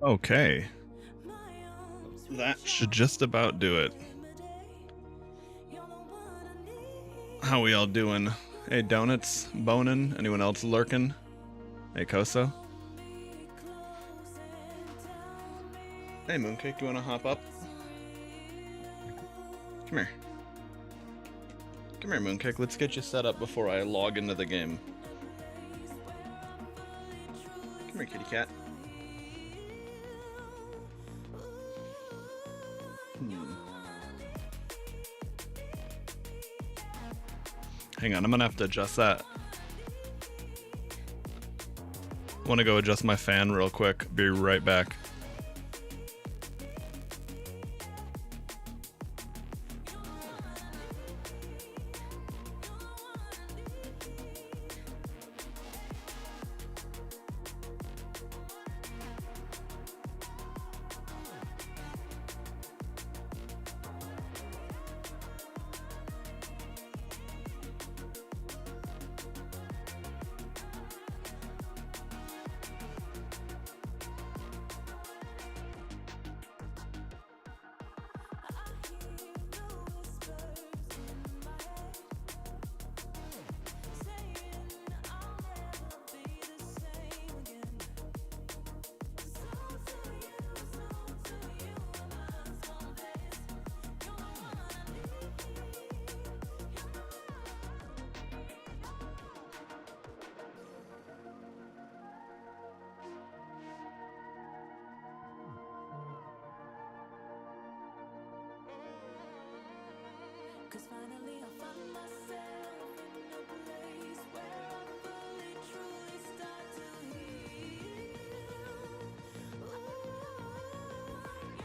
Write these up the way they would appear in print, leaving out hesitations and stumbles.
Okay. That should just about do it. How we all doing? Hey, Donuts, bonin'? Anyone else lurking? Hey, Koso? Hey, Mooncake, you wanna hop up? Come here. Come here, Mooncake, let's get you set up before I log into the game. Come here, kitty cat. Hang on, I'm gonna have to adjust that. Wanna go adjust my fan real quick. Be right back.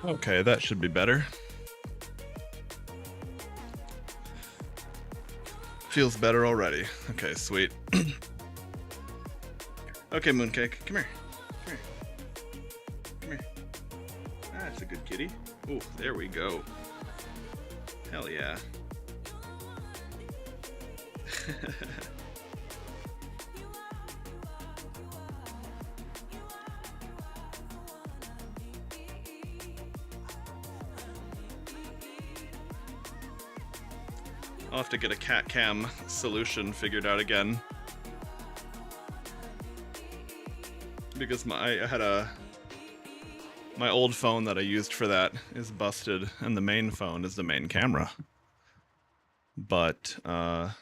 Okay, that should be better. Feels better already. Okay, sweet. Okay, Mooncake, come here. Come here. Come here. That's a good kitty. Ooh, there we go. Hell yeah. I'll have to get a cat cam solution figured out again. Because my old phone that I used for that is busted, and the main phone is the main camera. But, how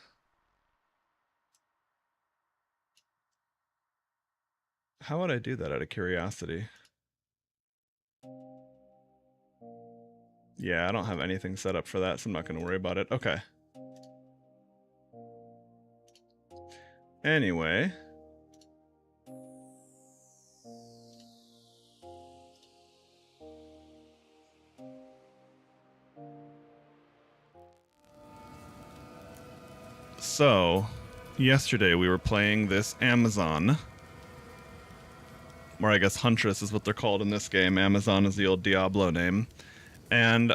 would I do that out of curiosity? Yeah, I don't have anything set up for that, so I'm not going to worry about it. Okay. Anyway. So, yesterday we were playing this Amazon, or I guess Huntress is what they're called in this game. Amazon is the old Diablo name. And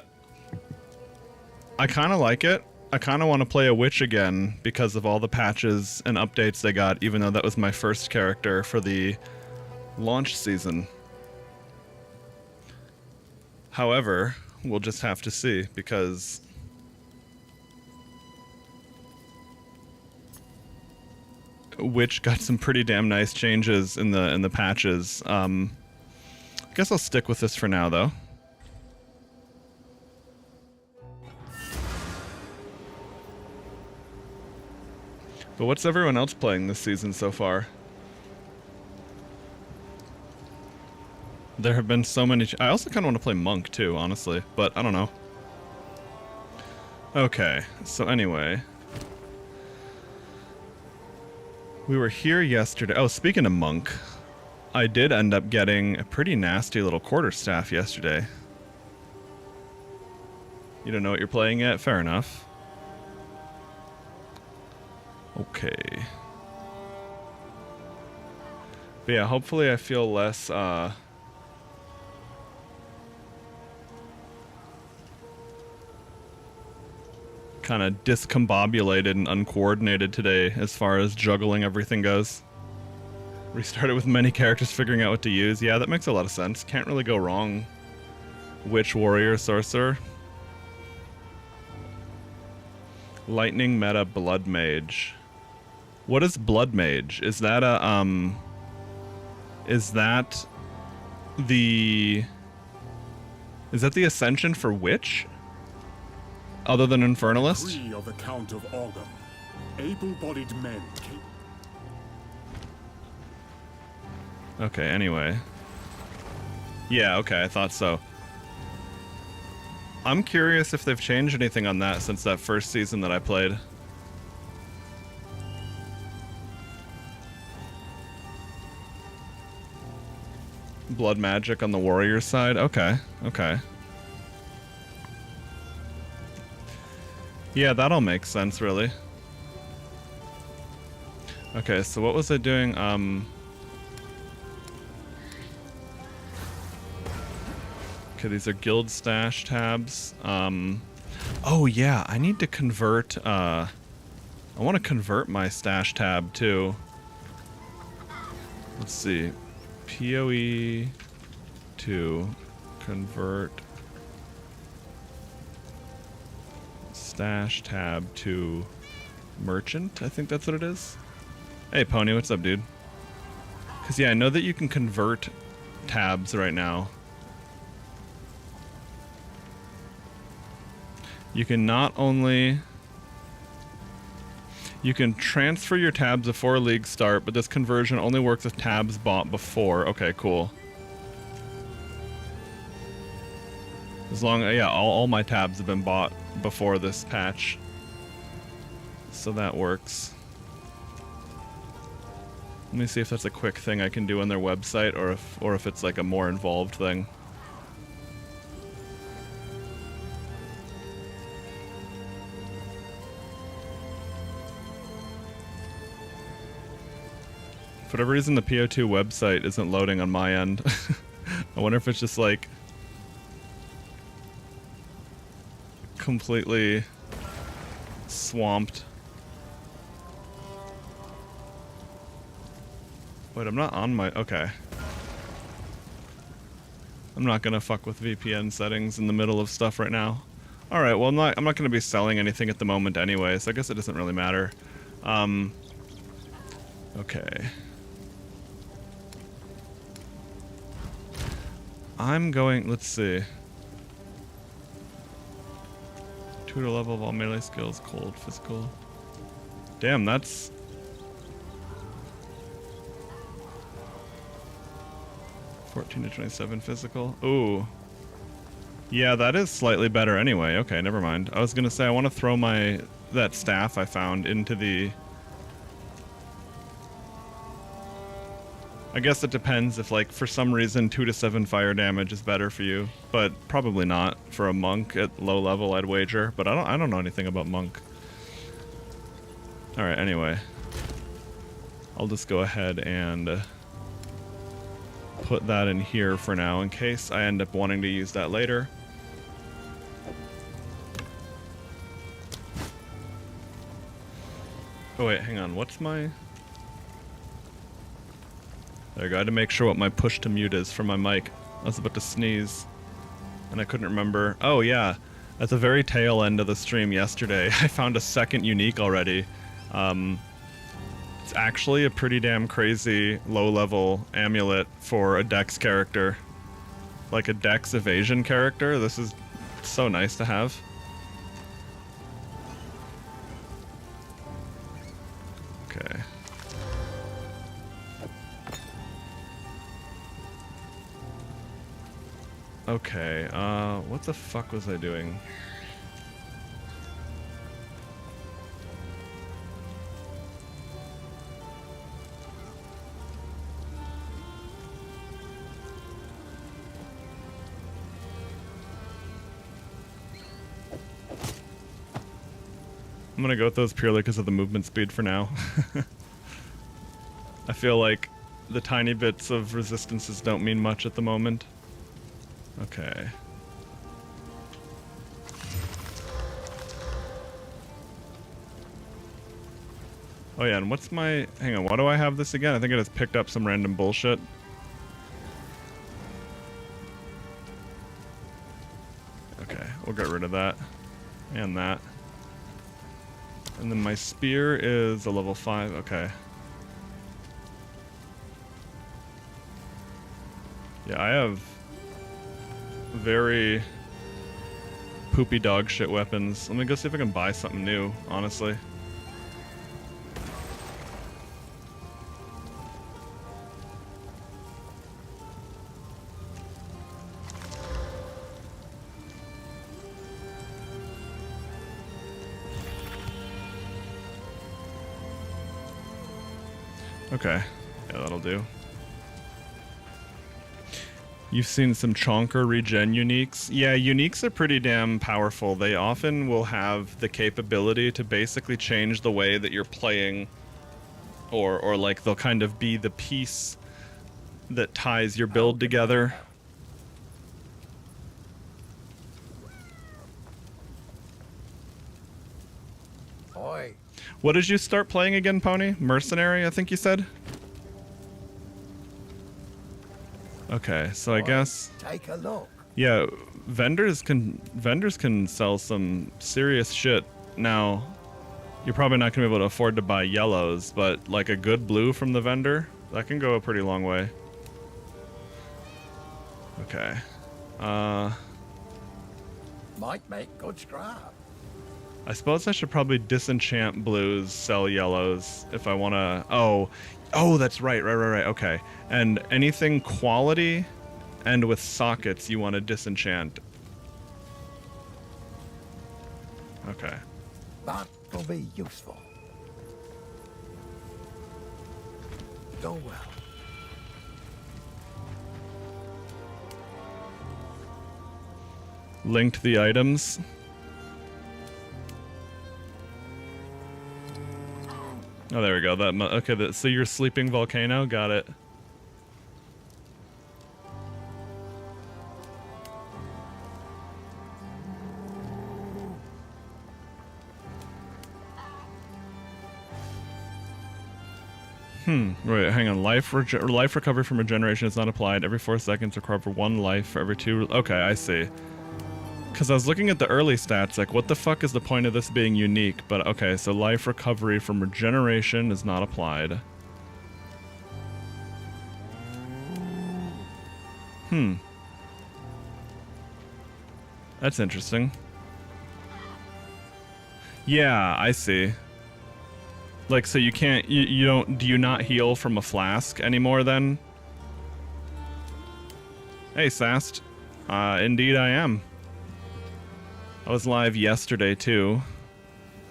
I kind of like it. I kind of want to play a witch again because of all the patches and updates they got, even though that was my first character for the launch season. However, we'll just have to see, because witch got some pretty damn nice changes in the patches. I guess I'll stick with this for now, though. But what's everyone else playing this season so far? There have been so many... I also kind of want to play Monk, too, honestly. But I don't know. Okay, so anyway. We were here yesterday. Oh, speaking of Monk, I did end up getting a pretty nasty little quarterstaff yesterday. You don't know what you're playing yet? Fair enough. Okay. But yeah, hopefully I feel less, kind of discombobulated and uncoordinated today as far as juggling everything goes. Restarted with many characters figuring out what to use. Yeah, that makes a lot of sense. Can't really go wrong. Witch, warrior, sorcerer. Lightning meta blood mage. What is blood mage? Is that a is that the ascension for witch? Other than infernalist? Decree of the Count of Ogum. Able-bodied men. Okay, anyway. Yeah, okay, I thought so. I'm curious if they've changed anything on that since that first season that I played. Blood magic on the warrior side? Okay, okay. Yeah, that all makes sense, really. Okay, so what was I doing? Okay, these are guild stash tabs. Oh yeah, I need to convert, I want to convert my stash tab too. Let's see. PoE to convert stash tab to merchant, I think that's what it is. Hey Pony, what's up, dude? Because yeah, I know that you can convert tabs right now. You can not only... You can transfer your tabs before league start, but this conversion only works if tabs bought before. Okay, cool. As long as, yeah, all my tabs have been bought before this patch. So that works. Let me see if that's a quick thing I can do on their website, or if it's like a more involved thing. For whatever reason, the PO2 website isn't loading on my end. I wonder if it's just like completely swamped. Wait, I'm not on my... Okay. I'm not gonna fuck with VPN settings in the middle of stuff right now. Alright, well I'm not gonna be selling anything at the moment anyway, so I guess it doesn't really matter. Okay. I'm going... Let's see. Tutor level of all melee skills, cold, physical. Damn, that's... 14 to 27 physical. Ooh. Yeah, that is slightly better anyway. Okay, never mind. I was gonna say I want to throw that staff I found into the... I guess it depends if, like, for some reason 2 to 7 fire damage is better for you, but probably not for a monk at low level, I'd wager. But I don't know anything about monk. All right, anyway, I'll just go ahead and put that in here for now in case I end up wanting to use that later. Oh wait, hang on. What's my... There you go. I had to make sure what my push to mute is for my mic. I was about to sneeze, and I couldn't remember. Oh yeah, at the very tail end of the stream yesterday, I found a second unique already. It's actually a pretty damn crazy low-level amulet for a Dex character. Like a Dex evasion character. This is so nice to have. Okay. Okay, what the fuck was I doing? I'm gonna go with those purely because of the movement speed for now. I feel like the tiny bits of resistances don't mean much at the moment. Okay. Oh yeah, and what's my... Hang on, why do I have this again? I think I just picked up some random bullshit. Okay, we'll get rid of that. And that. And then my spear is a level 5, okay. Yeah, I have very poopy dog shit weapons. Let me go see if I can buy something new, honestly. Okay, yeah, that'll do. You've seen some chonker regen uniques. Yeah, uniques are pretty damn powerful. They often will have the capability to basically change the way that you're playing, or like they'll kind of be the piece that ties your build together. Oi. What did you start playing again, Pony? Mercenary, I think you said? Okay, so I guess... Take a look. Yeah, vendors can sell some serious shit. Now, you're probably not going to be able to afford to buy yellows, but like a good blue from the vendor, that can go a pretty long way. Okay. Might make good scrap. I suppose I should probably disenchant blues, sell yellows if I want to... Oh, that's right, okay. And anything quality and with sockets you want to disenchant. Okay. That will be useful. Go well. Linked the items. Oh, there we go. Okay, so you're sleeping volcano? Got it. Wait, hang on. Life recovery from regeneration is not applied. Every 4 seconds, recover 1 life for every 2... Okay, I see. Because I was looking at the early stats, like, what the fuck is the point of this being unique? But, okay, so life recovery from regeneration is not applied. That's interesting. Yeah, I see. Like, so you can't, do you not heal from a flask anymore then? Hey, Sast. Indeed I am. I was live yesterday, too.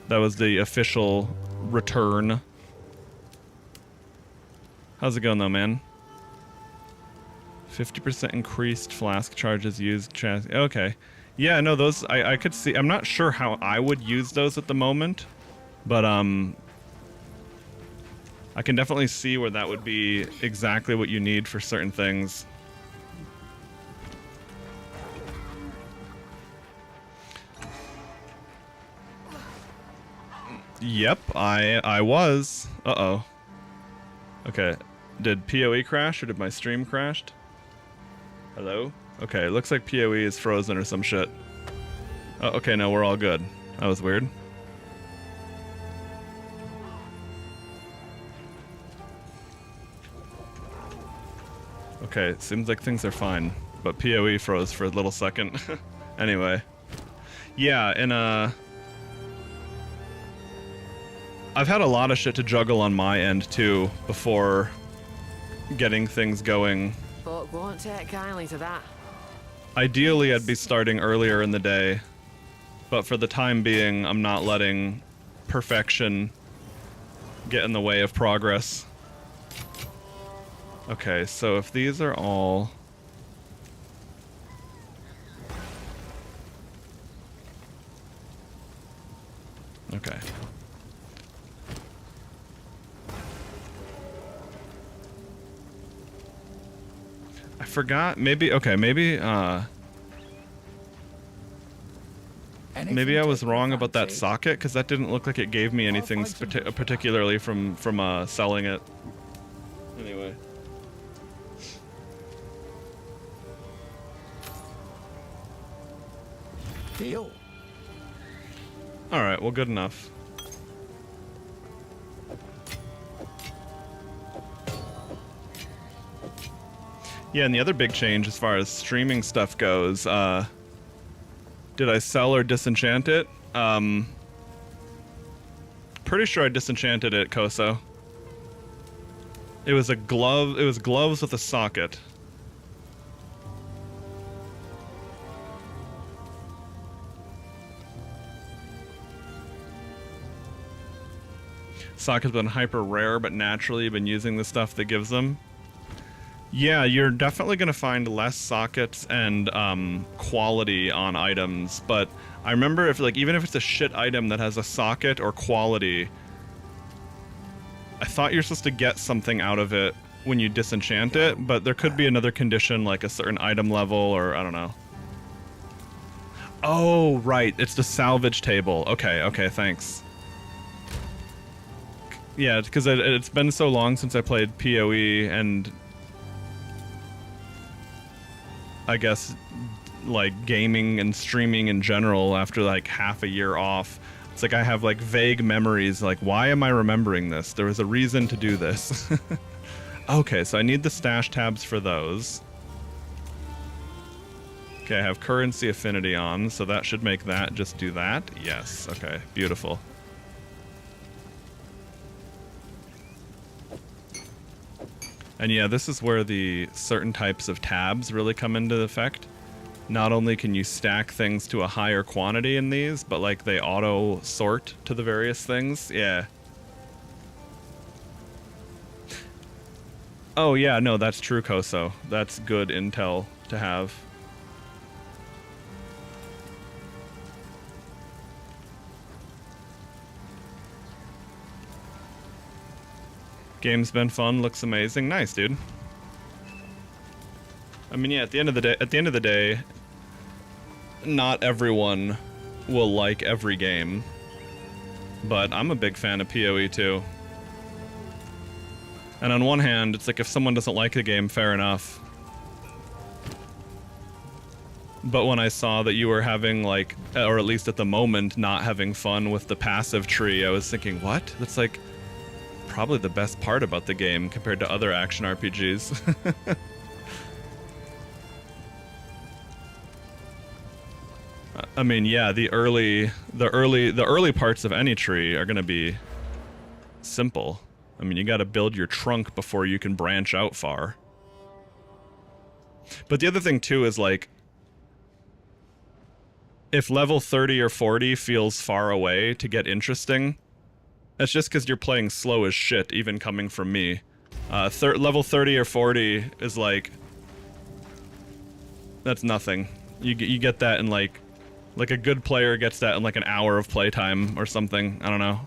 That was the official return. How's it going, though, man? 50% increased flask charges used. Okay. Yeah, no, those, I could see. I'm not sure how I would use those at the moment. But, I can definitely see where that would be exactly what you need for certain things. Yep, I was. Uh-oh. Okay. Did PoE crash or did my stream crashed? Hello? Okay, it looks like PoE is frozen or some shit. Oh, okay, no, we're all good. That was weird. Okay, it seems like things are fine, but PoE froze for a little second. Anyway. Yeah, and I've had a lot of shit to juggle on my end, too, before getting things going. But won't take kindly to that. Ideally, I'd be starting earlier in the day, but for the time being, I'm not letting perfection get in the way of progress. Okay, so if these are all... Okay. I forgot, maybe, okay, maybe, Maybe I was take your wrong about that fancy? socket, because that didn't look like it gave me anything find some good particularly from selling it. Anyway. Deal. Alright, well, good enough. Yeah, and the other big change as far as streaming stuff goes, did I sell or disenchant it? Pretty sure I disenchanted it, Koso. It was a glove, it was gloves with a socket. Socket's been hyper rare, but naturally you've been using the stuff that gives them. Yeah, you're definitely going to find less sockets and quality on items, but I remember if even if it's a shit item that has a socket or quality, I thought you're supposed to get something out of it when you disenchant it, but there could be another condition like a certain item level or I don't know. Oh, right, it's the salvage table. Okay, okay, thanks. Yeah, because it's been so long since I played PoE, and I guess like gaming and streaming in general after like half a year off. It's like I have like vague memories, like why am I remembering this? There was a reason to do this. Okay, so I need the stash tabs for those. Okay, I have currency affinity on, so that should make that just do that. Yes, okay, beautiful. And yeah, this is where the certain types of tabs really come into effect. Not only can you stack things to a higher quantity in these, but like they auto sort to the various things. Yeah. Oh yeah, no, that's true, Koso. That's good intel to have. Game's been fun, looks amazing. Nice, dude. I mean, yeah, at the end of the day, not everyone will like every game. But I'm a big fan of PoE too. And on one hand, it's like if someone doesn't like the game, fair enough. But when I saw that you were having like, or at least at the moment, not having fun with the passive tree, I was thinking, what? That's like probably the best part about the game compared to other action RPGs. I mean, yeah, the early parts of any tree are going to be simple. I mean, you got to build your trunk before you can branch out far. But the other thing too is like, if level 30 or 40 feels far away to get interesting, that's just because you're playing slow as shit, even coming from me. Level 30 or 40 is like, that's nothing. You get that in like a good player gets that in like an hour of playtime or something. I don't know.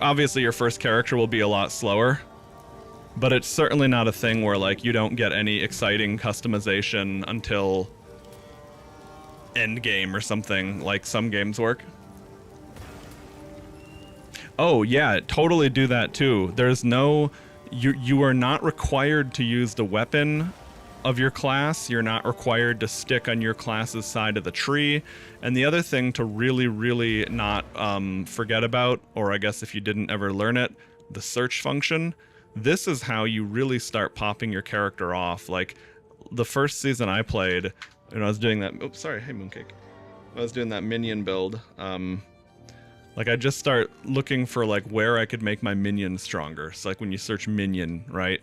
Obviously, your first character will be a lot slower, but it's certainly not a thing where like you don't get any exciting customization until end game or something like some games work. Oh yeah, totally do that too. There's no, you are not required to use the weapon of your class. You're not required to stick on your class's side of the tree. And the other thing to really, really not forget about, or I guess if you didn't ever learn it, the search function. This is how you really start popping your character off. Like the first season I played, when I was doing that, oops, sorry, hey Mooncake. I was doing that minion build. Like I just start looking for like where I could make my minion stronger. So like when you search minion, right?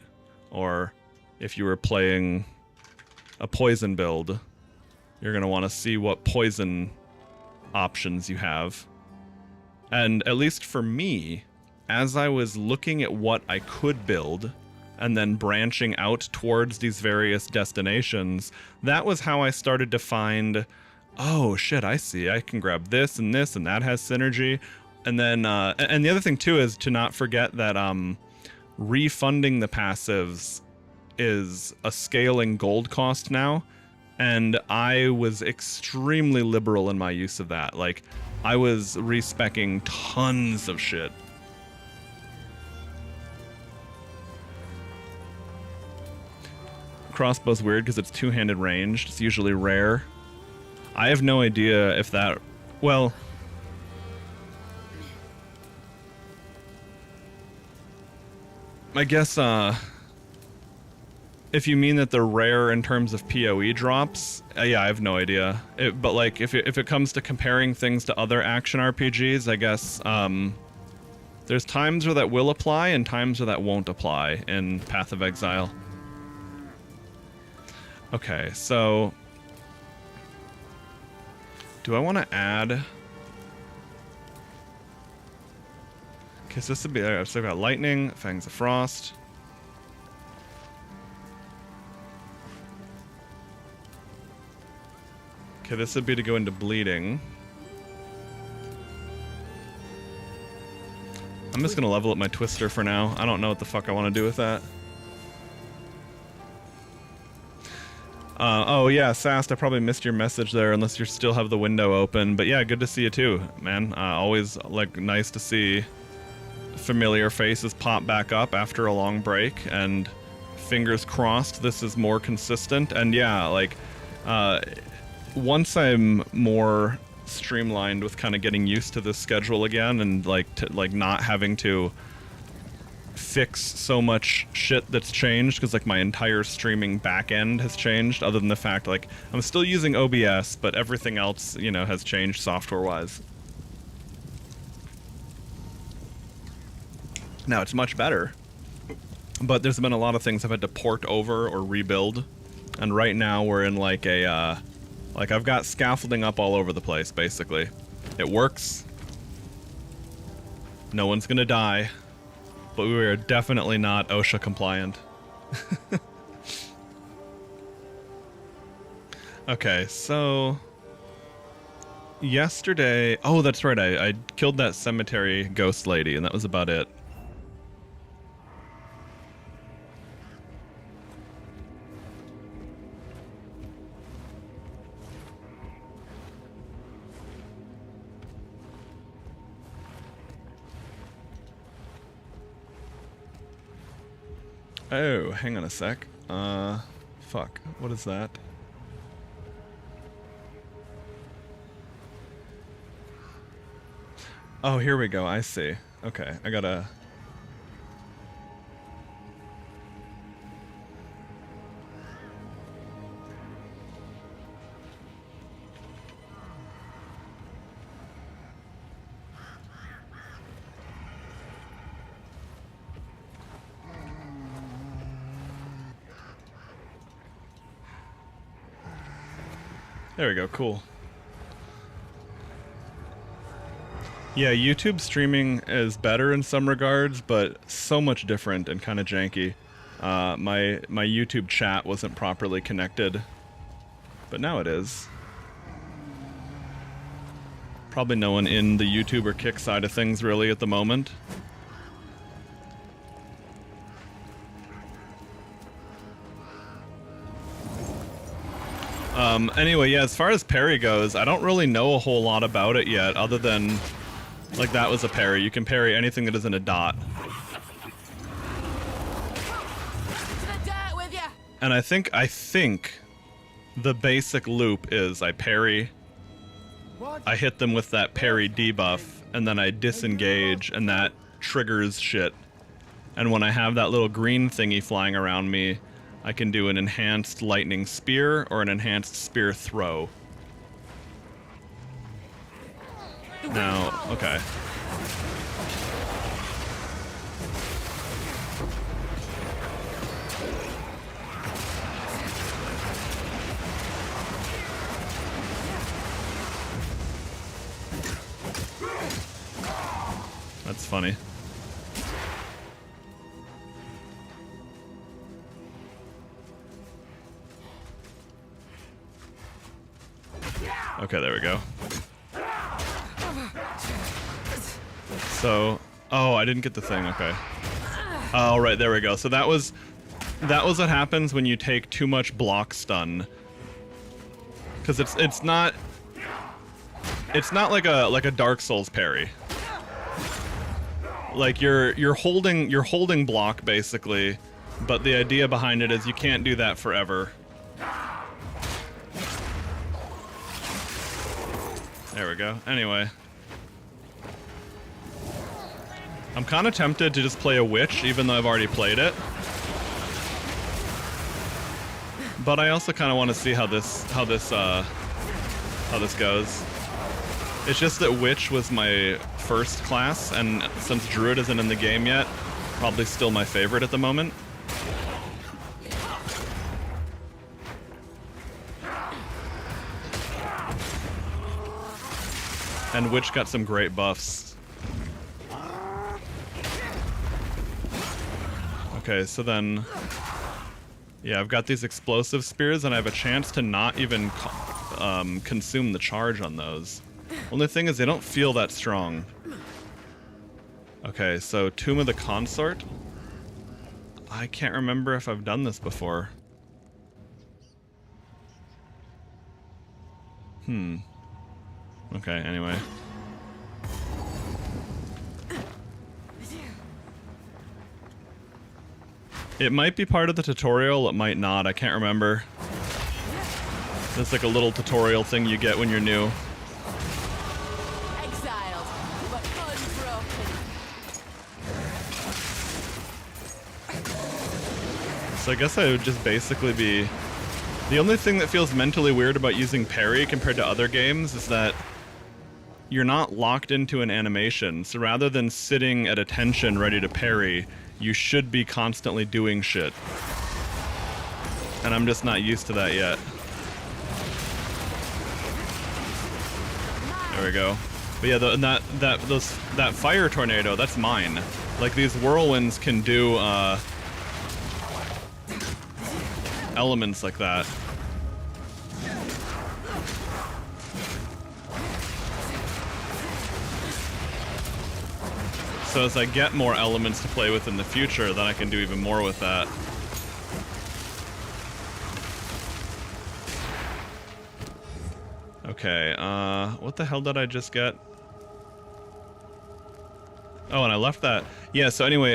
Or if you were playing a poison build, you're going to want to see what poison options you have. And at least for me, as I was looking at what I could build and then branching out towards these various destinations, that was how I started to find, oh shit, I see, I can grab this and that has synergy. And then, and the other thing too is to not forget that refunding the passives is a scaling gold cost now. And I was extremely liberal in my use of that. Like, I was respeccing tons of shit. Crossbow's weird because it's two-handed ranged. It's usually rare. I have no idea if that... Well... I guess, if you mean that they're rare in terms of PoE drops, yeah, I have no idea. But, like, if it comes to comparing things to other action RPGs, I guess, there's times where that will apply and times where that won't apply in Path of Exile. Okay, so... Do I want to add... Okay, so this would be... So I've got Lightning, Fangs of Frost. Okay, this would be to go into Bleeding. I'm just gonna level up my Twister for now. I don't know what the fuck I want to do with that. Oh yeah, Sast, I probably missed your message there unless you still have the window open. But yeah, good to see you too, man. Always, like, nice to see familiar faces pop back up after a long break, and fingers crossed this is more consistent. And yeah, like, once I'm more streamlined with kind of getting used to this schedule again and, like, not having to fix so much shit that's changed, because, like, my entire streaming back end has changed, other than the fact, like, I'm still using OBS, but everything else, you know, has changed software-wise. Now, it's much better, but there's been a lot of things I've had to port over or rebuild, and right now we're in, like, a, like, I've got scaffolding up all over the place, basically. It works. No one's gonna die. But we are definitely not OSHA compliant. Okay, so... Yesterday... Oh, that's right, I killed that cemetery ghost lady, and that was about it. Oh, hang on a sec. Fuck. What is that? Oh, here we go. I see. Okay, I gotta... There we go, cool. Yeah, YouTube streaming is better in some regards, but so much different and kind of janky. My YouTube chat wasn't properly connected, but now it is. Probably no one in the YouTube or Kick side of things really at the moment. Anyway, yeah, as far as parry goes, I don't really know a whole lot about it yet, other than, like, that was a parry. You can parry anything that isn't a dot. And I think the basic loop is I parry, I hit them with that parry debuff, and then I disengage, and that triggers shit. And when I have that little green thingy flying around me, I can do an enhanced lightning spear or an enhanced spear throw. Now, okay. That's funny. Okay, there we go. So, oh, I didn't get the thing, okay. Oh, right, there we go. So that was what happens when you take too much block stun. because it's not like a Dark Souls parry. Like you're holding block basically, but the idea behind it is you can't do that forever. There we go. Anyway. I'm kind of tempted to just play a witch, even though I've already played it. But I also kind of want to see how this goes. It's just that witch was my first class, and since druid isn't in the game yet, probably still my favorite at the moment. And witch got some great buffs. Okay, so then, yeah, I've got these explosive spears, and I have a chance to not even consume the charge on those. Only thing is, they don't feel that strong. Okay, so Tomb of the Consort. I can't remember if I've done this before. Okay, anyway. It might be part of the tutorial, it might not, I can't remember. It's like a little tutorial thing you get when you're new. Exiled, but unbroken. So I guess I would just basically be... The only thing that feels mentally weird about using parry compared to other games is that you're not locked into an animation, so rather than sitting at attention ready to parry, you should be constantly doing shit. And I'm just not used to that yet. There we go. But yeah, that fire tornado, that's mine. Like, these whirlwinds can do elements like that. So as I get more elements to play with in the future, then I can do even more with that. Okay, what the hell did I just get? Oh, and I left that. Yeah, so anyway,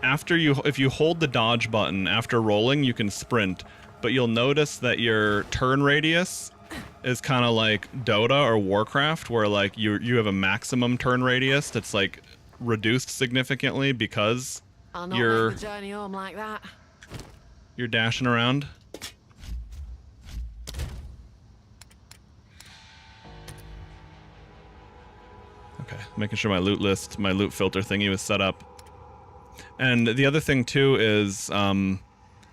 if you hold the dodge button after rolling, you can sprint, but you'll notice that your turn radius is kind of like Dota or Warcraft, where like you have a maximum turn radius that's like reduced significantly because I'll not you're make the journey home like that. You're dashing around. Okay, making sure my loot filter thingy was set up. And the other thing too is,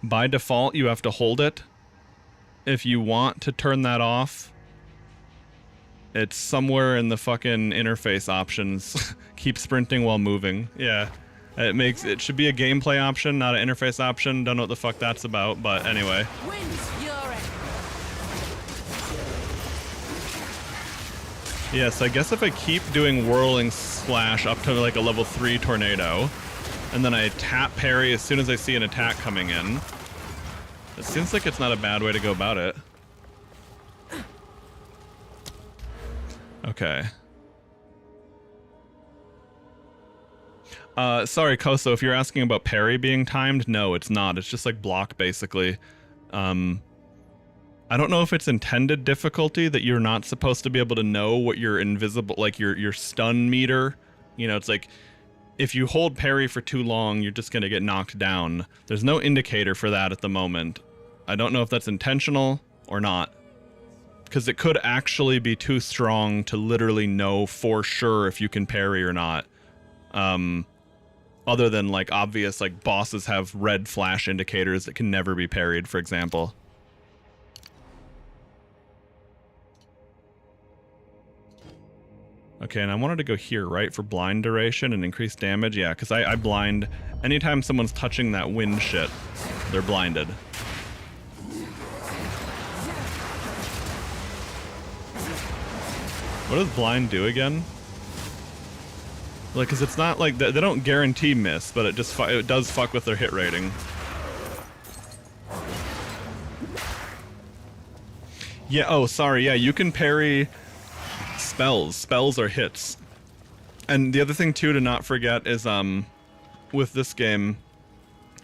by default, you have to hold it. If you want to turn that off, it's somewhere in the fucking interface options. Keep sprinting while moving. Yeah, it should be a gameplay option, not an interface option. Don't know what the fuck that's about, but anyway. Wind's fury. Yes, I guess if I keep doing whirling slash up to like a level 3 tornado, and then I tap parry as soon as I see an attack coming in, it seems like it's not a bad way to go about it. Okay. Sorry, Koso, if you're asking about parry being timed, no, it's not. It's just like block, basically. I don't know if it's intended difficulty that you're not supposed to be able to know what your invisible, like your stun meter. You know, it's like, if you hold parry for too long, you're just gonna get knocked down. There's no indicator for that at the moment. I don't know if that's intentional or not, because it could actually be too strong to literally know for sure if you can parry or not. Other than like obvious, like bosses have red flash indicators that can never be parried, for example. Okay, and I wanted to go here, right, for blind duration and increased damage? Yeah, because I blind... Anytime someone's touching that wind shit, they're blinded. What does blind do again? Like, because it's not like... They don't guarantee miss, but it just it does fuck with their hit rating. Yeah, oh, sorry, yeah, you can parry spells. Spells are hits. And the other thing, too, to not forget is, with this game,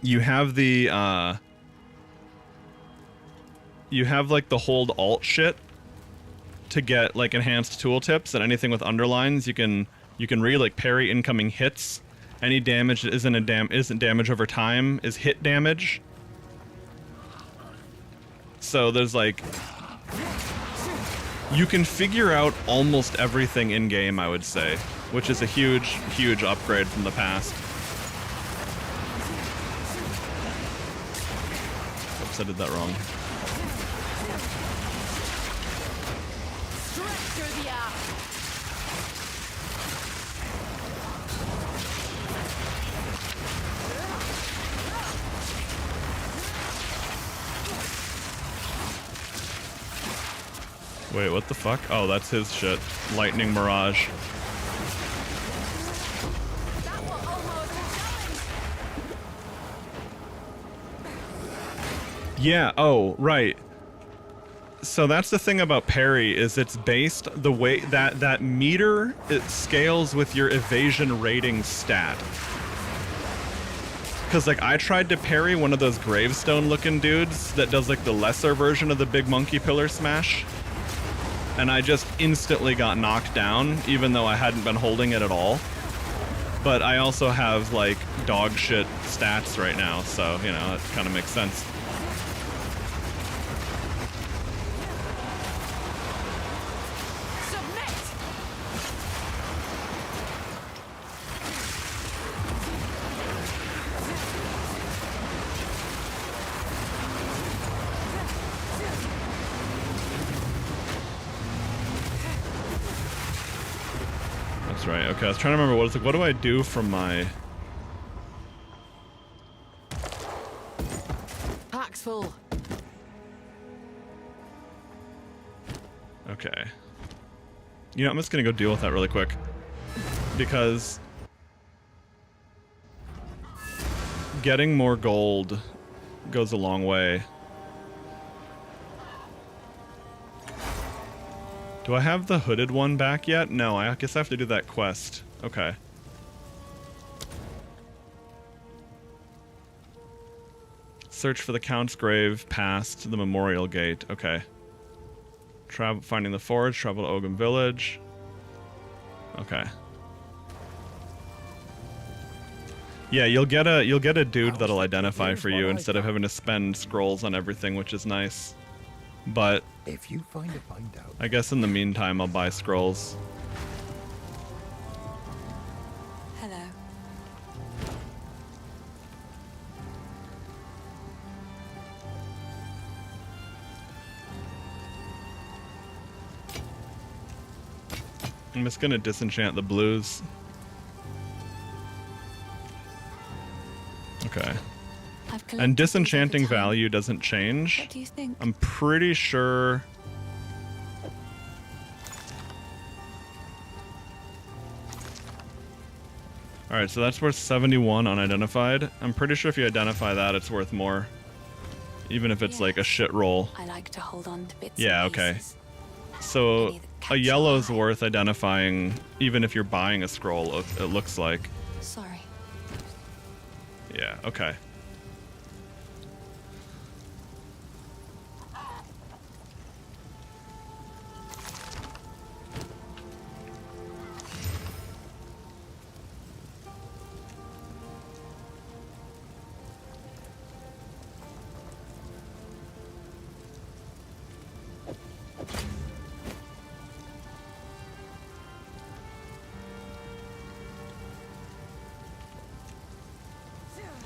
you have the, you have, like, the hold alt shit to get, like, enhanced tooltips, and anything with underlines, you can really, like, parry incoming hits. Any damage that isn't damage over time is hit damage. So there's, like... You can figure out almost everything in-game, I would say, which is a huge, huge upgrade from the past. Oops, I did that wrong. Through the arc. Wait, what the fuck? Oh, that's his shit. Lightning Mirage. That was almost a challenge. Yeah, oh, right. So that's the thing about parry, is it's based the way that meter, it scales with your evasion rating stat. Because, like, I tried to parry one of those gravestone-looking dudes that does, like, the lesser version of the big monkey pillar smash. And I just instantly got knocked down, even though I hadn't been holding it at all. But I also have, like, dog shit stats right now, so, you know, it kind of makes sense. Submit. That's right. Okay, I was trying to remember what it's like. What do I do from my... Pack's full. Okay. You know, I'm just gonna go deal with that really quick. Because... getting more gold goes a long way. Do I have the hooded one back yet? No, I guess I have to do that quest. Okay. Search for the Count's grave past the Memorial Gate. Okay. Finding the forge, travel to Ogham Village. Okay. Yeah, you'll get a dude that'll identify for you instead of having to spend scrolls on everything, which is nice. But If you find a hideout, I guess in the meantime I'll buy scrolls. Hello. I'm just gonna disenchant the blues. Okay. And disenchanting value doesn't change. What do you think? I'm pretty sure... Alright, so that's worth 71 unidentified. I'm pretty sure if you identify that, it's worth more. Even if it's like a shit roll. I like to hold on to bits. Yeah, okay. So a yellow's worth identifying even if you're buying a scroll, it looks like. Sorry. Yeah, okay.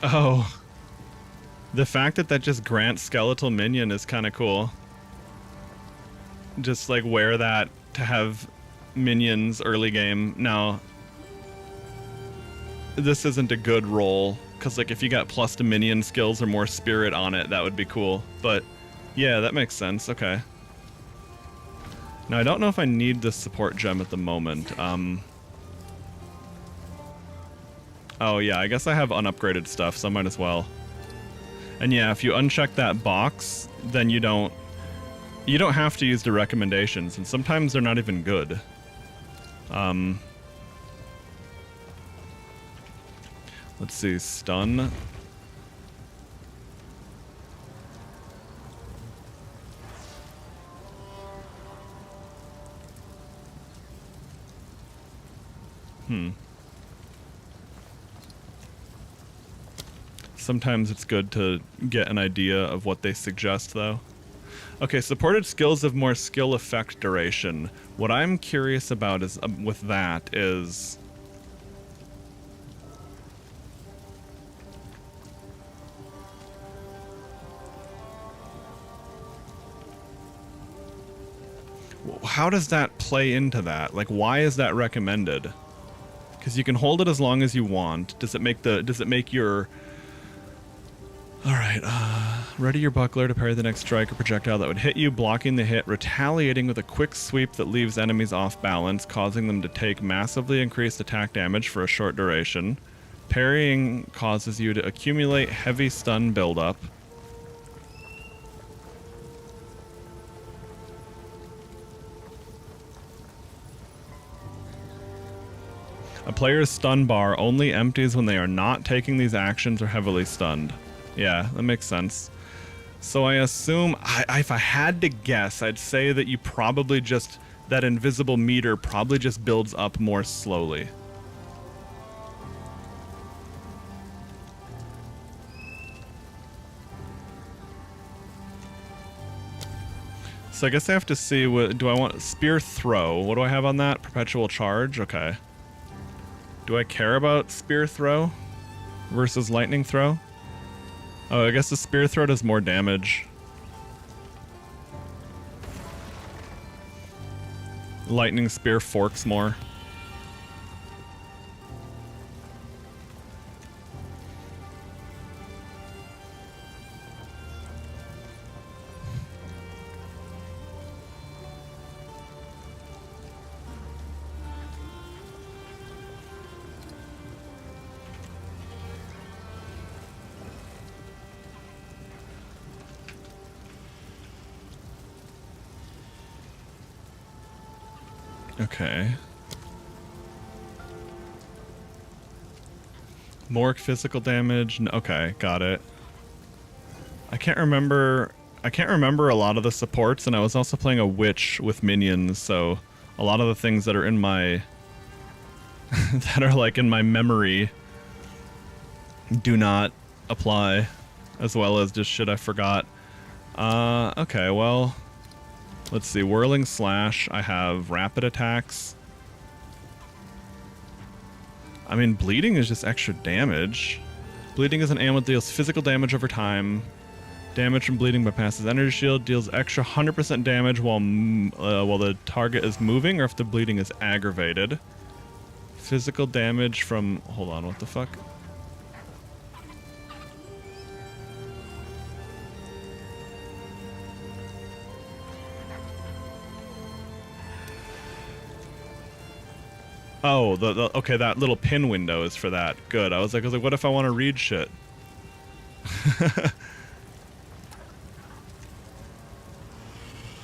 Oh. The fact that just grants skeletal minion is kind of cool. Just like wear that to have minions early game. Now, this isn't a good roll, because like if you got plus to minion skills or more spirit on it, that would be cool. But yeah, that makes sense. Okay. Now I don't know if I need this support gem at the moment. Oh yeah, I guess I have unupgraded stuff, so I might as well. And yeah, if you uncheck that box, then you don't you don't have to use the recommendations, and sometimes they're not even good. Let's see, stun. Sometimes it's good to get an idea of what they suggest, though. Okay, supported skills have more skill effect duration. What I'm curious about is with that is how does that play into that? Like, why is that recommended? Because you can hold it as long as you want. Does it make your... Alright, ready your buckler to parry the next strike or projectile that would hit you, blocking the hit, retaliating with a quick sweep that leaves enemies off balance, causing them to take massively increased attack damage for a short duration. Parrying causes you to accumulate heavy stun buildup. A player's stun bar only empties when they are not taking these actions or heavily stunned. Yeah, that makes sense. So I assume, if I had to guess, I'd say that you probably just, that invisible meter probably just builds up more slowly. So I guess I have to see, what do I want? Spear throw. What do I have on that? Perpetual charge? Okay. Do I care about spear throw versus lightning throw? Oh, I guess the spear throw does more damage. Lightning spear forks more. Okay. More physical damage. Okay, got it. I can't remember a lot of the supports, and I was also playing a witch with minions, so a lot of the things that are in my that are like in my memory do not apply, as well as just shit I forgot. Okay, well, let's see. Whirling Slash, I have rapid attacks. I mean, bleeding is just extra damage. Bleeding is an ailment that deals physical damage over time. Damage from bleeding bypasses energy shield, deals extra 100% damage while the target is moving or if the bleeding is aggravated. Physical damage from... Hold on, what the fuck? Oh, okay, that little pin window is for that. Good. I was like, what if I want to read shit?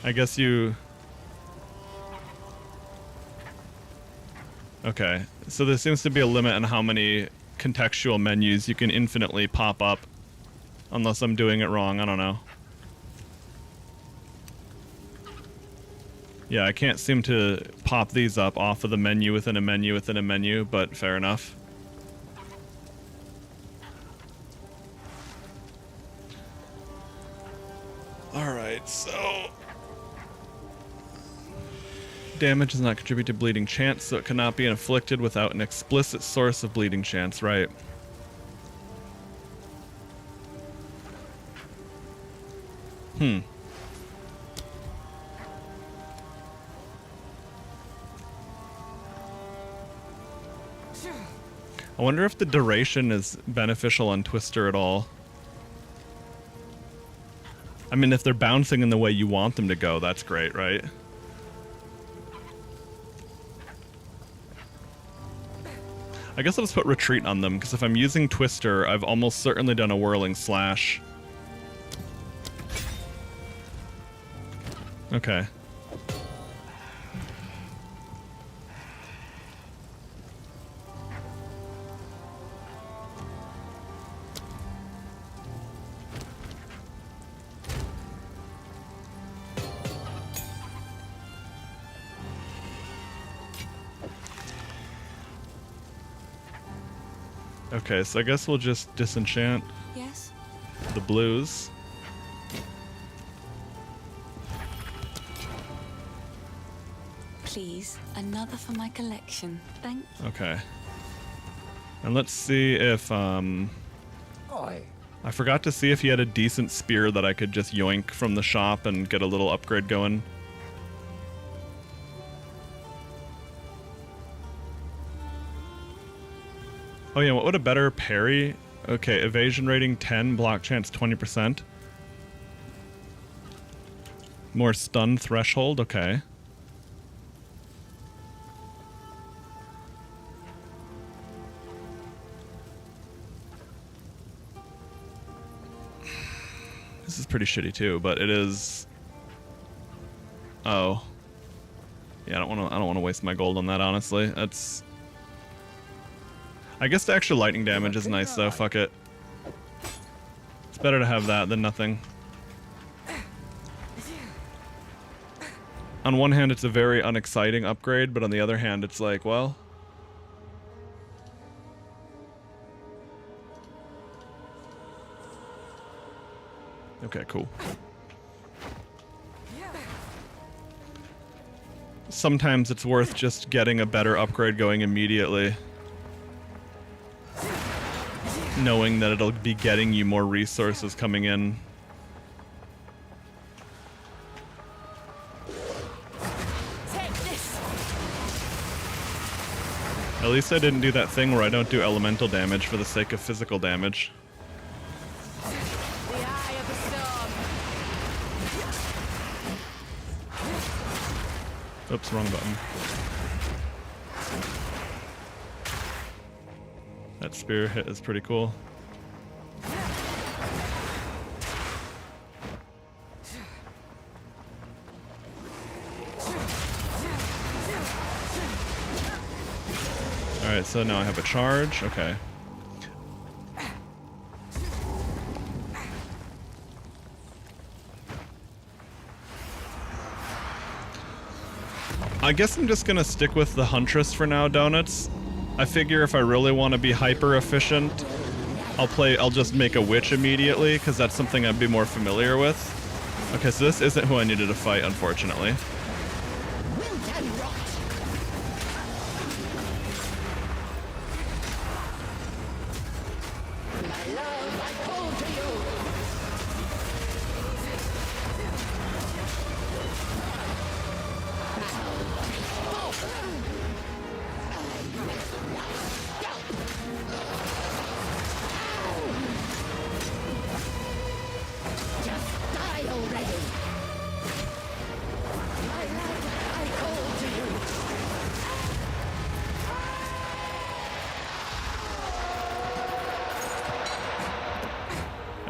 I guess you... Okay, so there seems to be a limit on how many contextual menus you can infinitely pop up. Unless I'm doing it wrong, I don't know. Yeah, I can't seem to pop these up off of the menu within a menu within a menu, but fair enough. Alright, so... Damage does not contribute to bleeding chance, so it cannot be inflicted without an explicit source of bleeding chance, right? I wonder if the duration is beneficial on Twister at all. I mean, if they're bouncing in the way you want them to go, that's great, right? I guess I'll just put retreat on them, because if I'm using Twister, I've almost certainly done a Whirling Slash. Okay. Okay, so I guess we'll just disenchant Yes? the blues. Please, another for my collection. Thank you. Okay. And let's see if, Oi. I forgot to see if he had a decent spear that I could just yoink from the shop and get a little upgrade going. Oh yeah, what would a better parry? Okay, evasion rating 10, block chance 20%. More stun threshold, okay. This is pretty shitty too, but it is. Oh, yeah. I don't want to waste my gold on that. Honestly, that's. I guess the extra lightning damage is nice though. Fuck it. It's better to have that than nothing. On one hand, it's a very unexciting upgrade, but on the other hand, it's like, well. Okay, cool. Sometimes it's worth just getting a better upgrade going immediately. Knowing that it'll be getting you more resources coming in. Take this. At least I didn't do that thing where I don't do elemental damage for the sake of physical damage. The eye of the storm. Oops, wrong button. That spear hit is pretty cool. Alright, so now I have a charge. Okay. I guess I'm just gonna stick with the Huntress for now, Donuts. I figure if I really want to be hyper efficient, I'll just make a witch immediately, because that's something I'd be more familiar with. Okay, so this isn't who I needed to fight, unfortunately.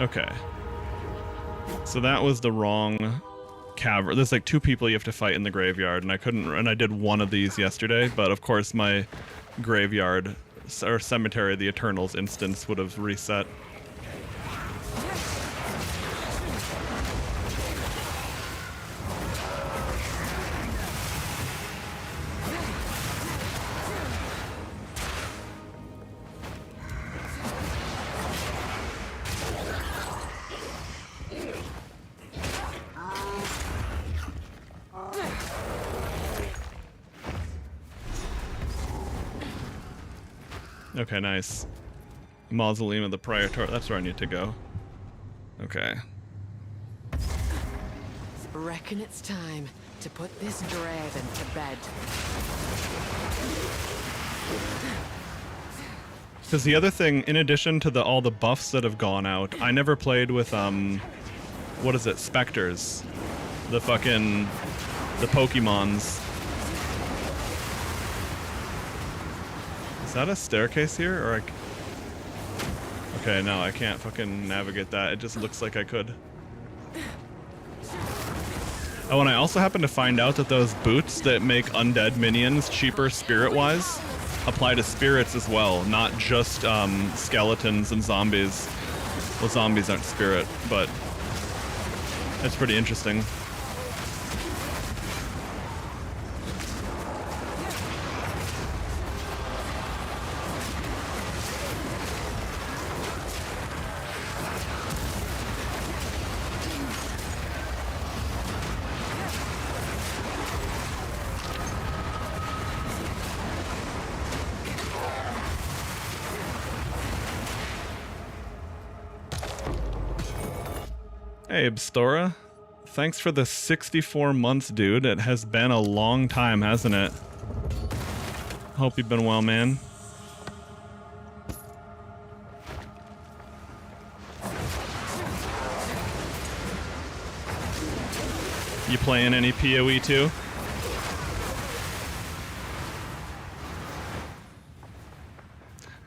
Okay. So that was the wrong cavern. There's like 2 people you have to fight in the graveyard, and I did one of these yesterday, but of course my graveyard or cemetery of the Eternals instance would have reset. Okay, nice. Mausoleum of the Praetor. That's where I need to go. Okay. Reckon it's time to put this draven to bed. Because the other thing, in addition to all the buffs that have gone out, I never played with, what is it, Spectres. The Pokemons. Is that a staircase here, or Okay, no, I can't fucking navigate that. It just looks like I could. Oh, and I also happened to find out that those boots that make undead minions cheaper spirit-wise apply to spirits as well, not just skeletons and zombies. Well, zombies aren't spirit, but it's pretty interesting. Hey, Abstora. Thanks for the 64 months, dude. It has been a long time, hasn't it? Hope you've been well, man. You playing any PoE too?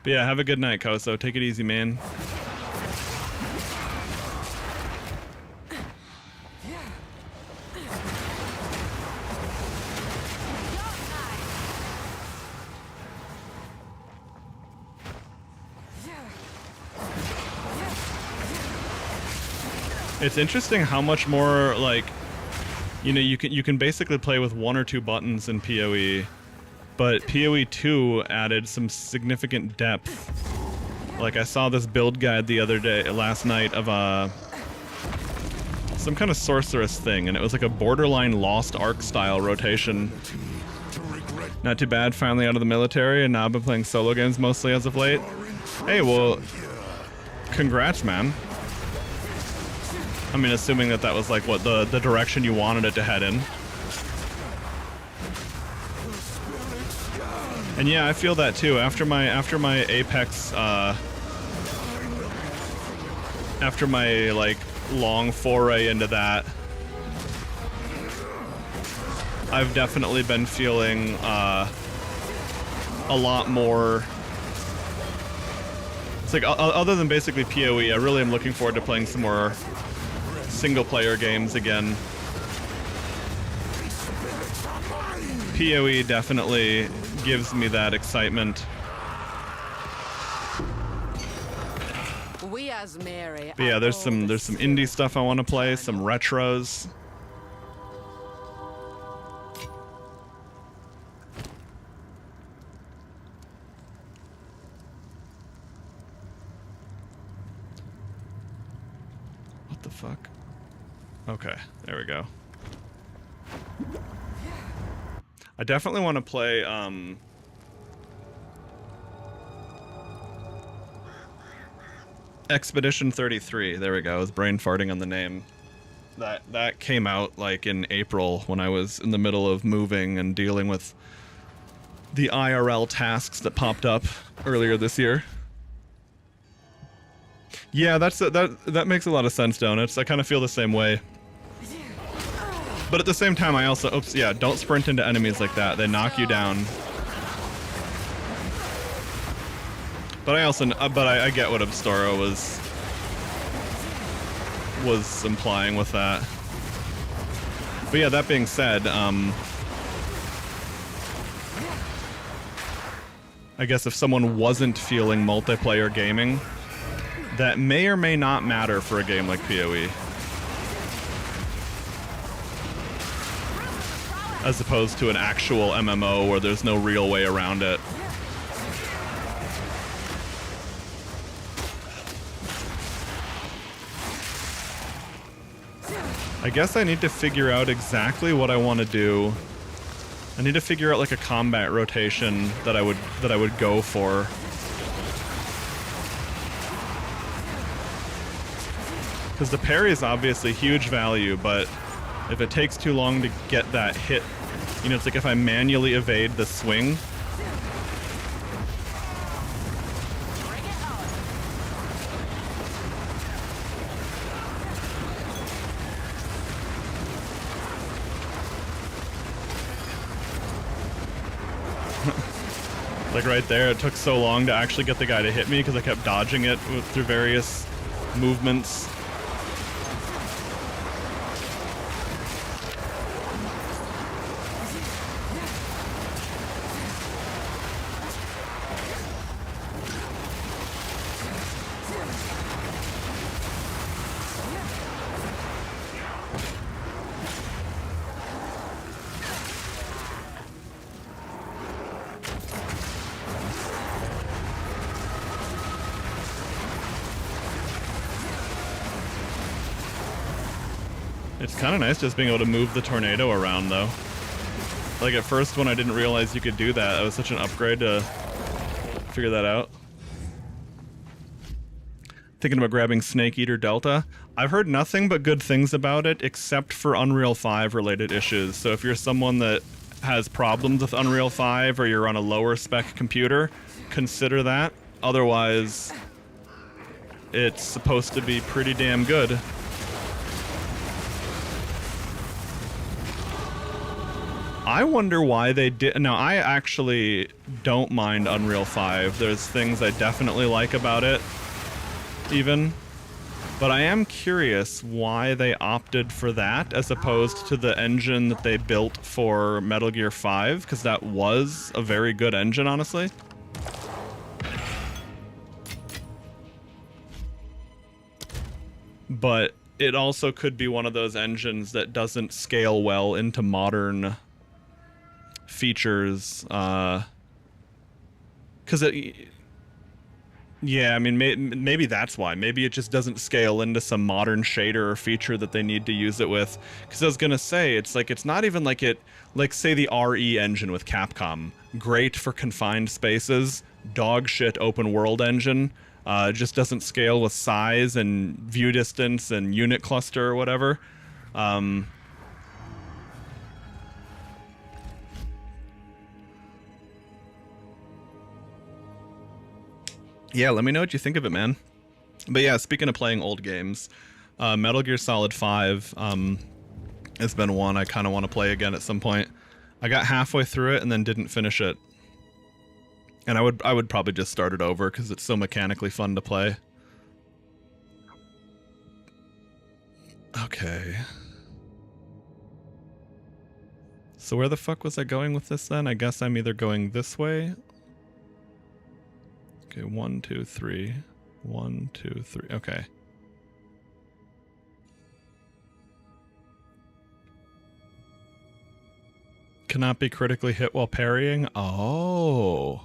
But yeah, have a good night, Koso. Take it easy, man. It's interesting how much more, like, you know, you can basically play with 1 or 2 buttons in PoE, but PoE 2 added some significant depth. Like, I saw this build guide last night of some kind of sorceress thing, and it was like a borderline Lost Ark style rotation. Not too bad, finally out of the military, and now I've been playing solo games mostly as of late. Hey, well, congrats, man. I mean, assuming that was like what the direction you wanted it to head in. And yeah, I feel that too. After my Apex, after my like long foray into that, I've definitely been feeling a lot more. It's like other than basically PoE, I really am looking forward to playing some more single-player games again. PoE definitely gives me that excitement. We as Mary. But yeah, there's some indie stuff I want to play, some retros. What the fuck? Okay, there we go. I definitely want to play, Expedition 33. There we go. I was brain farting on the name. That came out, like, in April when I was in the middle of moving and dealing with the IRL tasks that popped up earlier this year. Yeah, that makes a lot of sense, Donuts. I kind of feel the same way. But at the same time, I also... Oops, yeah, don't sprint into enemies like that. They knock you down. But I also... but I get what Abstoro was implying with that. But yeah, that being said, I guess if someone wasn't feeling multiplayer gaming, that may or may not matter for a game like PoE. As opposed to an actual MMO where there's no real way around it. I guess I need to figure out exactly what I want to do. I need to figure out like a combat rotation that I would go for. Because the parry is obviously huge value, but if it takes too long to get that hit, you know, it's like if I manually evade the swing. Like right there, it took so long to actually get the guy to hit me because I kept dodging it through various movements. It's kind of nice just being able to move the tornado around, though. Like, at first, when I didn't realize you could do that, it was such an upgrade to figure that out. Thinking about grabbing Snake Eater Delta. I've heard nothing but good things about it, except for Unreal 5 related issues. So if you're someone that has problems with Unreal 5 or you're on a lower spec computer, consider that. Otherwise, it's supposed to be pretty damn good. I wonder why they did. Now, I actually don't mind Unreal 5. There's things I definitely like about it, even. But I am curious why they opted for that as opposed to the engine that they built for Metal Gear 5, because that was a very good engine, honestly. But it also could be one of those engines that doesn't scale well into modern features, because it... Yeah, I mean, maybe that's why. Maybe it just doesn't scale into some modern shader or feature that they need to use it with. Because I was going to say, it's like, it's not even like it, like, say the RE engine with Capcom. Great for confined spaces, dog shit open world engine. Just doesn't scale with size and view distance and unit cluster or whatever. Yeah, let me know what you think of it, man. But yeah, speaking of playing old games, Metal Gear Solid 5 has been one I kind of want to play again at some point. I got halfway through it and then didn't finish it. And I would probably just start it over because it's so mechanically fun to play. Okay. So where the fuck was I going with this then? I guess I'm either going this way. Okay, 1, 2, 3. 1, 2, 3. Okay. Cannot be critically hit while parrying. Oh.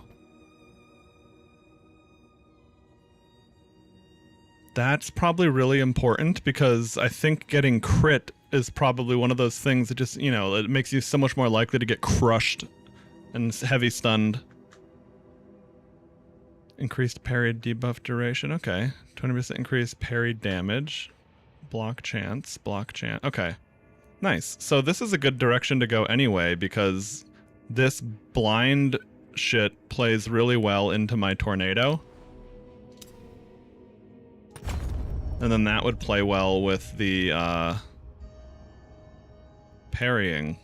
That's probably really important because I think getting crit is probably one of those things that just, you know, it makes you so much more likely to get crushed and heavy stunned. Increased parry debuff duration. Okay. 20% increased parry damage. Block chance. Block chance. Okay. Nice. So this is a good direction to go anyway because this blind shit plays really well into my tornado. And then that would play well with the parrying.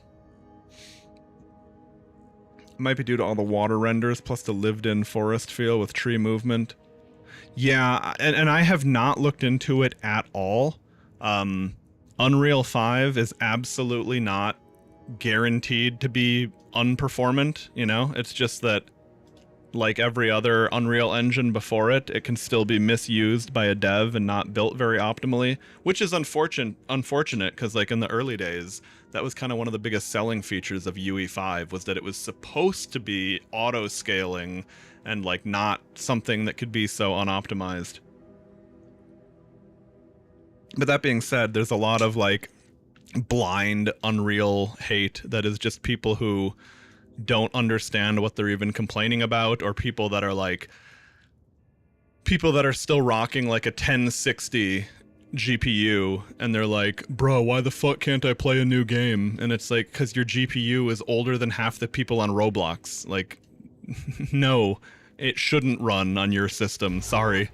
Might be due to all the water renders plus the lived-in forest feel with tree movement. Yeah, and I have not looked into it at all. Unreal 5 is absolutely not guaranteed to be unperformant, you know? It's just that, like every other Unreal engine before it, it can still be misused by a dev and not built very optimally, which is unfortunate because, like, in the early days, that was kind of one of the biggest selling features of UE5 was that it was supposed to be auto-scaling and, like, not something that could be so unoptimized. But that being said, there's a lot of, like, blind Unreal hate that is just people who don't understand what they're even complaining about, or people that are like, people that are still rocking like a 1060 GPU, and they're like, bro, why the fuck can't I play a new game? And it's like, because your GPU is older than half the people on Roblox. Like, no, it shouldn't run on your system, sorry.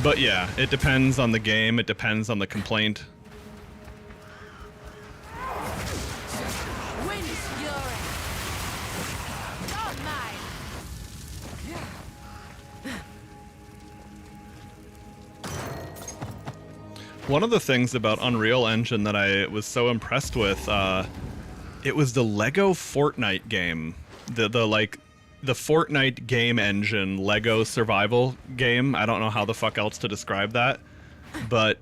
But yeah, it depends on the game, it depends on the complaint. One of the things about Unreal Engine that I was so impressed with, it was the Lego Fortnite game. The Fortnite game engine Lego survival game. I don't know how the fuck else to describe that. But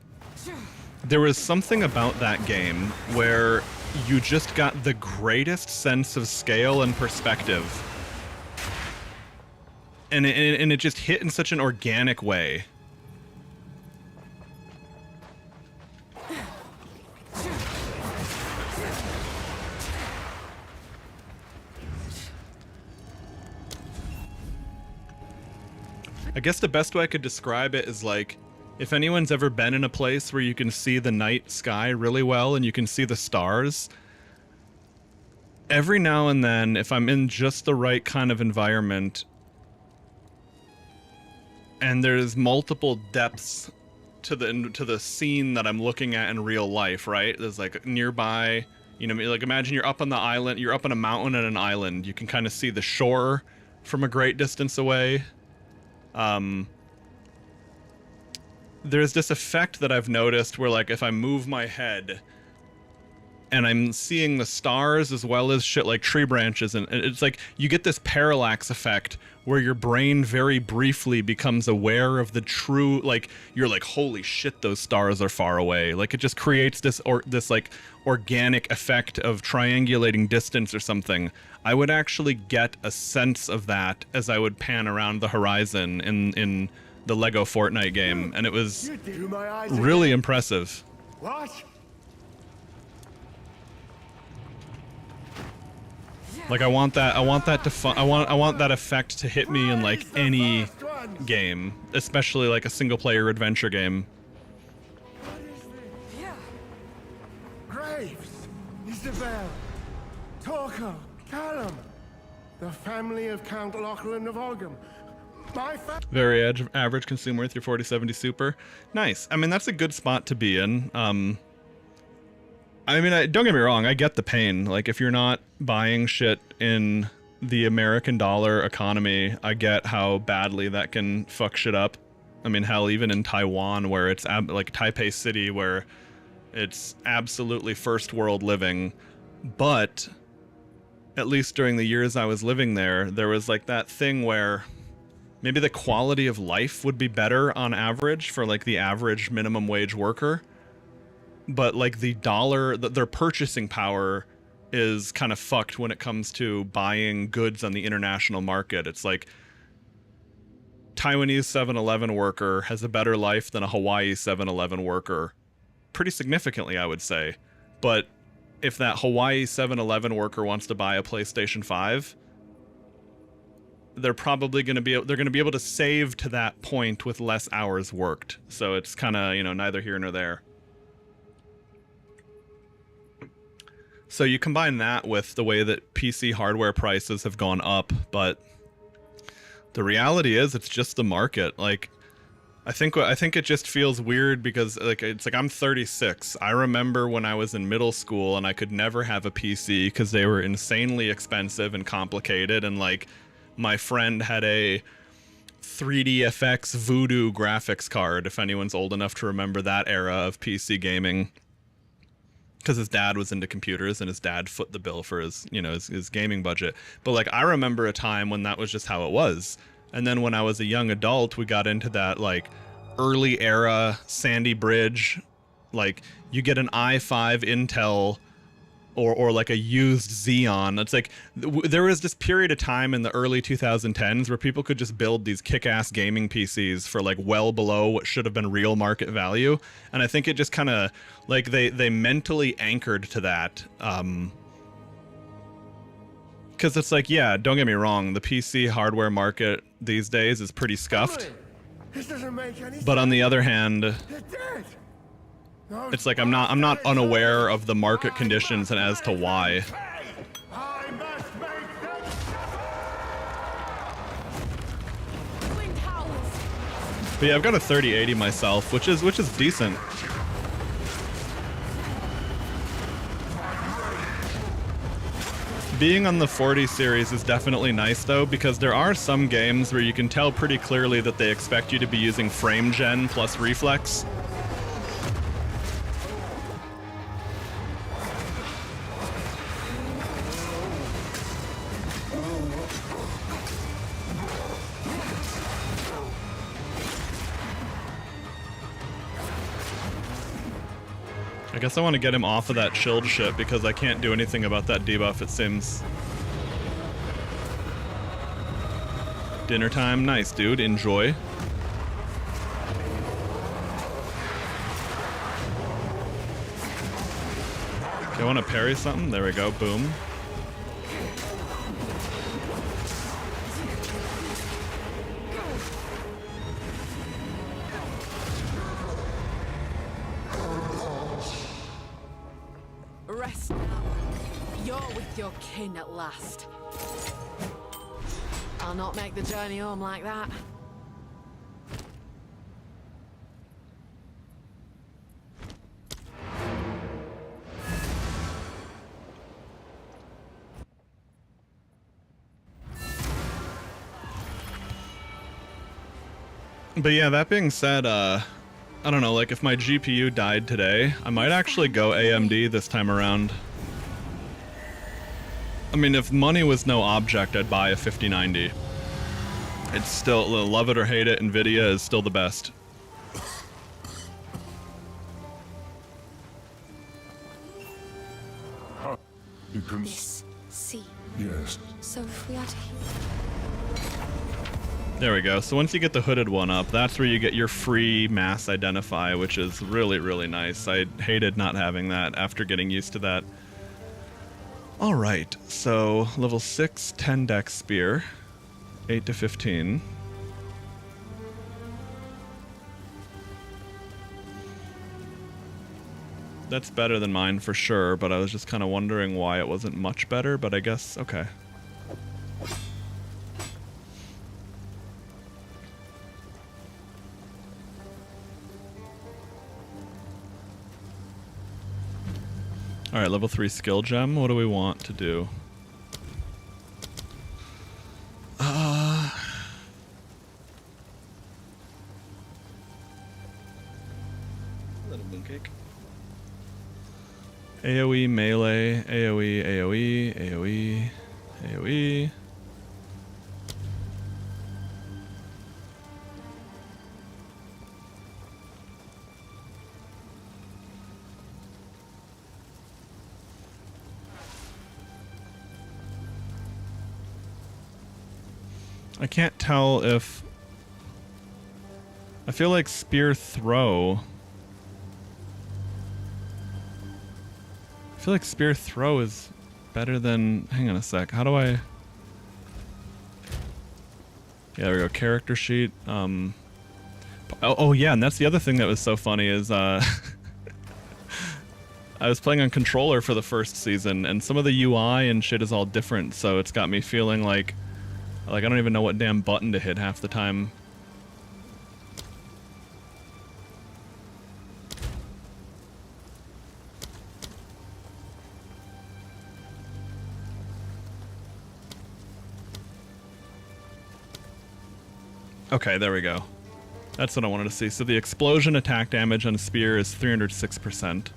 there was something about that game where you just got the greatest sense of scale and perspective. And it just hit in such an organic way. I guess the best way I could describe it is like, if anyone's ever been in a place where you can see the night sky really well and you can see the stars, every now and then, if I'm in just the right kind of environment and there's multiple depths to the scene that I'm looking at in real life, right? There's like nearby, you know, like imagine you're up on the island, you're up on a mountain and an island. You can kind of see the shore from a great distance away. There's this effect that I've noticed where like if I move my head and I'm seeing the stars as well as shit like tree branches, and it's like you get this parallax effect where your brain very briefly becomes aware of the true, like you're like, holy shit, those stars are far away. Like it just creates this like organic effect of triangulating distance or something. I would actually get a sense of that as I would pan around the horizon in the Lego Fortnite game, and it was really impressive. What? Like I want that effect to hit me in like any game, especially like a single player adventure game. What is this? Graves, Isabel, Torko, Callum, the family of Count Lachlan of Ogham. Very average consumer with your 4070 Super. Nice. I mean, that's a good spot to be in. I mean, don't get me wrong, I get the pain. Like, if you're not buying shit in the American dollar economy, I get how badly that can fuck shit up. I mean, hell, even in Taiwan, where it's like Taipei City, where it's absolutely first world living. But, at least during the years I was living there, there was like that thing where maybe the quality of life would be better on average for like the average minimum wage worker. But like the dollar, their purchasing power is kind of fucked when it comes to buying goods on the international market. It's like Taiwanese 7-Eleven worker has a better life than a Hawaii 7-Eleven worker. Pretty significantly, I would say. But if that Hawaii 7-Eleven worker wants to buy a PlayStation 5, they're probably going to be able to save to that point with less hours worked. So it's kind of, you know, neither here nor there. So you combine that with the way that PC hardware prices have gone up, but the reality is it's just the market. Like, I think it just feels weird because like it's like I'm 36. I remember when I was in middle school and I could never have a PC because they were insanely expensive and complicated, and like my friend had a 3DFX Voodoo graphics card, if anyone's old enough to remember that era of PC gaming. Because his dad was into computers and his dad foot the bill for his, you know, his gaming budget. But like I remember a time when that was just how it was. And then when I was a young adult, we got into that like early era Sandy Bridge, like you get an i5 Intel or like a used Xeon. It's like there was this period of time in the early 2010s where people could just build these kick-ass gaming PCs for like well below what should have been real market value. And I think it just kind of like they mentally anchored to that. Because it's like, yeah, don't get me wrong, the PC hardware market these days is pretty scuffed. This doesn't make any But on the other hand, You're dead. No, it's like I'm not unaware of the market conditions and as to why. I must make them. Wind howls. But yeah, I've got a 3080 myself, which is decent. Being on the 40 series is definitely nice though, because there are some games where you can tell pretty clearly that they expect you to be using frame gen plus reflex. I guess I want to get him off of that shield shit because I can't do anything about that debuff, it seems. Dinner time, nice dude, enjoy. Okay, I want to parry something, there we go, boom. your kin at last. I'll not make the journey home like that. But yeah, that being said, I don't know, like if my GPU died today, I might actually go AMD this time around. I mean, if money was no object, I'd buy a 5090. It's still, love it or hate it, Nvidia is still the best. You can... This. See. Yes. So if we are to heal... There we go. So once you get the hooded one up, that's where you get your free mass identify, which is really, really nice. I hated not having that after getting used to that. Alright, so level 6, 10 dex spear, 8 to 15. That's better than mine for sure, but I was just kind of wondering why it wasn't much better, but I guess, okay. Alright, level 3 skill gem. What do we want to do? Little mooncake. AoE, melee, AoE, AoE, AoE, AoE. I can't tell if... I feel like spear throw... I feel like spear throw is better than... Hang on a sec. How do I... Yeah, there we go. Character sheet. Oh yeah, and that's the other thing that was so funny is... I was playing on controller for the first season, and some of the UI and shit is all different, so it's got me feeling like I don't even know what damn button to hit half the time. Okay, there we go. That's what I wanted to see. So the explosion attack damage on spear is 306%.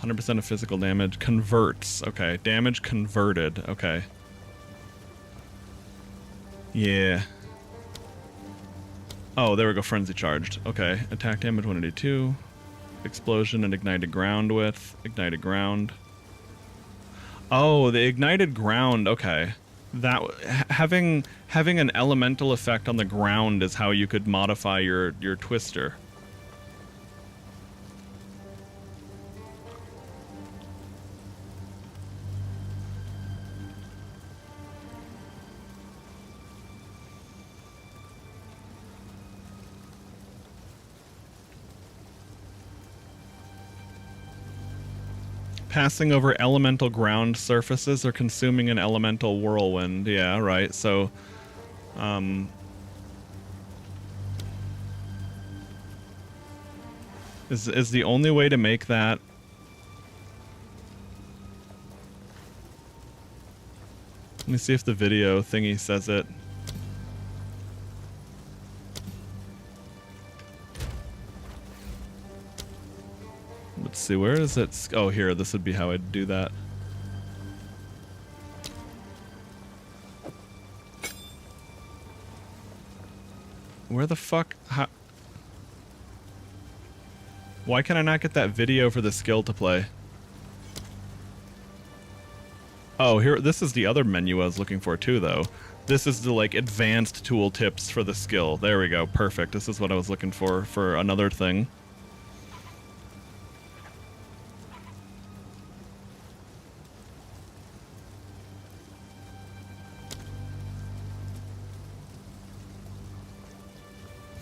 100% of physical damage converts. Okay, damage converted. Okay. Yeah. Oh, there we go. Frenzy charged. Okay. Attack damage 182. Explosion and ignited ground width. Ignited ground. Oh, the ignited ground. Okay. That having an elemental effect on the ground is how you could modify your twister. Passing over elemental ground surfaces or consuming an elemental whirlwind. Yeah, right. So, is the only way to make that... Let me see if the video thingy says it. Let's see, where is it? Oh, here, this would be how I'd do that. Where the fuck? How? Why can I not get that video for the skill to play? Oh, here, this is the other menu I was looking for too, though. This is the, like, advanced tool tips for the skill. There we go, perfect. This is what I was looking for another thing.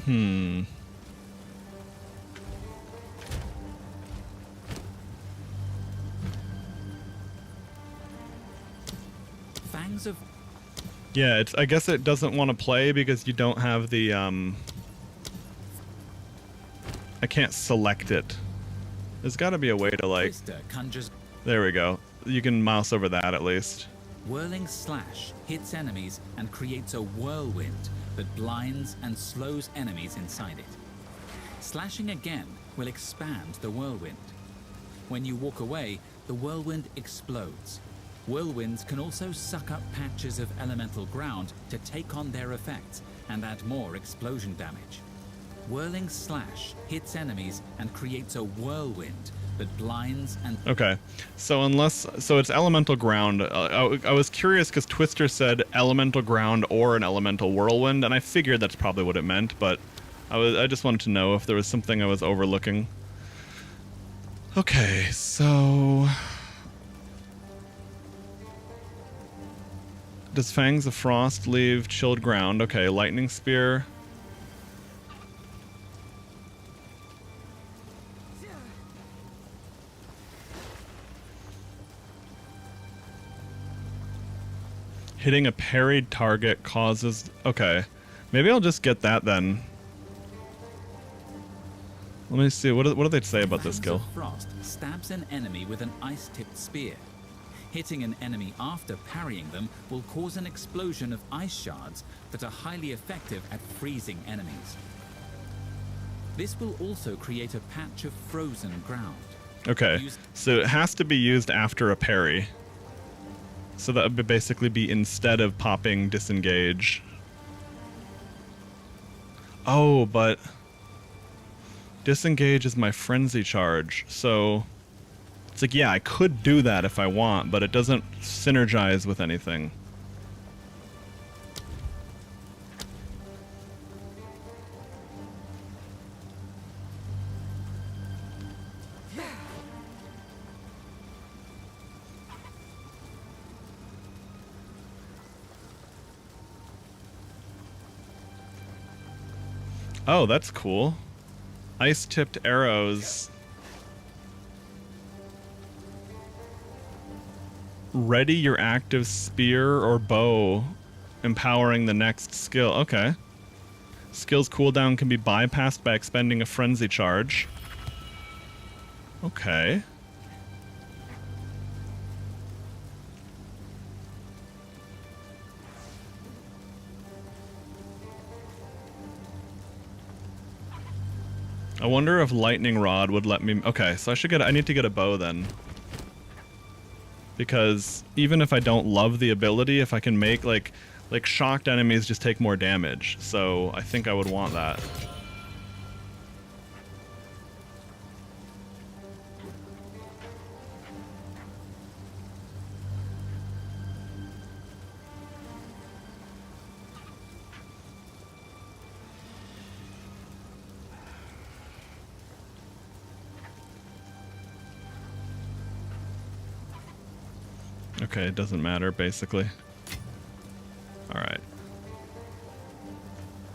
Fangs of... Yeah, it's. I guess it doesn't want to play because you don't have the I can't select it. There's got to be a way to like. Twister conjures... There we go. You can mouse over that at least. Whirling Slash hits enemies and creates a whirlwind that blinds and slows enemies inside it. Slashing again will expand the whirlwind. When you walk away, the whirlwind explodes. Whirlwinds can also suck up patches of elemental ground to take on their effects and add more explosion damage. Whirling Slash hits enemies and creates a whirlwind that blinds and... Okay, so it's elemental ground. I was curious because Twister said elemental ground or an elemental whirlwind, and I figured that's probably what it meant, but I just wanted to know if there was something I was overlooking. Okay, so... Does Fangs of Frost leave chilled ground? Okay, Lightning Spear. Hitting a parried target causes... Okay. Maybe I'll just get that then. Let me see. What do they say about this skill? Frost stabs an enemy with an ice-tipped spear. Hitting an enemy after parrying them will cause an explosion of ice shards that are highly effective at freezing enemies. This will also create a patch of frozen ground. Okay, so it has to be used after a parry. So that would basically be instead of popping disengage. Oh, but disengage is my frenzy charge, so it's like, yeah, I could do that if I want, but it doesn't synergize with anything. Oh, that's cool. Ice-tipped arrows. Ready your active spear or bow, empowering the next skill. Okay. Skill's cooldown can be bypassed by expending a frenzy charge. Okay. I wonder if lightning rod would let me... Okay, so I need to get a bow then. Because even if I don't love the ability, if I can make like shocked enemies just take more damage. So I think I would want that. Okay, it doesn't matter, basically. Alright.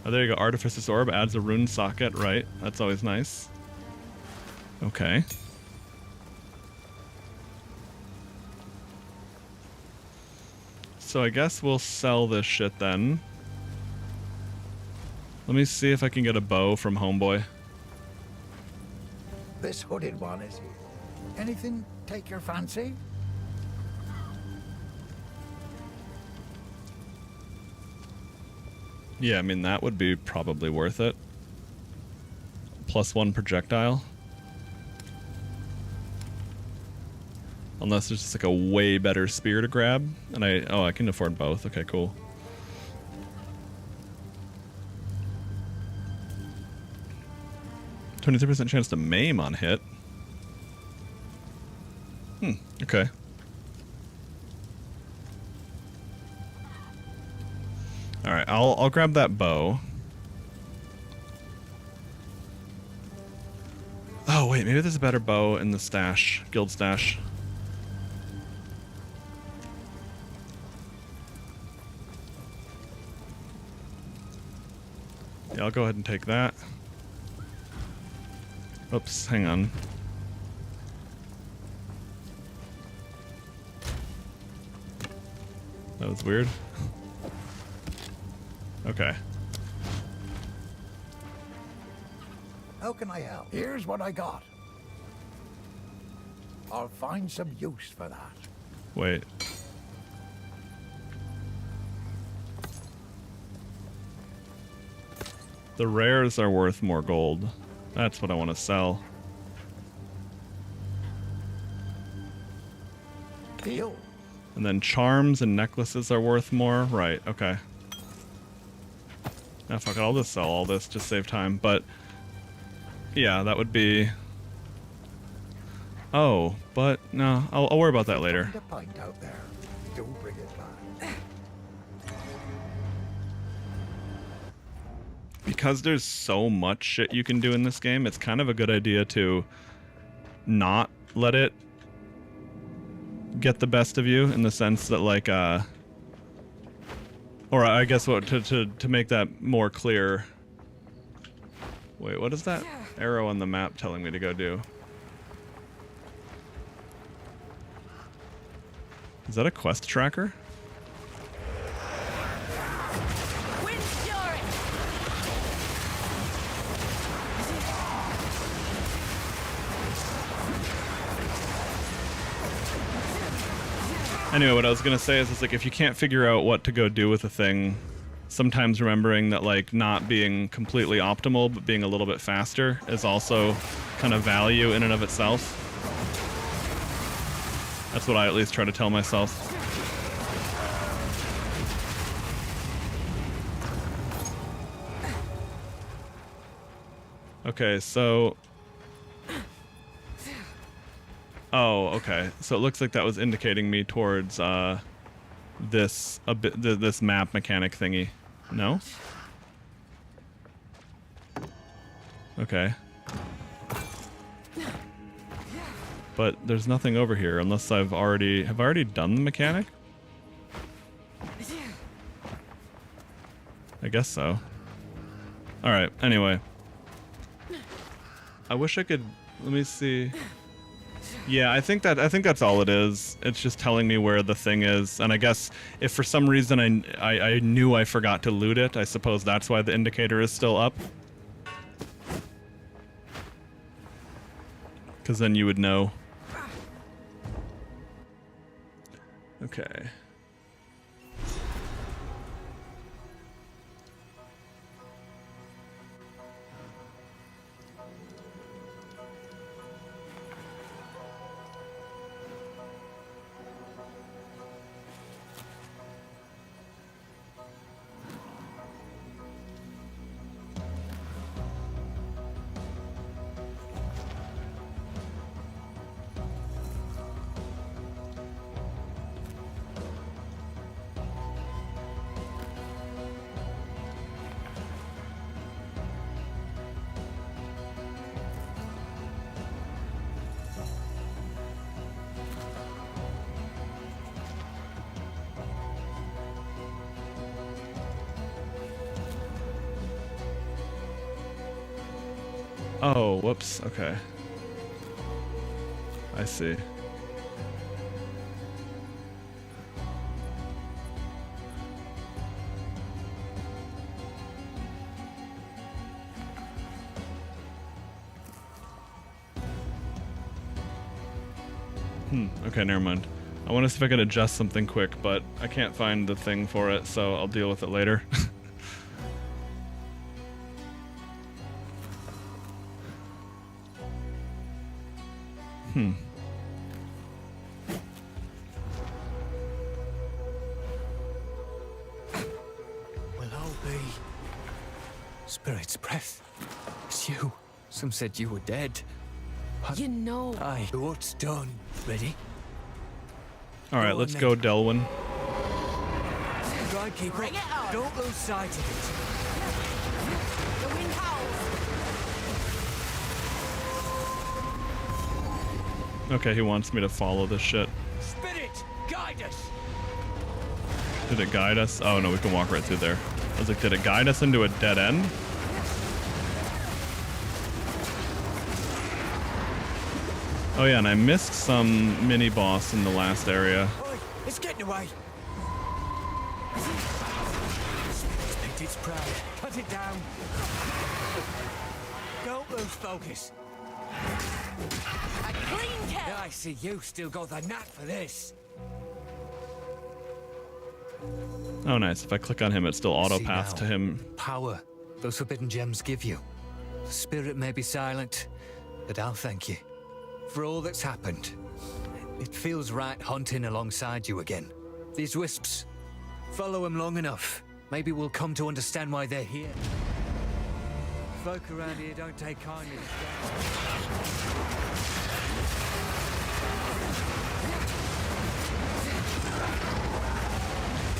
Oh, there you go. Artificer's Orb adds a rune socket, right? That's always nice. Okay. So I guess we'll sell this shit then. Let me see if I can get a bow from Homeboy. This hooded one, is he? Anything take your fancy? Yeah, I mean, that would be probably worth it. +1 projectile. Unless there's just like a way better spear to grab. And I can afford both. Okay, cool. %23% chance to maim on hit. Okay. Alright, I'll grab that bow. Oh, wait, maybe there's a better bow in the stash, guild stash. Yeah, I'll go ahead and take that. Oops, hang on. That was weird. Okay. How can I help? Here's what I got. I'll find some use for that. Wait. The rares are worth more gold. That's what I want to sell. Deal. And then charms and necklaces are worth more. Right, okay. Now fuck it, I'll just sell all this, just save time. But yeah, that would be... Oh, but no, I'll worry about that later. Find a pint out there. Do bring it back. Because there's so much shit you can do in this game, it's kind of a good idea to not let it get the best of you, in the sense that, like, or I guess what, to make that more clear. Wait, what is that arrow on the map telling me to go do? Is that a quest tracker? Wind fury. Anyway, what I was gonna say is, like, if you can't figure out what to go do with a thing, sometimes remembering that, like, not being completely optimal, but being a little bit faster is also kind of value in and of itself. That's what I at least try to tell myself. Okay, so... Oh, okay. So it looks like that was indicating me towards this this map mechanic thingy. No? Okay. But there's nothing over here unless have I already done the mechanic? I guess so. Alright, anyway. I wish I could, let me see. Yeah, I think that's all it is. It's just telling me where the thing is, and I guess if for some reason I knew I forgot to loot it, I suppose that's why the indicator is still up. Because then you would know. Okay. Oh, whoops. Okay. I see. Okay, never mind. I want to see if I can adjust something quick, but I can't find the thing for it, so I'll deal with it later. Will all be Spirit's breath. It's you. Some said you were dead. You know. Aye, what's done? Ready? Alright, let's go, Delwyn. Try and keep Bring up. it on. Don't lose sight of The wind howls. Okay, he wants me to follow this shit. it. Spirit, guide us. Did it guide us? Oh no, we can walk right through there. I was like, did it guide us into a dead end? Oh yeah, and I missed some mini boss in the last area. Oi, it's getting away. It's picked its prey. Cut it down. Don't lose focus. A clean kill. I see you still got the knack for this. Oh nice, if I click on him it still auto See paths now, to him. Power those forbidden gems give you. The spirit may be silent, but I'll thank you for all that's happened. It feels right hunting alongside you again. These wisps, follow them long enough. Maybe we'll come to understand why they're here. Folk around here don't take kindly to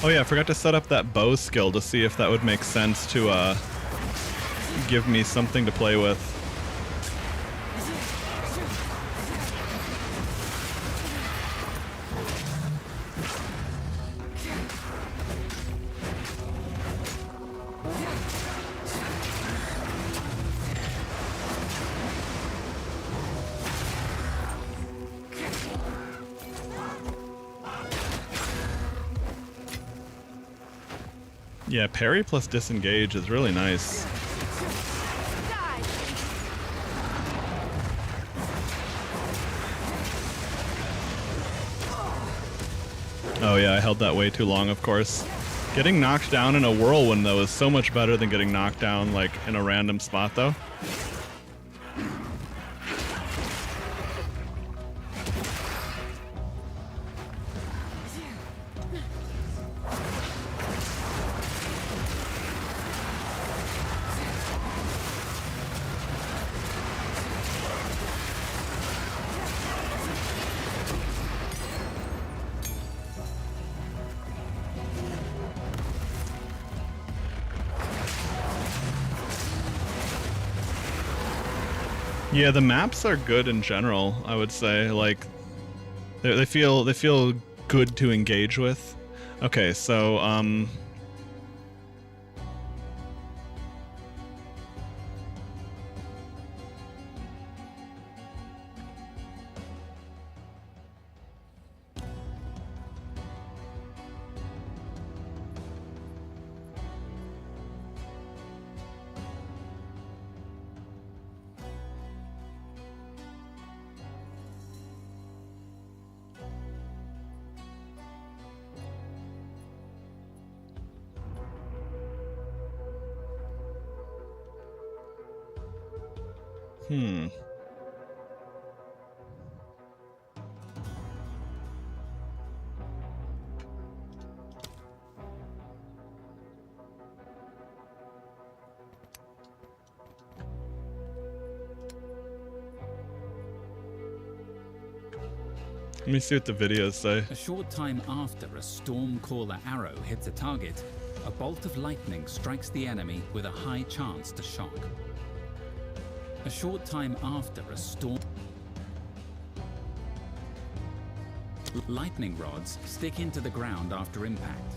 Oh yeah, I forgot to set up that bow skill to see if that would make sense to give me something to play with. Yeah, parry plus disengage is really nice. Die. Oh yeah, I held that way too long, of course. Getting knocked down in a whirlwind, though, is so much better than getting knocked down, like, in a random spot, though. Yeah, the maps are good in general, I would say. Like, they feel good to engage with. Okay, so let me see what the videos say. A short time after a Stormcaller arrow hits a target, a bolt of lightning strikes the enemy with a high chance to shock. A short time after a storm... Lightning rods stick into the ground after impact.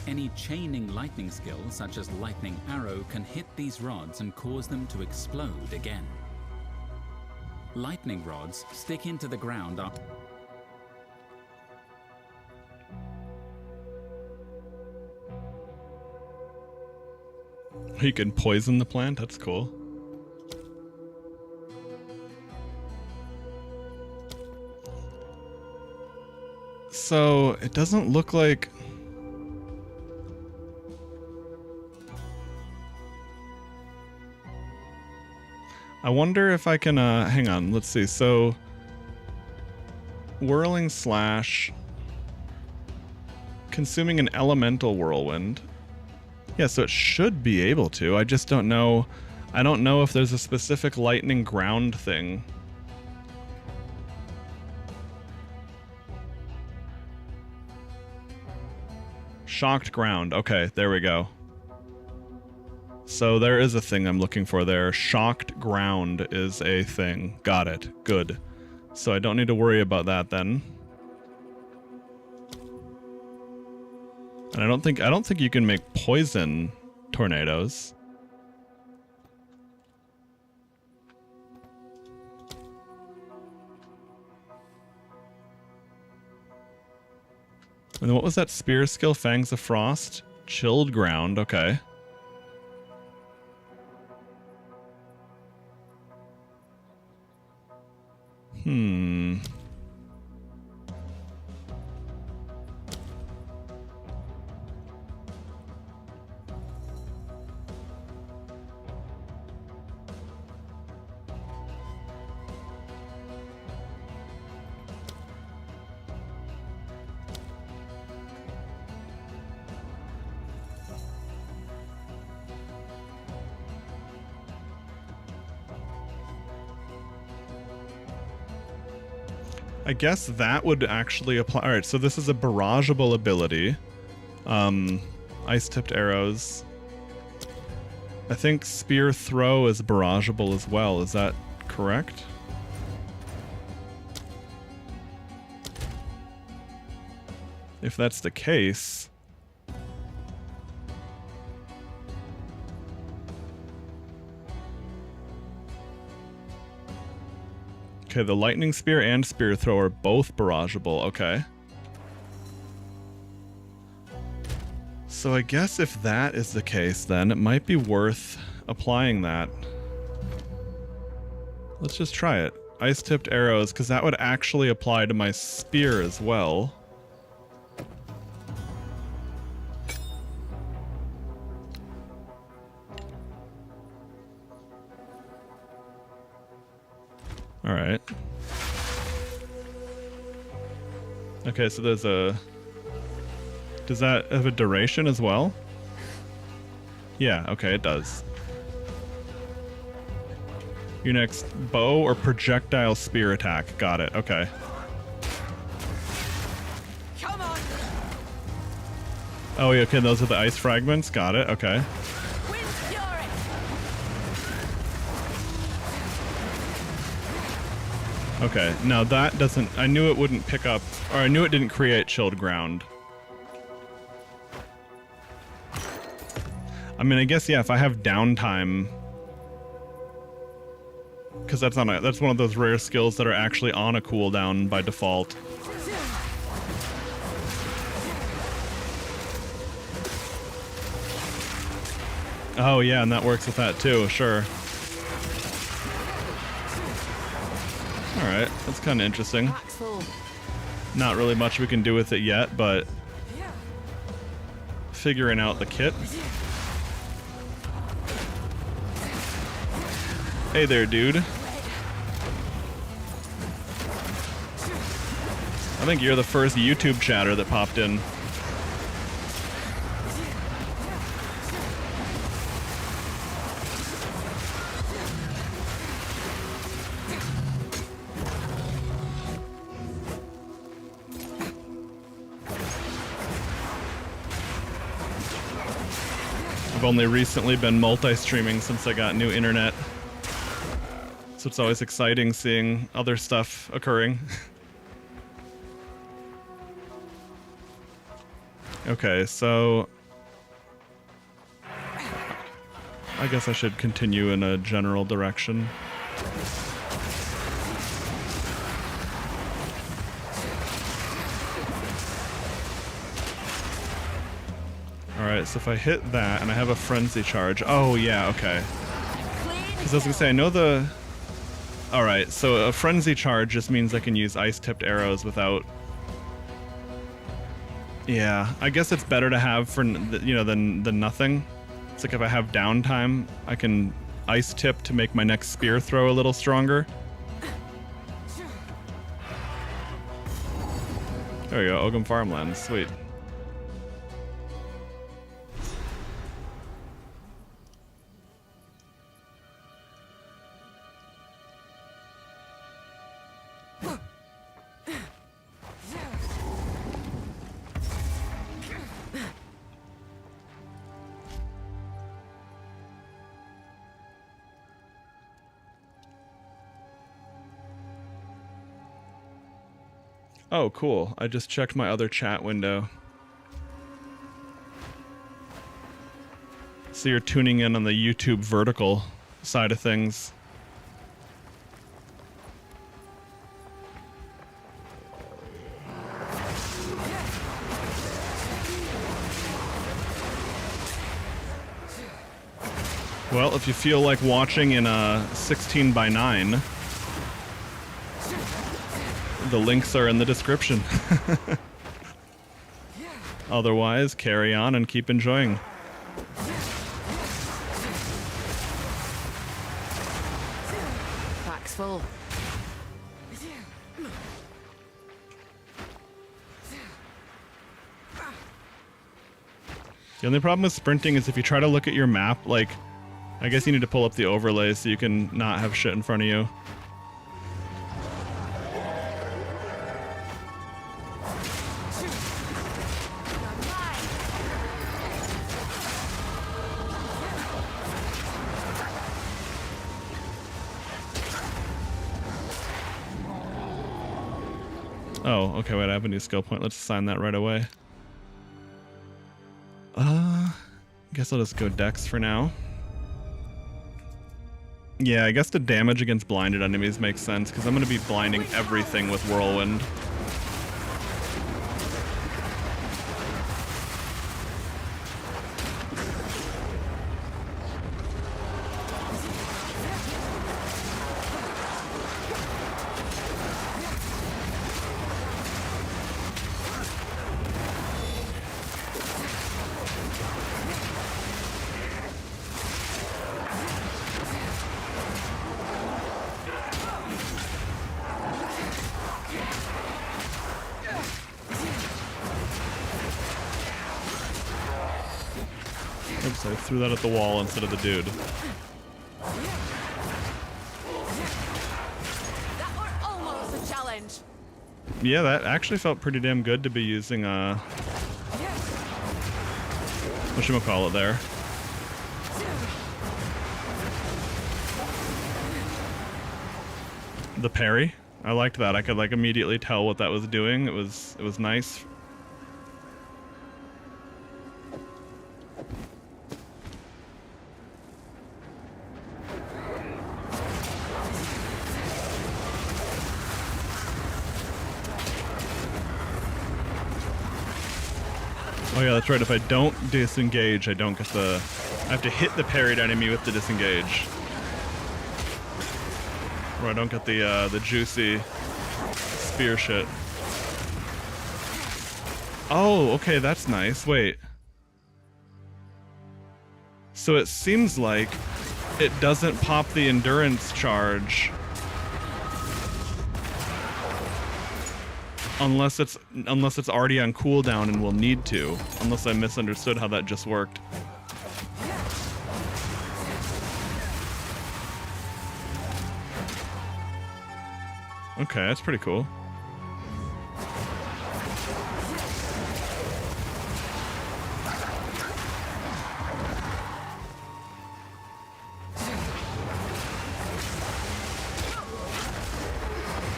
Any chaining lightning skill, such as Lightning Arrow, can hit these rods and cause them to explode again. Lightning rods stick into the ground after... You can poison the plant, that's cool. So, it doesn't look like... I wonder if I can, hang on, let's see. So, Whirling Slash, consuming an elemental whirlwind. Yeah, so it should be able to. I just don't know. I don't know if there's a specific lightning ground thing. Shocked ground. Okay, there we go. So there is a thing I'm looking for there. Shocked ground is a thing. Got it. Good. So I don't need to worry about that then. And I don't think you can make poison tornadoes. And then what was that spear skill? Fangs of Frost? Chilled Ground, okay. I guess that would actually apply. Alright, so this is a barrageable ability. Ice-tipped arrows. I think spear throw is barrageable as well. Is that correct? If that's the case... Okay, the lightning spear and spear throw are both barrageable. Okay. So I guess if that is the case, then it might be worth applying that. Let's just try it. Ice-tipped arrows, because that would actually apply to my spear as well. Alright. Okay, so there's a... Does that have a duration as well? Yeah, okay, it does. Your next bow or projectile spear attack. Got it, okay. Come on. Oh, yeah, okay, those are the ice fragments. Got it, okay. Wind Fury. Okay, now that doesn't... I knew it wouldn't pick up... Or I knew it didn't create chilled ground. I mean, I guess, yeah, if I have downtime... Because that's one of those rare skills that are actually on a cooldown by default. Oh, yeah, and that works with that too, sure. Alright, that's kind of interesting. Box full. Not really much we can do with it yet, but... Figuring out the kit. Hey there, dude. I think you're the first YouTube chatter that popped in. I've only recently been multi-streaming since I got new internet. So it's always exciting seeing other stuff occurring. Okay, so... I guess I should continue in a general direction. Alright, so if I hit that and I have a frenzy charge... Oh, yeah, okay. Because I was gonna say, I know the... Alright, so a frenzy charge just means I can use ice-tipped arrows without... Yeah, I guess it's better to have for, you know, than nothing. It's like if I have downtime, I can ice-tip to make my next spear throw a little stronger. There we go, Ogham Farmlands, sweet. Oh, cool. I just checked my other chat window. So you're tuning in on the YouTube vertical side of things. Well, if you feel like watching in a 16:9, the links are in the description. Otherwise, carry on and keep enjoying. Back's full. The only problem with sprinting is if you try to look at your map, like, I guess you need to pull up the overlay so you can not have shit in front of you. Oh, okay, wait, I have a new skill point. Let's assign that right away. Guess I'll just go Dex for now. Yeah, I guess the damage against blinded enemies makes sense, because I'm going to be blinding everything with Whirlwind. Oops, I threw that at the wall instead of the dude. That were almost a challenge. Yeah, that actually felt pretty damn good to be using, whatchamacallit there. The parry. I liked that. I could, like, immediately tell what that was doing. It was nice. Oh yeah, that's right. If I don't disengage, I don't get the... I have to hit the parried enemy with the disengage. Or I don't get the juicy spear shit. Oh, okay, that's nice. Wait. So it seems like it doesn't pop the endurance charge unless it's already on cooldown and will need to. Unless I misunderstood how that just worked. Okay, that's pretty cool.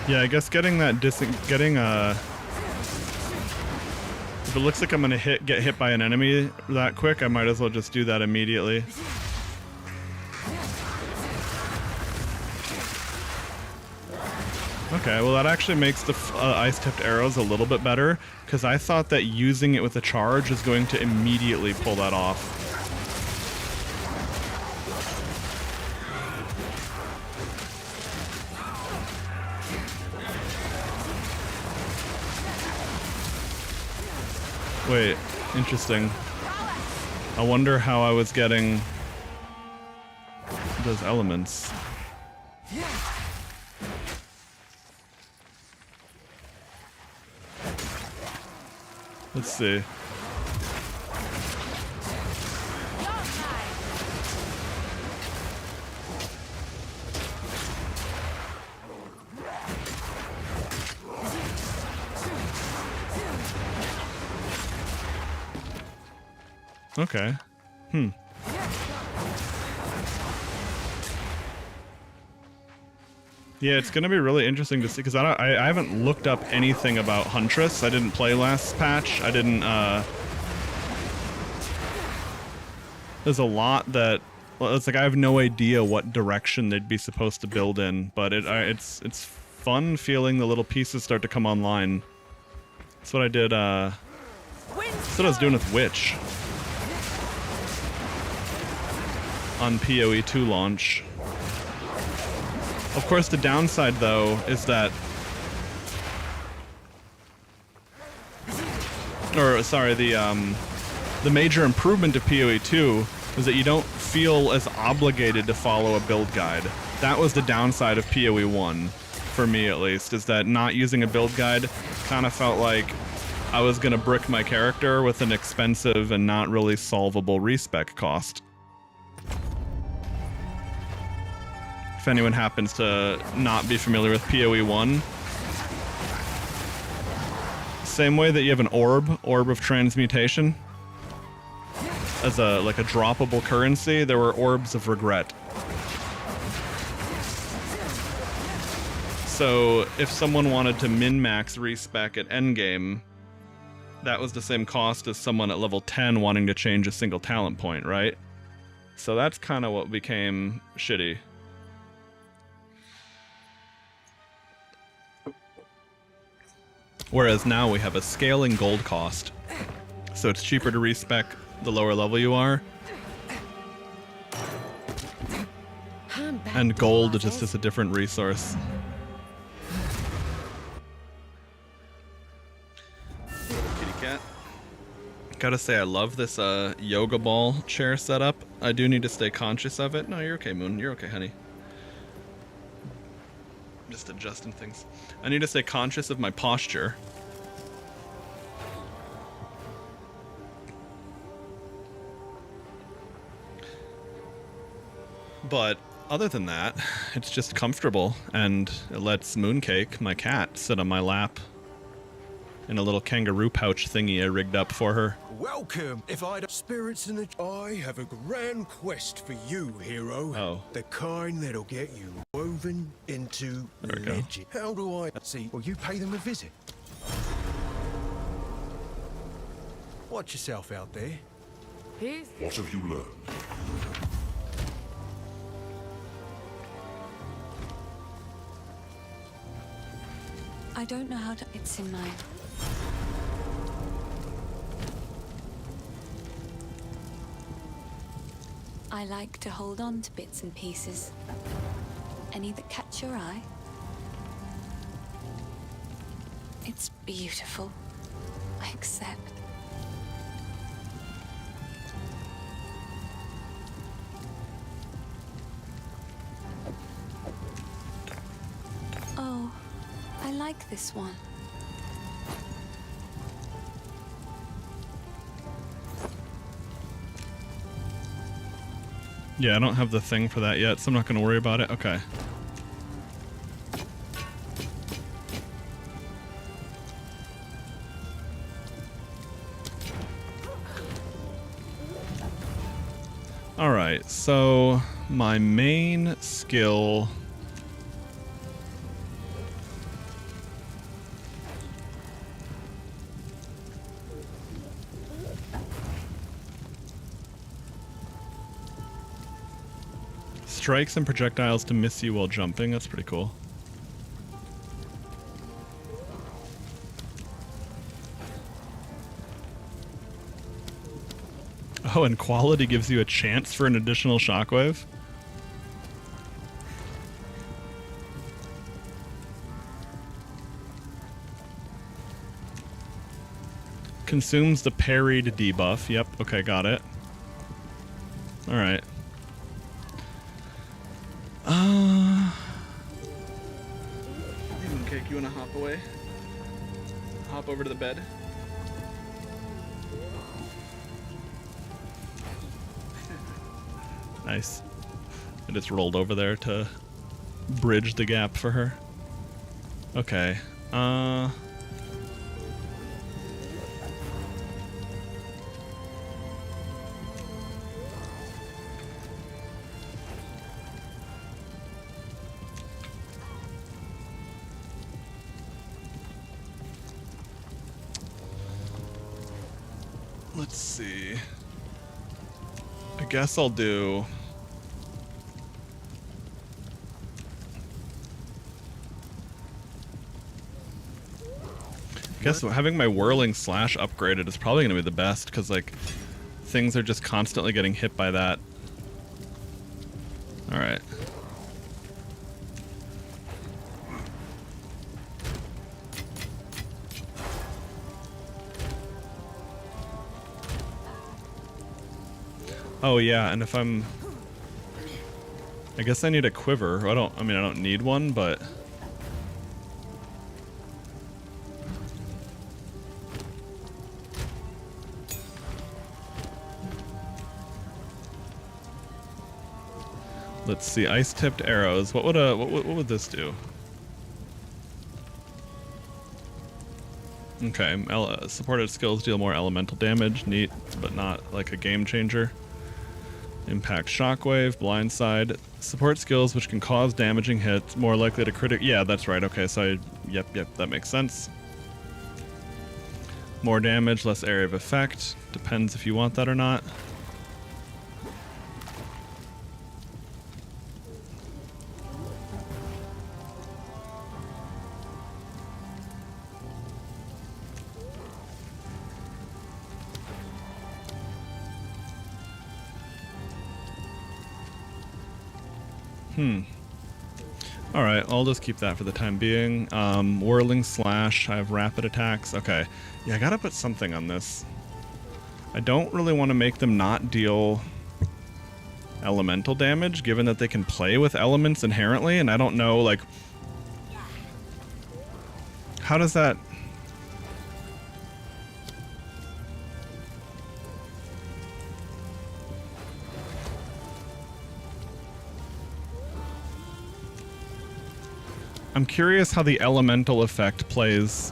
Yeah, I guess getting that if it looks like I'm gonna get hit by an enemy that quick, I might as well just do that immediately. Okay, well that actually makes the ice-tipped arrows a little bit better, because I thought that using it with a charge is going to immediately pull that off. Wait, interesting. I wonder how I was getting those elements. Let's see. Okay. Yeah, it's gonna be really interesting to see, because I haven't looked up anything about Huntress. I didn't play last patch. I didn't. There's a lot that. Well, it's like I have no idea what direction they'd be supposed to build in, but it's fun feeling the little pieces start to come online. That's what I did. That's what I was doing with Witch. on PoE 2 launch. Of course, the downside though is that, or sorry, the major improvement to PoE 2 was that you don't feel as obligated to follow a build guide. That was the downside of PoE 1, for me at least, is that not using a build guide kind of felt like I was gonna brick my character with an expensive and not really solvable respec cost. If anyone happens to not be familiar with PoE 1, same way that you have an orb of transmutation, as a like a droppable currency, there were orbs of regret. So if someone wanted to min-max respec at endgame, that was the same cost as someone at level 10 wanting to change a single talent point, right? So that's kind of what became shitty. Whereas now we have a scaling gold cost. So it's cheaper to respec the lower level you are. And gold is just a different resource. Kitty cat. Gotta say, I love this yoga ball chair setup. I do need to stay conscious of it. No, you're okay, Moon. You're okay, honey. Just adjusting things. I need to stay conscious of my posture. But other than that, it's just comfortable, and it lets Mooncake, my cat, sit on my lap in a little kangaroo pouch thingy I rigged up for her. Welcome. If I'd spirits in the... I have a grand quest for you, hero. Oh. The kind that'll get you woven into legend. How do I... See, well, you pay them a visit. Watch yourself out there. What have you learned? I don't know how to... It's in mine. I like to hold on to bits and pieces. Any that catch your eye. It's beautiful. I accept. Oh, I like this one. Yeah, I don't have the thing for that yet, so I'm not going to worry about it. Okay. Alright, so my main skill... strikes and projectiles to miss you while jumping. That's pretty cool. Oh, and quality gives you a chance for an additional shockwave. Consumes the parried debuff. Yep, okay, got it. Alright. Cake, you wanna hop away? Hop over to the bed? Nice. I just rolled over there to bridge the gap for her. Okay. Let's see. I guess I'll do... I guess having my whirling slash upgraded is probably going to be the best, because like things are just constantly getting hit by that. All right. Oh yeah, and if I'm... I guess I need a quiver. I don't need one, but... Let's see, ice-tipped arrows. What would this do? Okay, supported skills deal more elemental damage. Neat, but not like a game changer. Impact shockwave, blindside. Support skills which can cause damaging hits, more likely to critic. Yeah, that's right. Okay, so yep, that makes sense. More damage, less area of effect. Depends if you want that or not. Alright, I'll just keep that for the time being. Whirling slash, I have rapid attacks. Okay. Yeah, I gotta put something on this. I don't really want to make them not deal elemental damage, given that they can play with elements inherently, and I don't know, like... How does that... I'm curious how the elemental effect plays.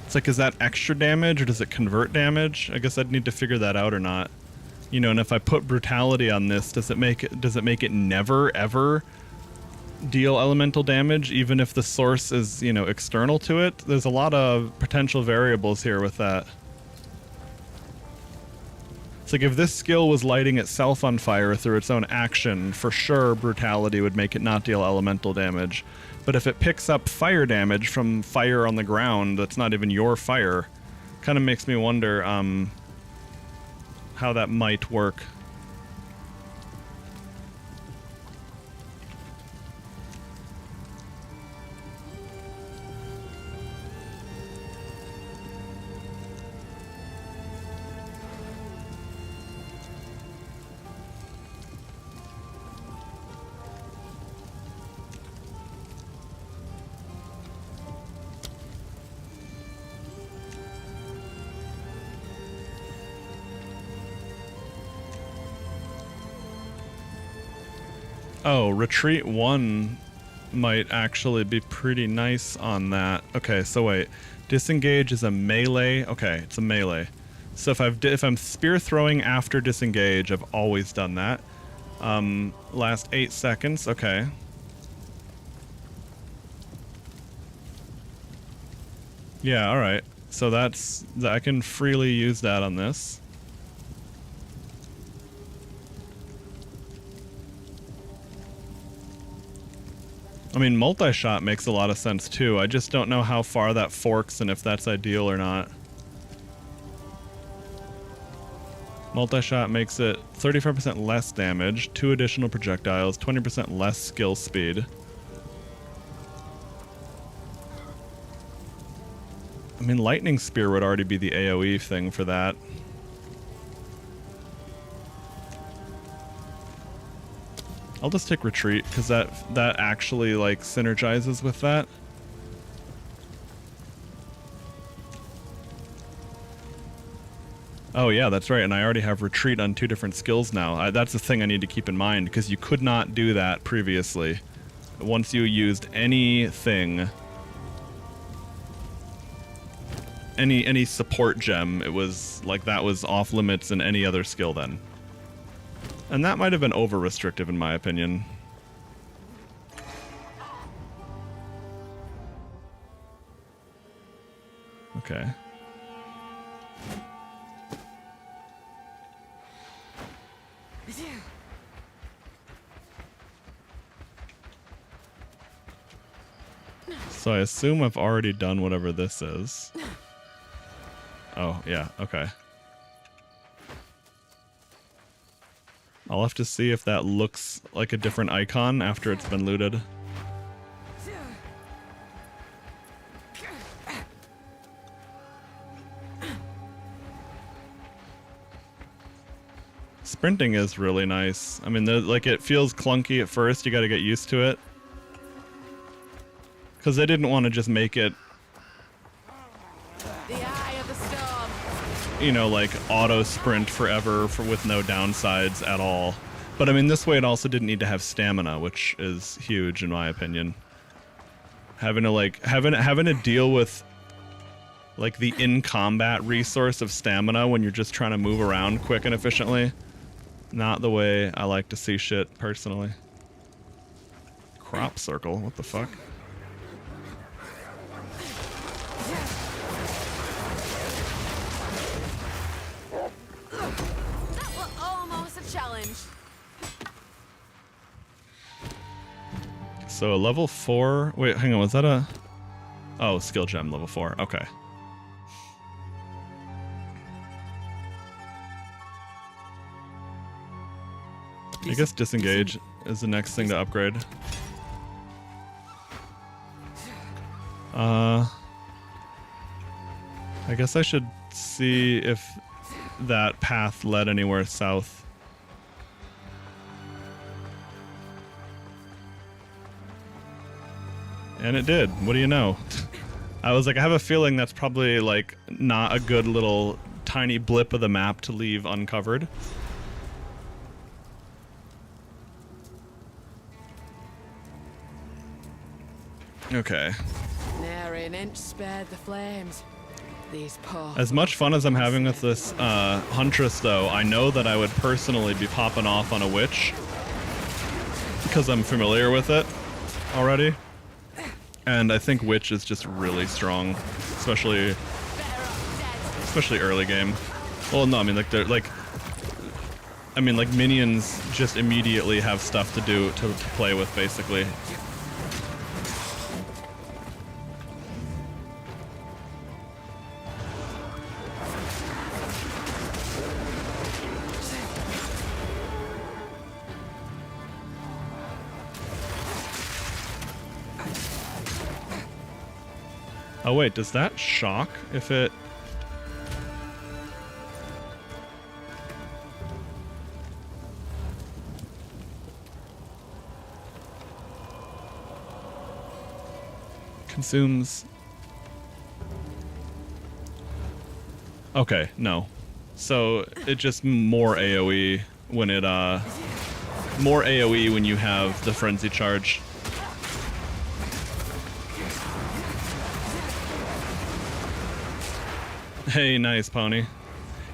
It's like, is that extra damage or does it convert damage? I guess I'd need to figure that out or not. You know, and if I put brutality on this, does it make it never ever deal elemental damage, even if the source is, you know, external to it? There's a lot of potential variables here with that. It's like if this skill was lighting itself on fire through its own action, for sure brutality would make it not deal elemental damage. But if it picks up fire damage from fire on the ground that's not even your fire, kind of makes me wonder how that might work. Oh, retreat 1 might actually be pretty nice on that. Okay, so wait. Disengage is a melee. Okay, it's a melee. So if I'm spear throwing after disengage, I've always done that. Last 8 seconds. Okay. Yeah, all right. So I can freely use that on this. I mean, multi-shot makes a lot of sense too. I just don't know how far that forks and if that's ideal or not. Multi-shot makes it 35% less damage, 2 additional projectiles, 20% less skill speed. I mean, lightning spear would already be the AoE thing for that. I'll just take retreat, because that actually, like, synergizes with that. Oh yeah, that's right, and I already have retreat on 2 different skills now. That's the thing I need to keep in mind, because you could not do that previously. Once you used anything... Any support gem, it was, like, that was off limits in any other skill then. And that might have been over-restrictive in my opinion. Okay. So I assume I've already done whatever this is. Oh, yeah, okay. I'll have to see if that looks like a different icon after it's been looted. Sprinting is really nice. I mean, like, it feels clunky at first. You got to get used to it. Because they didn't want to just make it, The eye of the storm. you know, like auto sprint forever with no downsides at all. But I mean, this way it also didn't need to have stamina, which is huge in my opinion. Having to deal with like the in combat resource of stamina when you're just trying to move around quick and efficiently. Not the way I like to see shit personally. Crop circle, what the fuck? That was almost a challenge. So a level 4, wait, hang on, was that a... Oh, skill gem level 4, okay. I guess disengage is the next thing to upgrade. I guess I should see if that path led anywhere south. And it did. What do you know? I was like, I have a feeling that's probably like not a good little tiny blip of the map to leave uncovered. Okay. Nary an inch spared the flames. These poor. As much fun as I'm having with this Huntress, though, I know that I would personally be popping off on a witch because I'm familiar with it already. And I think witch is just really strong, especially early game. Well, no, I mean like they're like, I mean like minions just immediately have stuff to do to play with, basically. Oh wait, does that shock if it... consumes... Okay, no. So it just more AoE when it, more AoE when you have the frenzy charge. Hey, nice, Pony.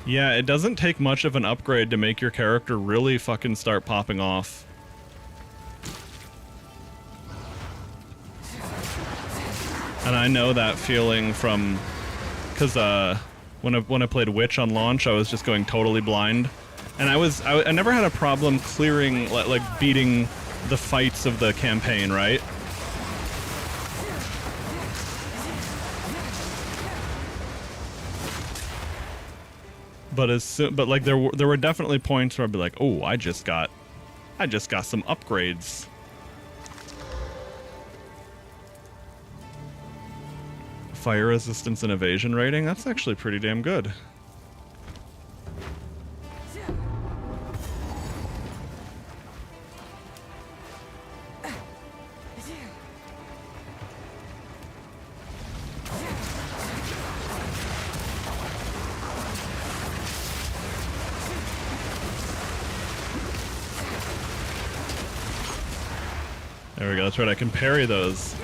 Yeah, it doesn't take much of an upgrade to make your character really fucking start popping off. And I know that feeling from... Because, when I played Witch on launch, I was just going totally blind. And I never had a problem clearing, like, beating the fights of the campaign, right? But like there were definitely points where I'd be like, oh, I just got some upgrades. Fire resistance and evasion rating, that's actually pretty damn good. There we go, that's right, I can parry those.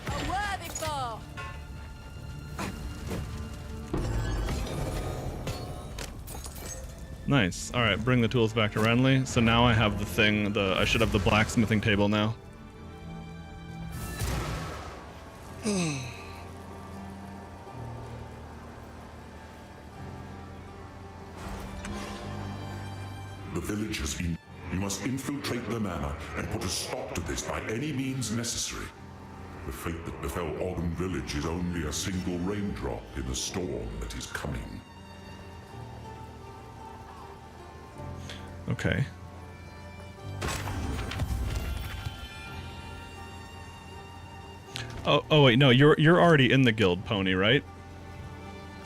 A worthy foe. Nice. Alright, bring the tools back to Renly. So now I have the thing, I should have the blacksmithing table now. The village has been... You must infiltrate the manor and put a stop to this by any means necessary. The fate that befell Ogden Village is only a single raindrop in the storm that is coming. Okay. Oh wait, no, you're already in the guild, Pony, right?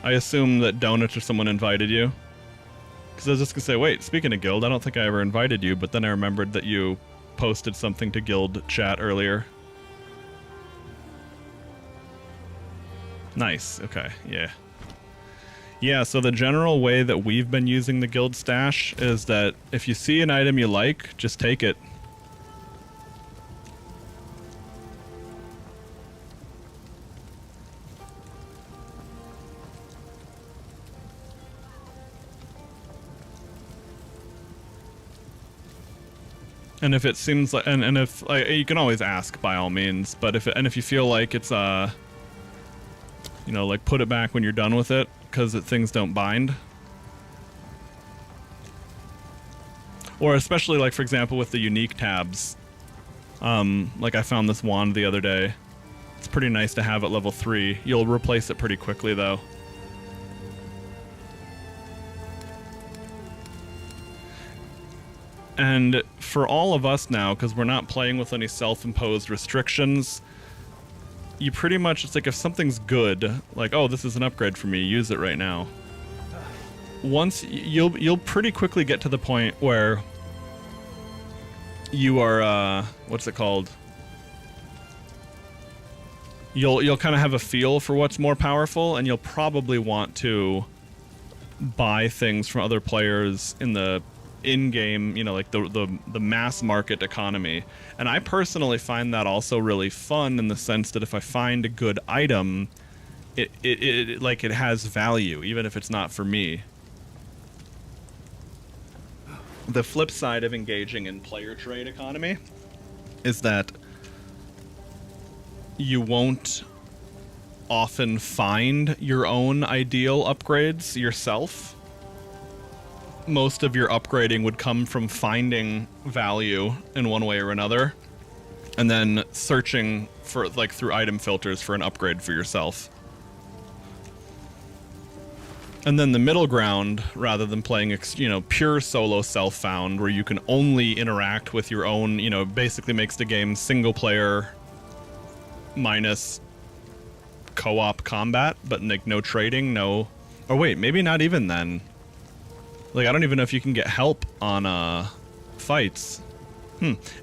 I assume that Donuts or someone invited you. Because I was just gonna say, wait, speaking of guild, I don't think I ever invited you, but then I remembered that you posted something to guild chat earlier. Nice, okay, yeah. Yeah, so the general way that we've been using the guild stash is that if you see an item you like, just take it. And if it seems like, and if like, you can always ask by all means, but if you feel like it's you know, like put it back when you're done with it because things don't bind. Or especially like for example with the unique tabs, like I found this wand the other day. It's pretty nice to have at level 3. You'll replace it pretty quickly though. And for all of us now, because we're not playing with any self-imposed restrictions, you pretty much, it's like if something's good, like, oh, this is an upgrade for me, use it right now. Once, you'll pretty quickly get to the point where you are, what's it called? You'll kind of have a feel for what's more powerful, and you'll probably want to buy things from other players in the in-game, you know, like the mass market economy. And I personally find that also really fun in the sense that if I find a good item, it like it has value, even if it's not for me. The flip side of engaging in player trade economy is that you won't often find your own ideal upgrades yourself. Most of your upgrading would come from finding value in one way or another, and then searching for, like, through item filters for an upgrade for yourself. And then the middle ground, rather than playing, you know, pure solo self-found, where you can only interact with your own, you know, basically makes the game single player minus co-op combat, but like no trading, no... Or wait, maybe not even then. Like, I don't even know if you can get help on fights.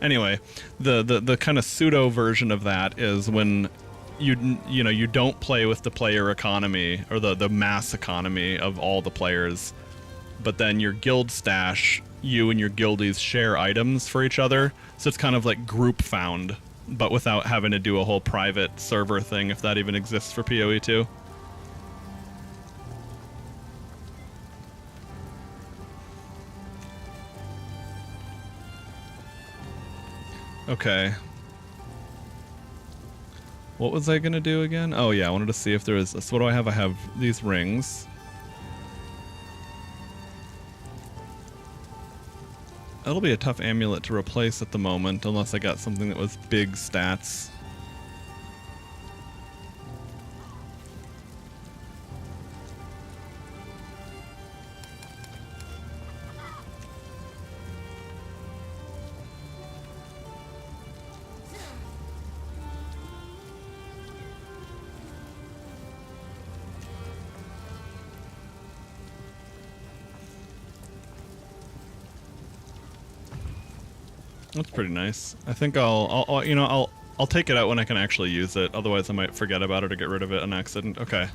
Anyway, the kind of pseudo version of that is when you know you don't play with the player economy or the mass economy of all the players, but then your guild stash, you and your guildies share items for each other. So it's kind of like group found, but without having to do a whole private server thing, if that even exists for PoE 2. Okay. What was I gonna do again? Oh yeah, I wanted to see if there is... So what do I have? I have these rings. That'll be a tough amulet to replace at the moment, unless I got something that was big stats. That's pretty nice. I think I'll take it out when I can actually use it. Otherwise, I might forget about it or get rid of it on accident. Okay.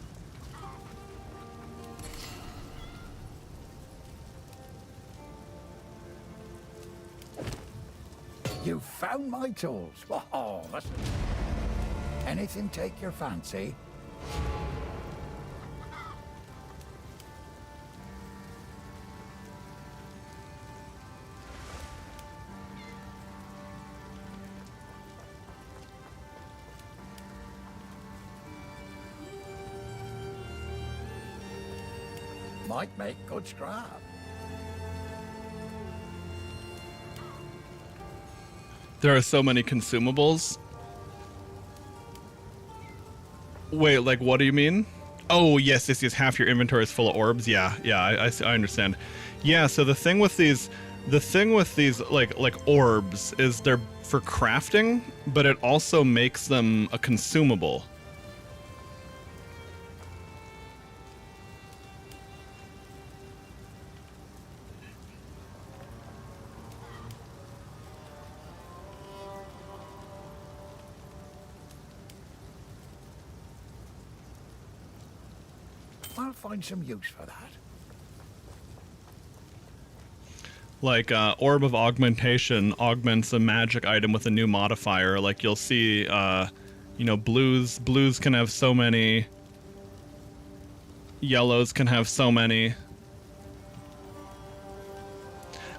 You found my tools. Oh, that's... Anything take your fancy? Might make good scrap. There are so many consumables. Wait, like what do you mean? Oh, yes, half your inventory is full of orbs. Yeah, I understand. Yeah, so the thing with these, The thing with these like orbs is they're for crafting, but it also makes them a consumable. I'll find some use for that. Like Orb of Augmentation augments a magic item with a new modifier. Like you'll see, you know, blues can have so many, yellows can have so many.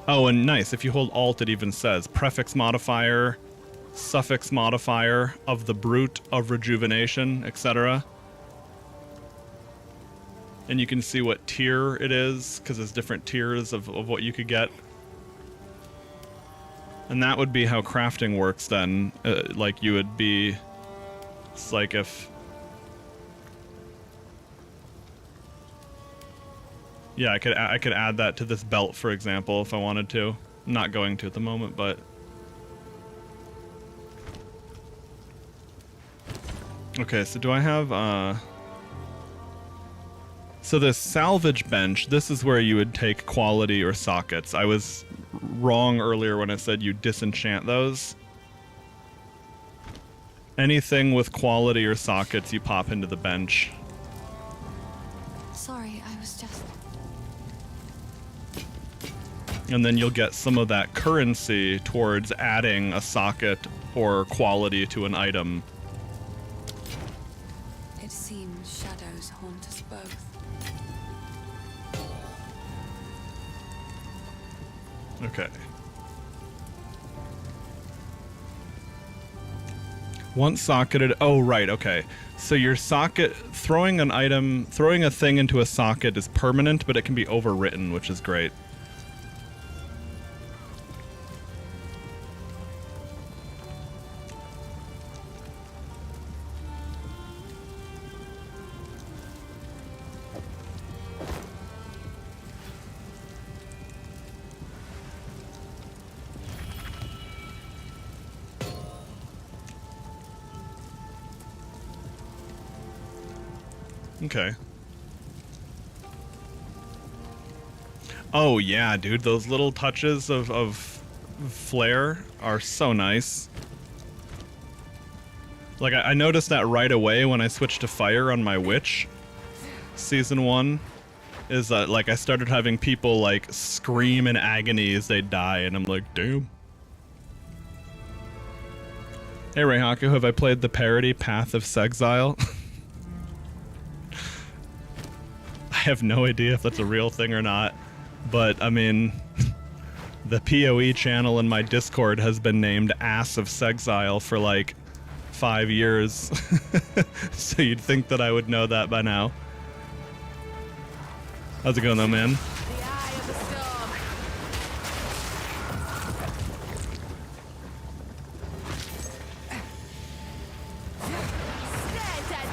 Oh, and nice, if you hold Alt, it even says prefix modifier, suffix modifier of the brute, of rejuvenation, etc. And you can see what tier it is, because there's different tiers of what you could get. And that would be how crafting works then. Like you would be... It's like if... Yeah, I could add that to this belt, for example, if I wanted to. I'm not going to at the moment, but... Okay, so do I have... So this salvage bench, this is where you would take quality or sockets. I was wrong earlier when I said you disenchant those. Anything with quality or sockets you pop into the bench. Sorry, I was just... And then you'll get some of that currency towards adding a socket or quality to an item. It seems shadows haunt us both. Okay. Once socketed... Oh, right, okay. So your socket... Throwing an item... Throwing a thing into a socket is permanent, but it can be overwritten, which is great. Okay. Oh yeah, dude, those little touches of flare are so nice. Like, I noticed that right away when I switched to fire on my witch. Season 1 is that, like, I started having people, like, scream in agony as they die, and I'm like, damn. Hey, Reihaku, have I played the parody Path of Sexile? I have no idea if that's a real thing or not, but I mean, the PoE channel in my Discord has been named Ass of Sexile for like 5 years, so you'd think that I would know that by now. How's it going though, man? The eye of the storm. Stare dead.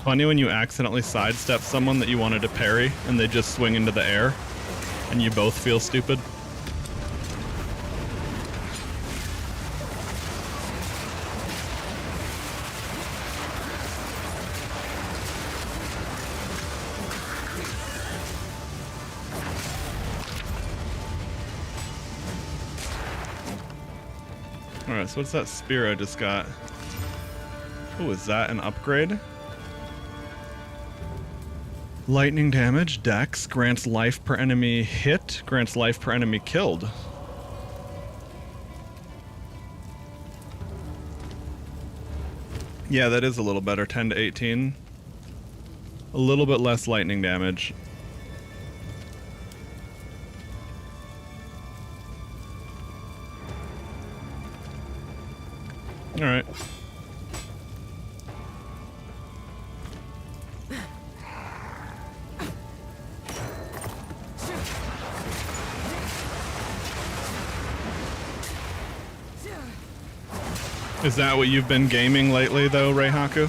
Funny when you accidentally sidestep someone that you wanted to parry and they just swing into the air and you both feel stupid. Alright, so what's that spear I just got? Oh, is that an upgrade? Lightning damage, dex, grants life per enemy hit, grants life per enemy killed. Yeah, that is a little better. 10 to 18. A little bit less lightning damage. Alright. Is that what you've been gaming lately, though, Reihaku?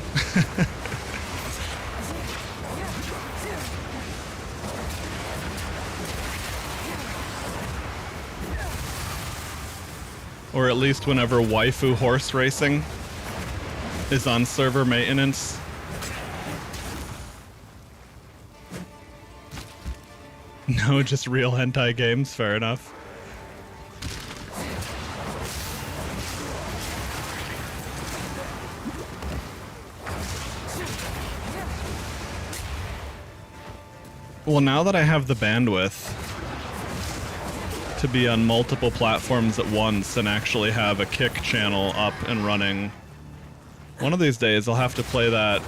Or at least whenever waifu horse racing is on server maintenance. No, just real hentai games, fair enough. Well, now that I have the bandwidth to be on multiple platforms at once and actually have a Kick channel up and running, one of these days I'll have to play that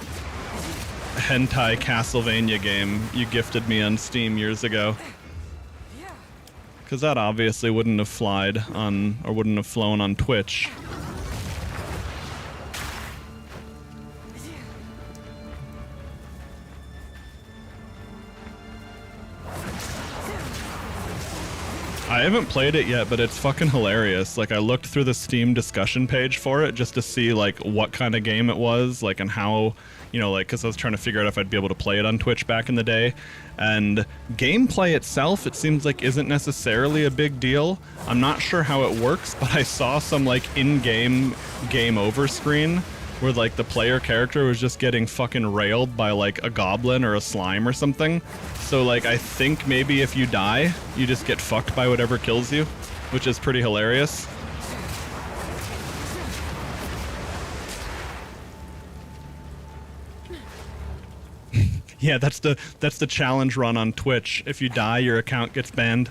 hentai Castlevania game you gifted me on Steam years ago. Because that obviously wouldn't have flied on, or wouldn't have flown on Twitch. I haven't played it yet, but it's fucking hilarious. Like, I looked through the Steam discussion page for it just to see, like, what kind of game it was, like, and how, you know, like, because I was trying to figure out if I'd be able to play it on Twitch back in the day. And gameplay itself, it seems like, isn't necessarily a big deal. I'm not sure how it works, but I saw some, like, in-game game over screen where, like, the player character was just getting fucking railed by, like, a goblin or a slime or something. So, like, I think maybe if you die, you just get fucked by whatever kills you, which is pretty hilarious. Yeah, that's the challenge run on Twitch. If you die, your account gets banned.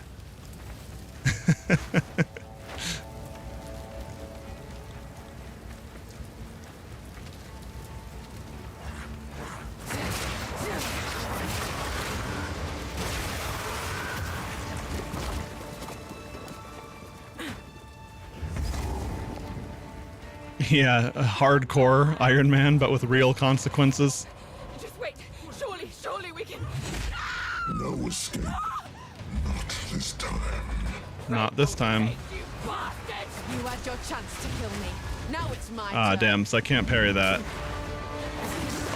Yeah, a hardcore Iron Man, but with real consequences. Just wait. Surely we can. No escape. Not this time. Not this time. You bastard! You had your chance to kill me. Now it's my Ah, turn. damn, so I can't parry that.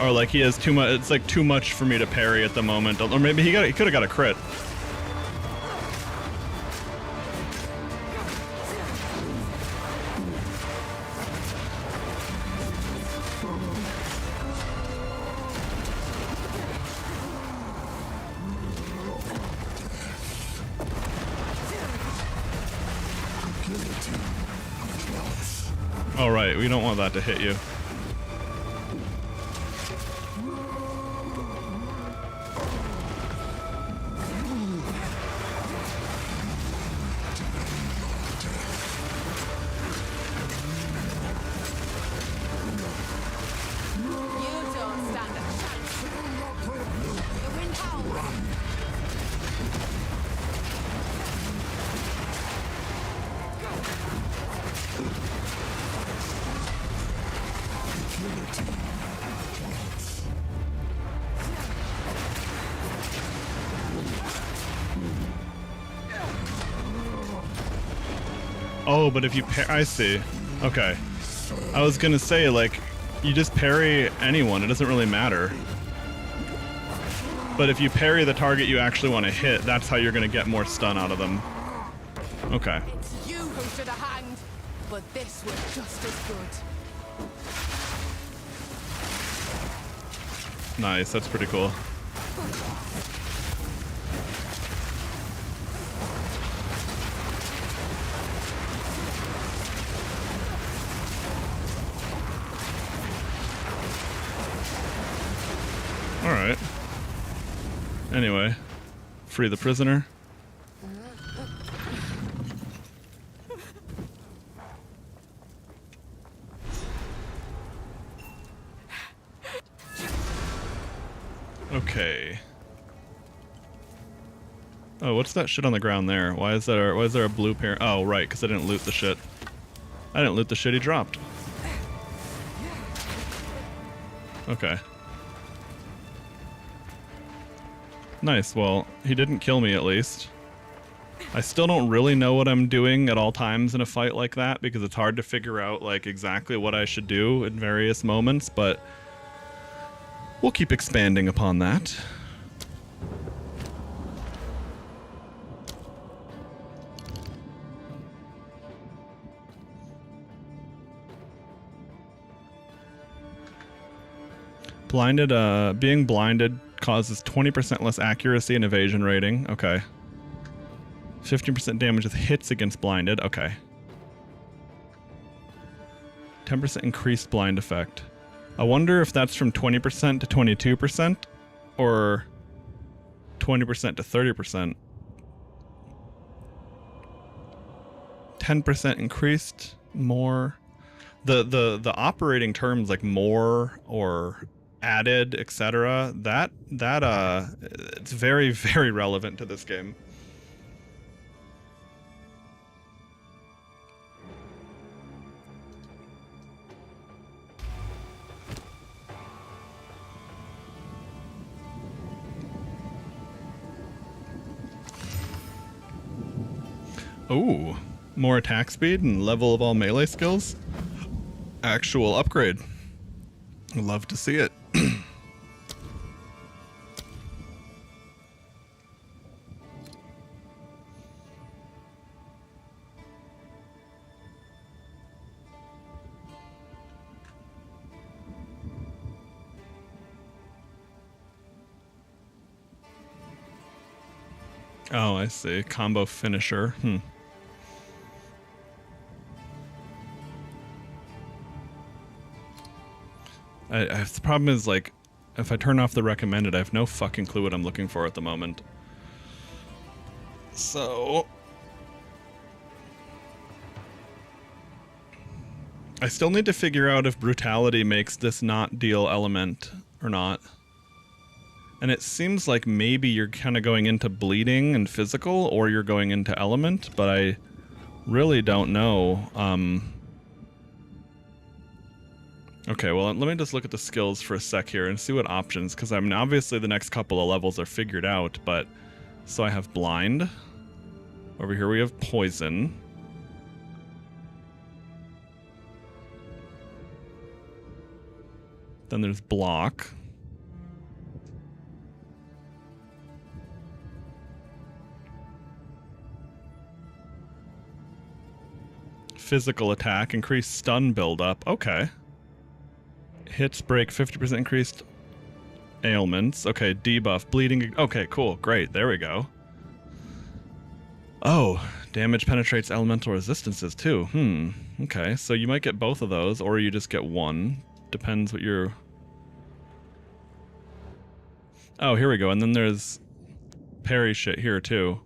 Or, like, he has too much, it's, like, too much for me to parry at the moment. Or maybe he could have got a crit. Oh, right, we don't want that to hit you. You don't stand a chance. The wind howls. Oh, but if you I see. Okay. I was gonna say, like, you just parry anyone, it doesn't really matter. But if you parry the target you actually want to hit, that's how you're gonna get more stun out of them. Okay. It's you who should have hanged, but this was just as good. Nice, that's pretty cool. Alright. Anyway, free the prisoner. Okay. Oh, what's that shit on the ground there? Why is there a blue pair? Oh, right, because I didn't loot the shit. I didn't loot the shit he dropped. Okay. Nice, well, he didn't kill me at least. I still don't really know what I'm doing at all times in a fight like that because it's hard to figure out like exactly what I should do in various moments, but we'll keep expanding upon that. Being blinded causes 20% less accuracy and evasion rating. Okay. 15% damage with hits against blinded. Okay. 10% increased blind effect. I wonder if that's from 20% to 22% or 20% to 30%. 10% increased, more. The operating terms like more or added, etc. That it's very, very relevant to this game. Ooh, more attack speed and level of all melee skills. Actual upgrade. Love to see it. Oh, I see. Combo finisher. The problem is, like, if I turn off the recommended, I have no fucking clue what I'm looking for at the moment. So I still need to figure out if brutality makes this not deal element or not. And it seems like maybe you're kind of going into bleeding and physical, or you're going into element, but I really don't know. Okay, well, let me just look at the skills for a sec here and see what options, because I mean, obviously the next couple of levels are figured out, but... So I have blind. Over here we have poison. Then there's block. Physical attack, increased stun buildup. Okay. Hits break 50% increased ailments. Okay, debuff, bleeding. Okay, cool, great, there we go. Oh, damage penetrates elemental resistances too. Okay, so you might get both of those, or you just get one. Depends what you're... Oh, here we go, and then there's parry shit here too.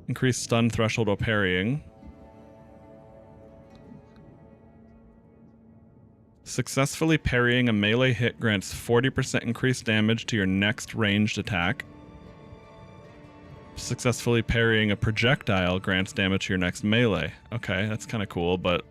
Increased stun threshold while parrying. Successfully parrying a melee hit grants 40% increased damage to your next ranged attack. Successfully parrying a projectile grants damage to your next melee. Okay, that's kind of cool, but...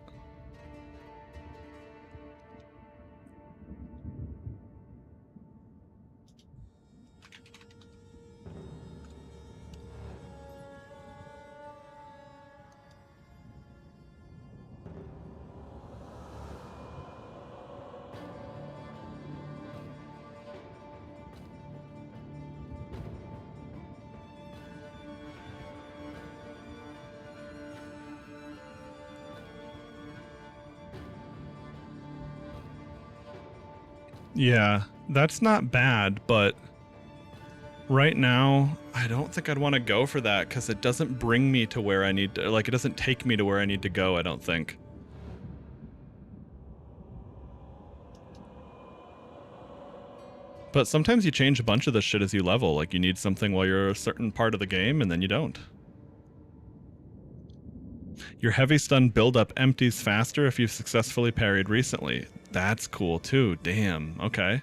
Yeah, that's not bad, but right now, I don't think I'd want to go for that because it doesn't bring me to where I need to, like, it doesn't take me to where I need to go, I don't think. But sometimes you change a bunch of this shit as you level, like you need something while you're a certain part of the game and then you don't. Your heavy stun buildup empties faster if you've successfully parried recently. That's cool too, damn, okay.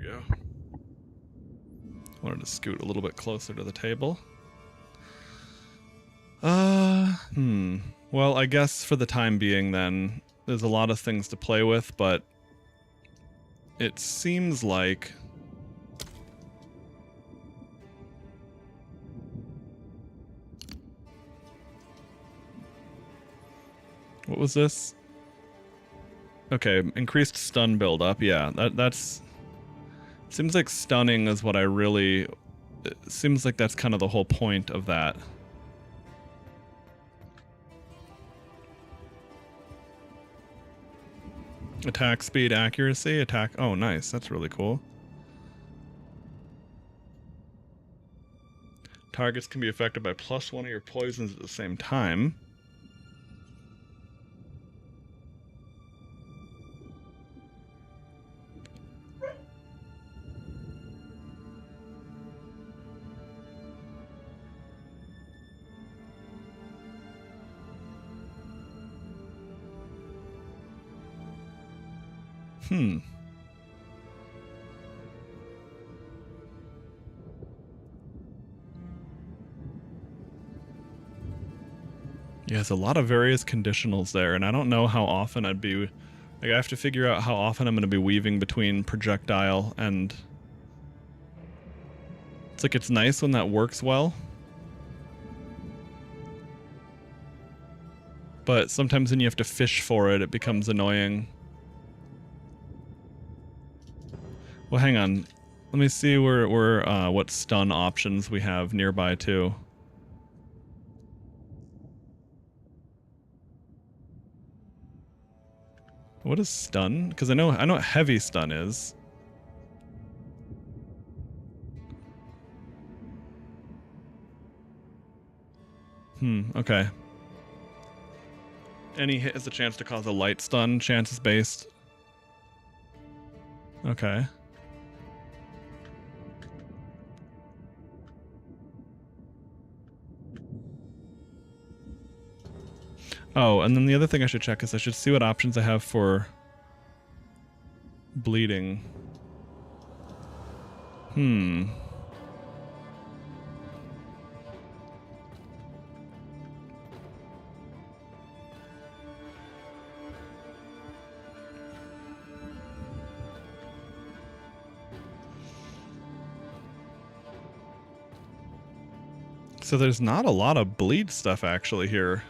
go. Wanted to scoot a little bit closer to the table. Well, I guess for the time being then, there's a lot of things to play with, but it seems like what was this? Okay, increased stun buildup. Yeah, that's seems like stunning is what I really. It seems like that's kind of the whole point of that. Attack speed, accuracy, attack. Oh, nice. That's really cool. Targets can be affected by +1 of your poisons at the same time. Yeah, there's a lot of various conditionals there, and I don't know how often I'd be... Like, I have to figure out how often I'm going to be weaving between projectile and... It's like, it's nice when that works well. But sometimes when you have to fish for it, it becomes annoying. Well, hang on. Let me see what stun options we have nearby, too. What is stun? Because I know what heavy stun is. Okay. Any hit has a chance to cause a light stun, chances based. Okay. Oh, and then the other thing I should check is I should see what options I have for bleeding. So there's not a lot of bleed stuff actually here.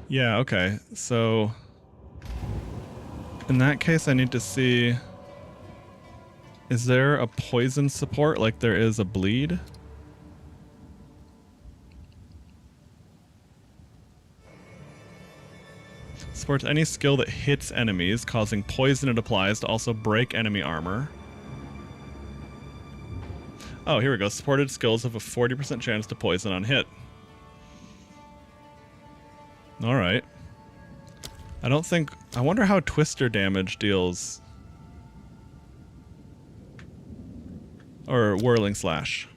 Yeah, okay. So in that case I need to see, is there a poison support like there is a bleed? Supports any skill that hits enemies, causing poison it applies to also break enemy armor. Oh, here we go. Supported skills have a 40% chance to poison on hit. Alright. I wonder how Twister damage deals. Or Whirling Slash.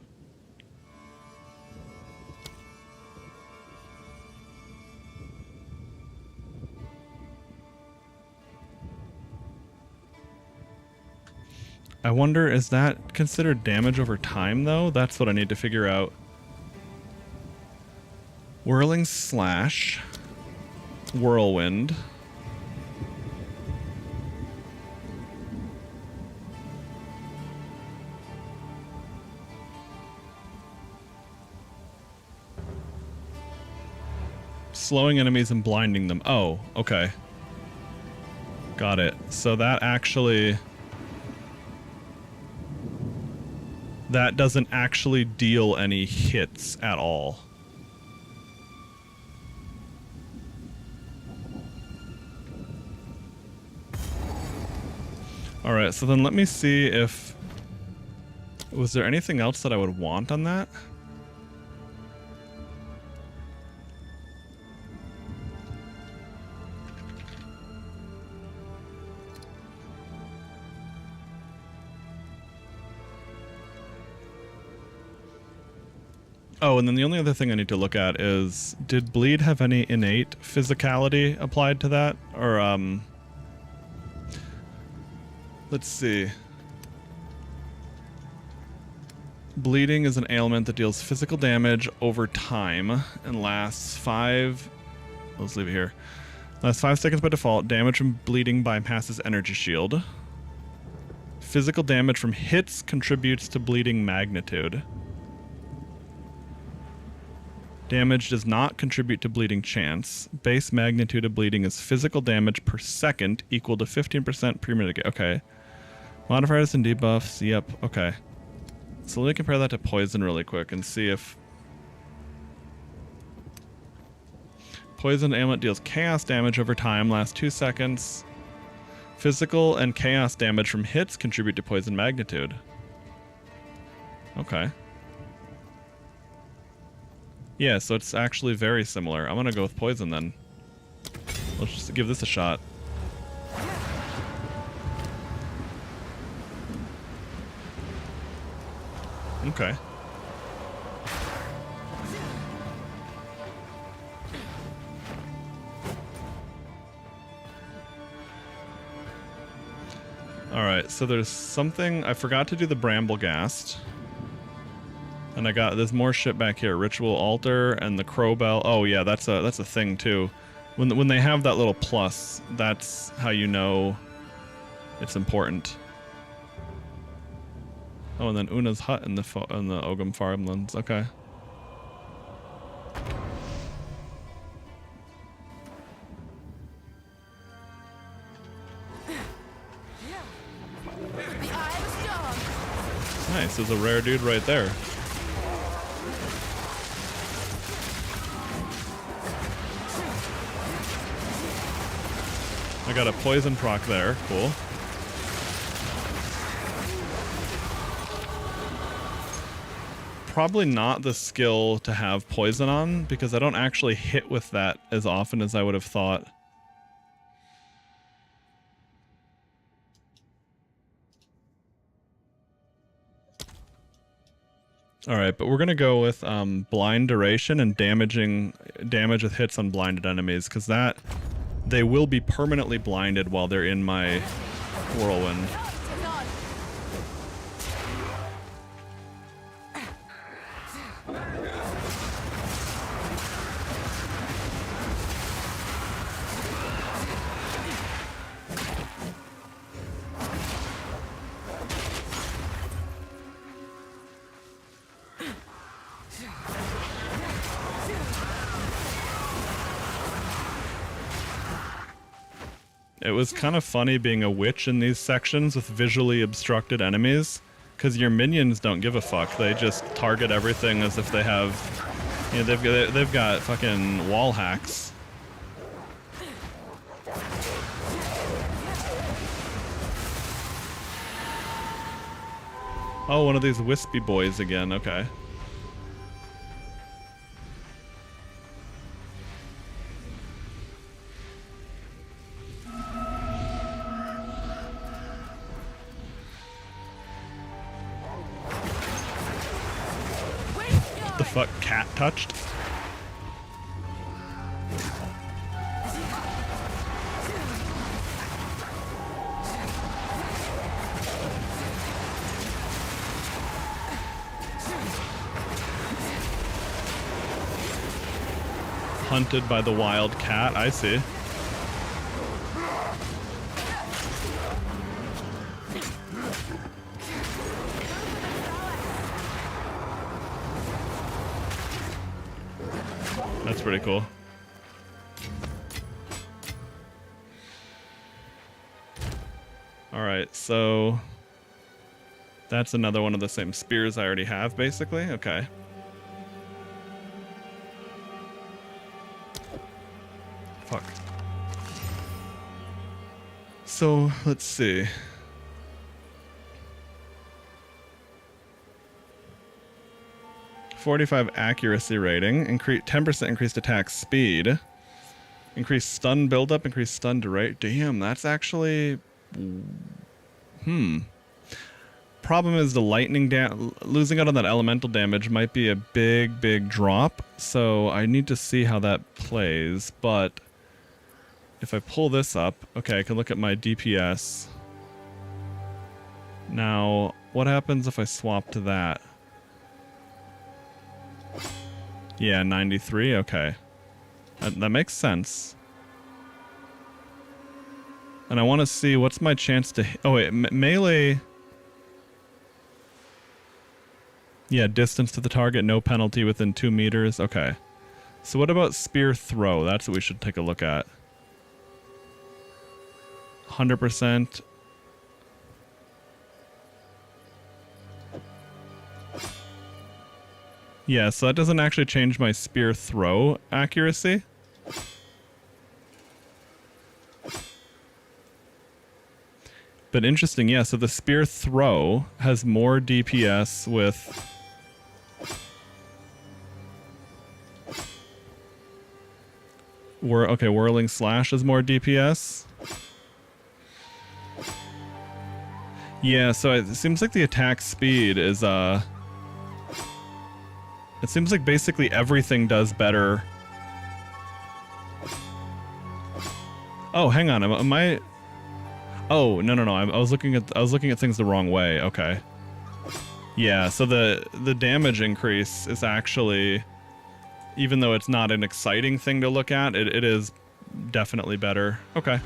I wonder, is that considered damage over time, though? That's what I need to figure out. Whirling Slash. Whirlwind. Slowing enemies and blinding them. Oh, okay. Got it. So that actually... That doesn't actually deal any hits at all. Alright, so then let me see if... Was there anything else that I would want on that? Oh, and then the only other thing I need to look at is, did bleed have any innate physicality applied to that? Or, let's see. Bleeding is an ailment that deals physical damage over time and lasts 5... Let's leave it here. Lasts 5 seconds by default. Damage from bleeding bypasses energy shield. Physical damage from hits contributes to bleeding magnitude. Damage does not contribute to bleeding chance. Base magnitude of bleeding is physical damage per second equal to 15% per minute. Okay. Modifiers and debuffs. Yep. Okay. So let me compare that to poison really quick and see if... Poison ailment deals chaos damage over time, lasts 2 seconds. Physical and chaos damage from hits contribute to poison magnitude. Okay. Yeah, so it's actually very similar. I'm gonna go with poison then. Let's just give this a shot. Okay. Alright, so there's something... I forgot to do the Bramblegast. And there's more shit back here. Ritual Altar and the Crowbell. Oh yeah, that's a thing too. When they have that little plus, that's how you know it's important. Oh, and then Una's hut in the Ogum farmlands. Okay. Nice, there's a rare dude right there. I got a poison proc there. Cool. Probably not the skill to have poison on, because I don't actually hit with that as often as I would have thought. Alright, but we're gonna go with blind duration and damage with hits on blinded enemies, because they will be permanently blinded while they're in my whirlwind. It was kind of funny being a witch in these sections with visually obstructed enemies, because your minions don't give a fuck. They just target everything as if they have, you know, they've got fucking wall hacks. Oh, one of these wispy boys again. Okay. The fuck, cat touched? Hunted by the wild cat, I see. That's pretty cool. Alright, so that's another one of the same spears I already have, basically. Okay. Fuck. So, let's see. .45 accuracy rating, 10% increased attack speed, increased stun buildup, increased stun rate. Damn, that's actually... problem is the lightning losing out on that elemental damage might be a big drop. So I need to see how that plays. But if I pull this up, okay, I can look at my DPS. Now, what happens if I swap to that? Yeah, 93, okay. That makes sense. And I want to see what's my chance to... Oh wait, melee... Yeah, distance to the target, no penalty within 2 meters. Okay. So what about spear throw? That's what we should take a look at. 100%. Yeah, so that doesn't actually change my spear throw accuracy. But interesting, yeah, so the spear throw has more DPS with... Okay, whirling slash is more DPS. Yeah, so it seems like the attack speed is, it seems like basically everything does better. Oh, hang on, am I... Oh, no, I was looking at things the wrong way. Okay. Yeah, so the damage increase is actually, even though it's not an exciting thing to look at, it is definitely better. Okay.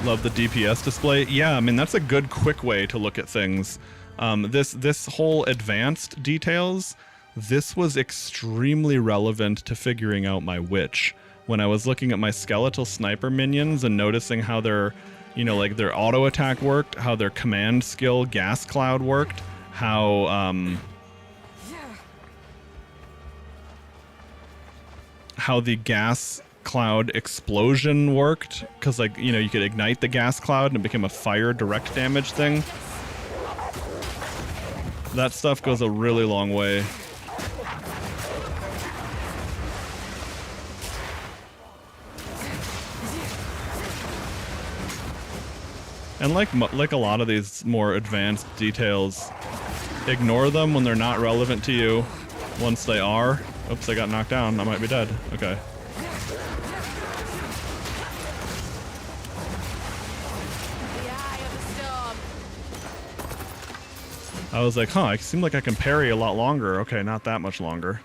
Love the DPS display. Yeah, I mean, that's a good quick way to look at things. This whole advanced details, this was extremely relevant to figuring out my witch. When I was looking at my skeletal sniper minions and noticing how their, you know, like their auto attack worked, how their command skill gas cloud worked, how the gas cloud explosion worked, because, like, you know, you could ignite the gas cloud and it became a fire direct damage thing. That stuff goes a really long way. And like a lot of these more advanced details, ignore them when they're not relevant to you. Once they are, oops, I got knocked down. I might be dead. Okay. I was like, huh, it seemed like I can parry a lot longer. Okay, not that much longer.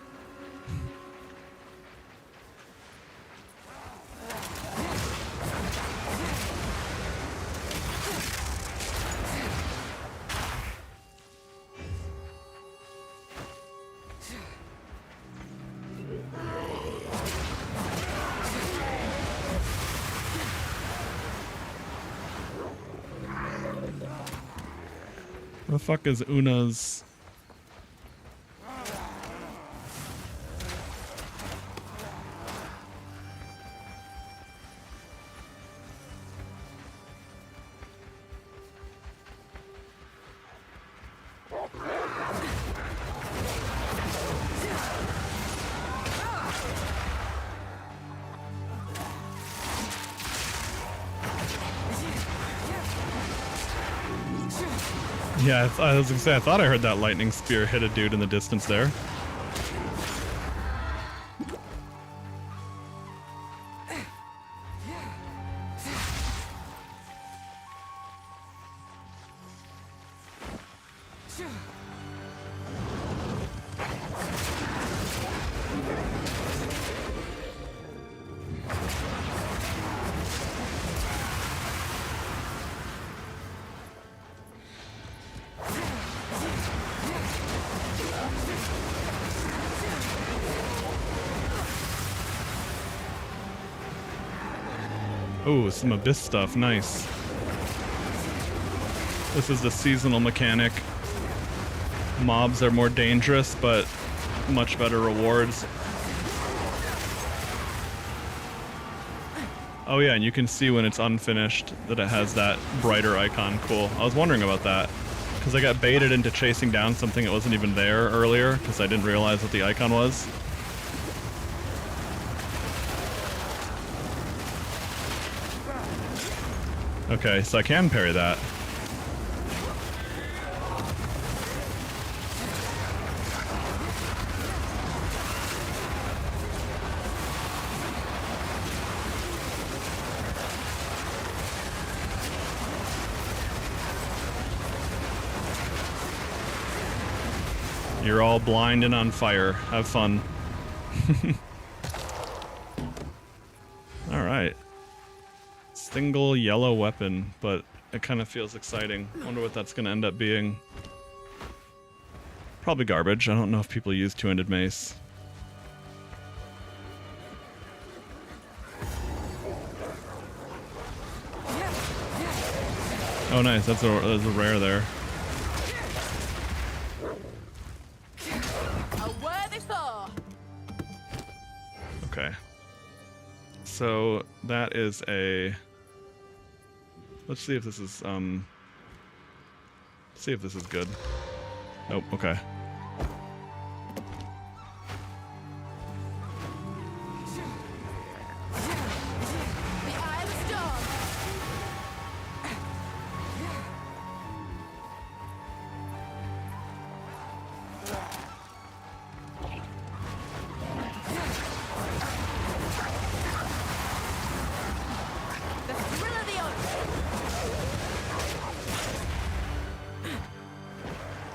Where the fuck is Una's... Yeah, I was gonna say, I thought I heard that lightning spear hit a dude in the distance there. Ooh, some abyss stuff, nice. This is the seasonal mechanic. Mobs are more dangerous, but much better rewards. Oh yeah, and you can see when it's unfinished that it has that brighter icon. Cool. I was wondering about that, because I got baited into chasing down something that wasn't even there earlier, because I didn't realize what the icon was. Okay, so I can parry that. You're all blind and on fire. Have fun. Alright. Single yellow weapon, but it kind of feels exciting. Wonder what that's going to end up being. Probably garbage. I don't know if people use two-handed mace. Oh nice, that's a rare there. Okay. So that is a... Let's see if this is see if this is good. Nope, okay.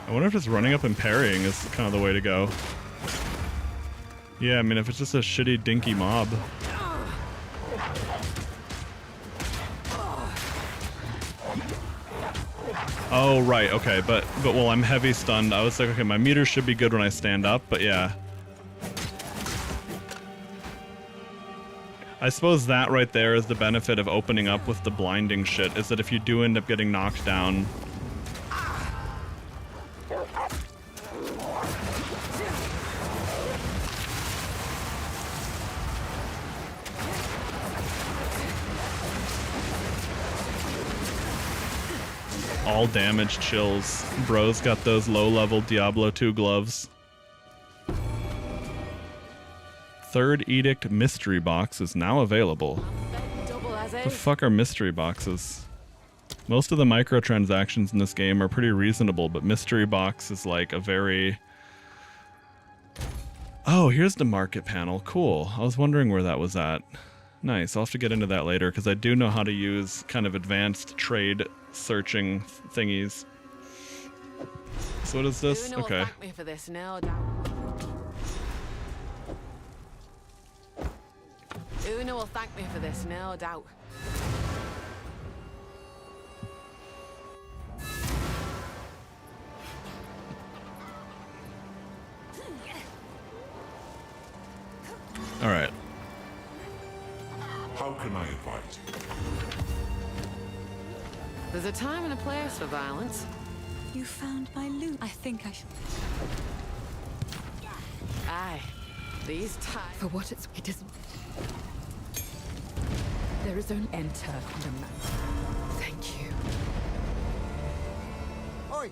I wonder if just running up and parrying is kind of the way to go. Yeah, I mean, if it's just a shitty, dinky mob. Oh, right, okay, but well, I'm heavy stunned. I was like, okay, my meter should be good when I stand up, but yeah. I suppose that right there is the benefit of opening up with the blinding shit, is that if you do end up getting knocked down, all damage chills. Bro's got those low-level Diablo 2 gloves. Third Edict mystery box is now available. The fuck are mystery boxes? Most of the microtransactions in this game are pretty reasonable, but mystery box is like a very... Oh, here's the market panel. Cool. I was wondering where that was at. Nice. I'll have to get into that later, because I do know how to use kind of advanced trade searching thingies. So what is this? Okay. Thank me for this, no Una will thank me for this, no doubt. All right. How can I advise? There's a time and a place for violence. You found my loot. I think I should. Aye. These times. For what it isn't. There is only enter the man. Thank you. Oi!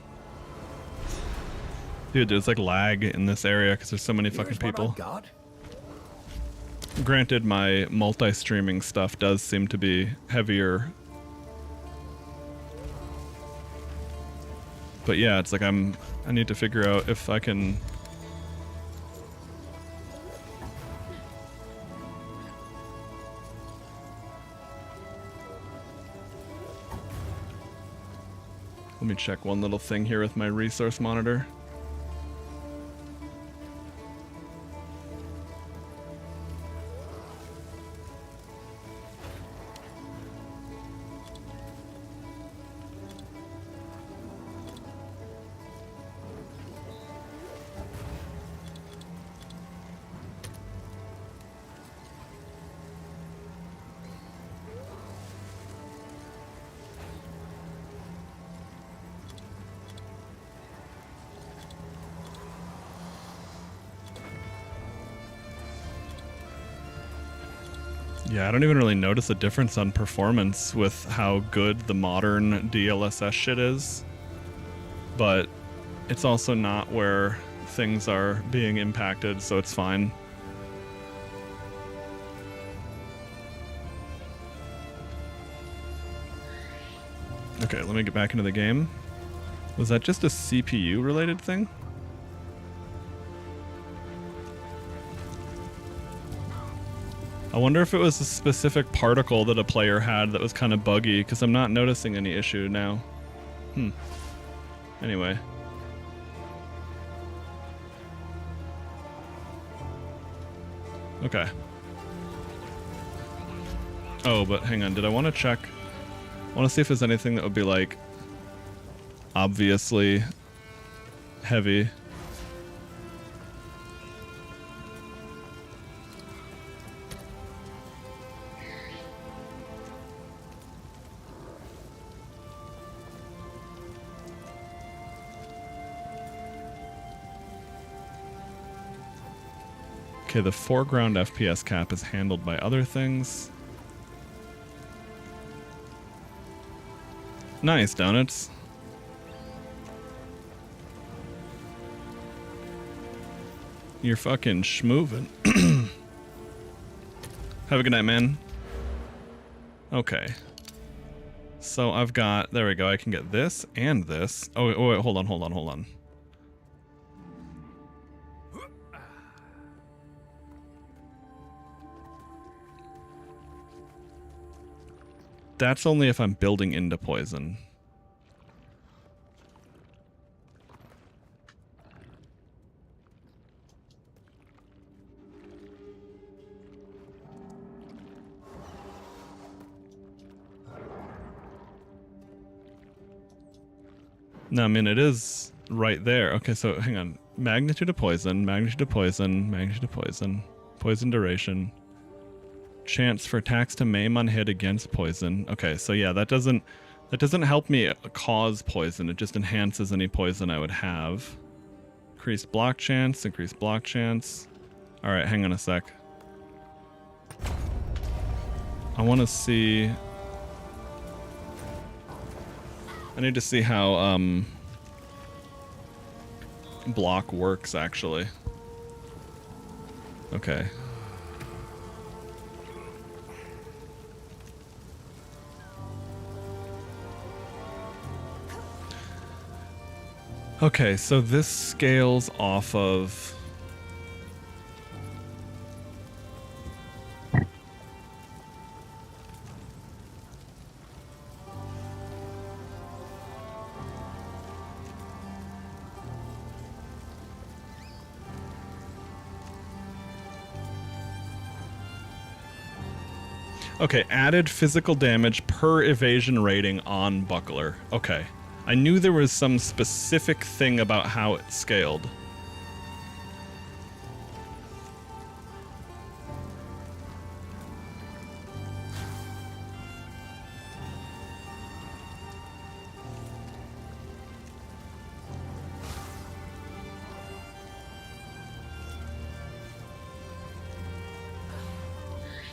Dude, there's like lag in this area because there's so many fucking people. Granted, my multi-streaming stuff does seem to be heavier. But yeah, it's like I need to figure out if I can... Let me check one little thing here with my resource monitor. Yeah, I don't even really notice a difference on performance with how good the modern DLSS shit is. But it's also not where things are being impacted, so it's fine. Okay, let me get back into the game. Was that just a CPU related thing? I wonder if it was a specific particle that a player had that was kind of buggy, because I'm not noticing any issue now. Anyway. Okay. Oh, but hang on, did I want to check? I want to see if there's anything that would be like obviously heavy. Okay, the foreground FPS cap is handled by other things. Nice, donuts. You're fucking schmoovin'. Have a good night, man. Okay. So I've got... There we go. I can get this and this. Oh, wait, hold on. That's only if I'm building into poison. No, I mean, it is right there. Okay, so hang on. Magnitude of poison, magnitude of poison, magnitude of poison, poison duration. Chance for attacks to maim on hit against poison. Okay, so yeah, that doesn't help me cause poison. It just enhances any poison I would have. Increased block chance, increased block chance. All right, hang on a sec. I want to see... I need to see how block works actually. Okay. Okay, so this scales off of... Okay, added physical damage per evasion rating on buckler. Okay. I knew there was some specific thing about how it scaled.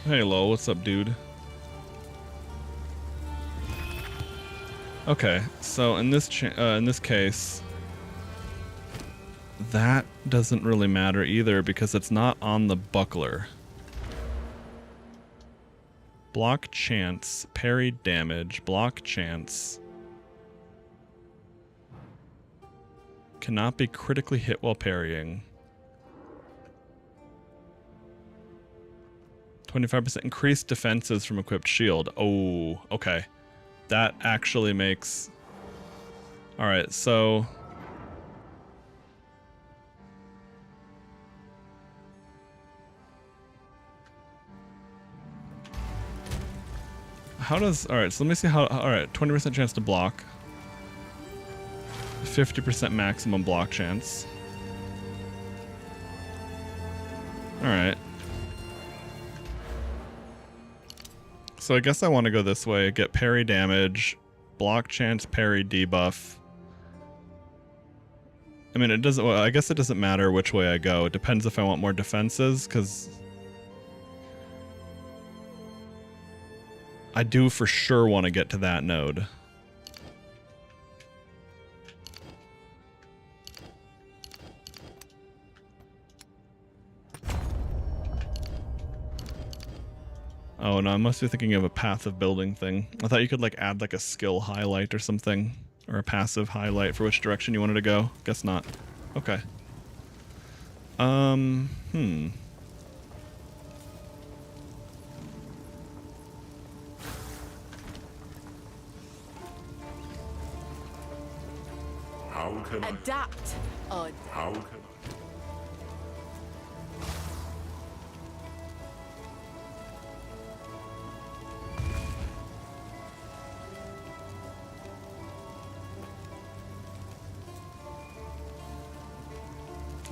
Hey, Lo, what's up, dude? Okay, so in this case, that doesn't really matter either because it's not on the buckler. Block chance, parry damage, block chance. Cannot be critically hit while parrying. 25% increased defenses from equipped shield. Oh, okay. That actually makes... Alright, so... How does... Alright, so let me see how... Alright, 20% chance to block. 50% maximum block chance. Alright. So I guess I want to go this way, get parry damage, block chance, parry debuff. I mean, it doesn't, well, I guess it doesn't matter which way I go. It depends if I want more defenses, because I do for sure want to get to that node. Oh no, I must be thinking of a path of building thing. I thought you could like add like a skill highlight or something. Or a passive highlight for which direction you wanted to go. Guess not. Okay. How can I? Adapt. Or How can I?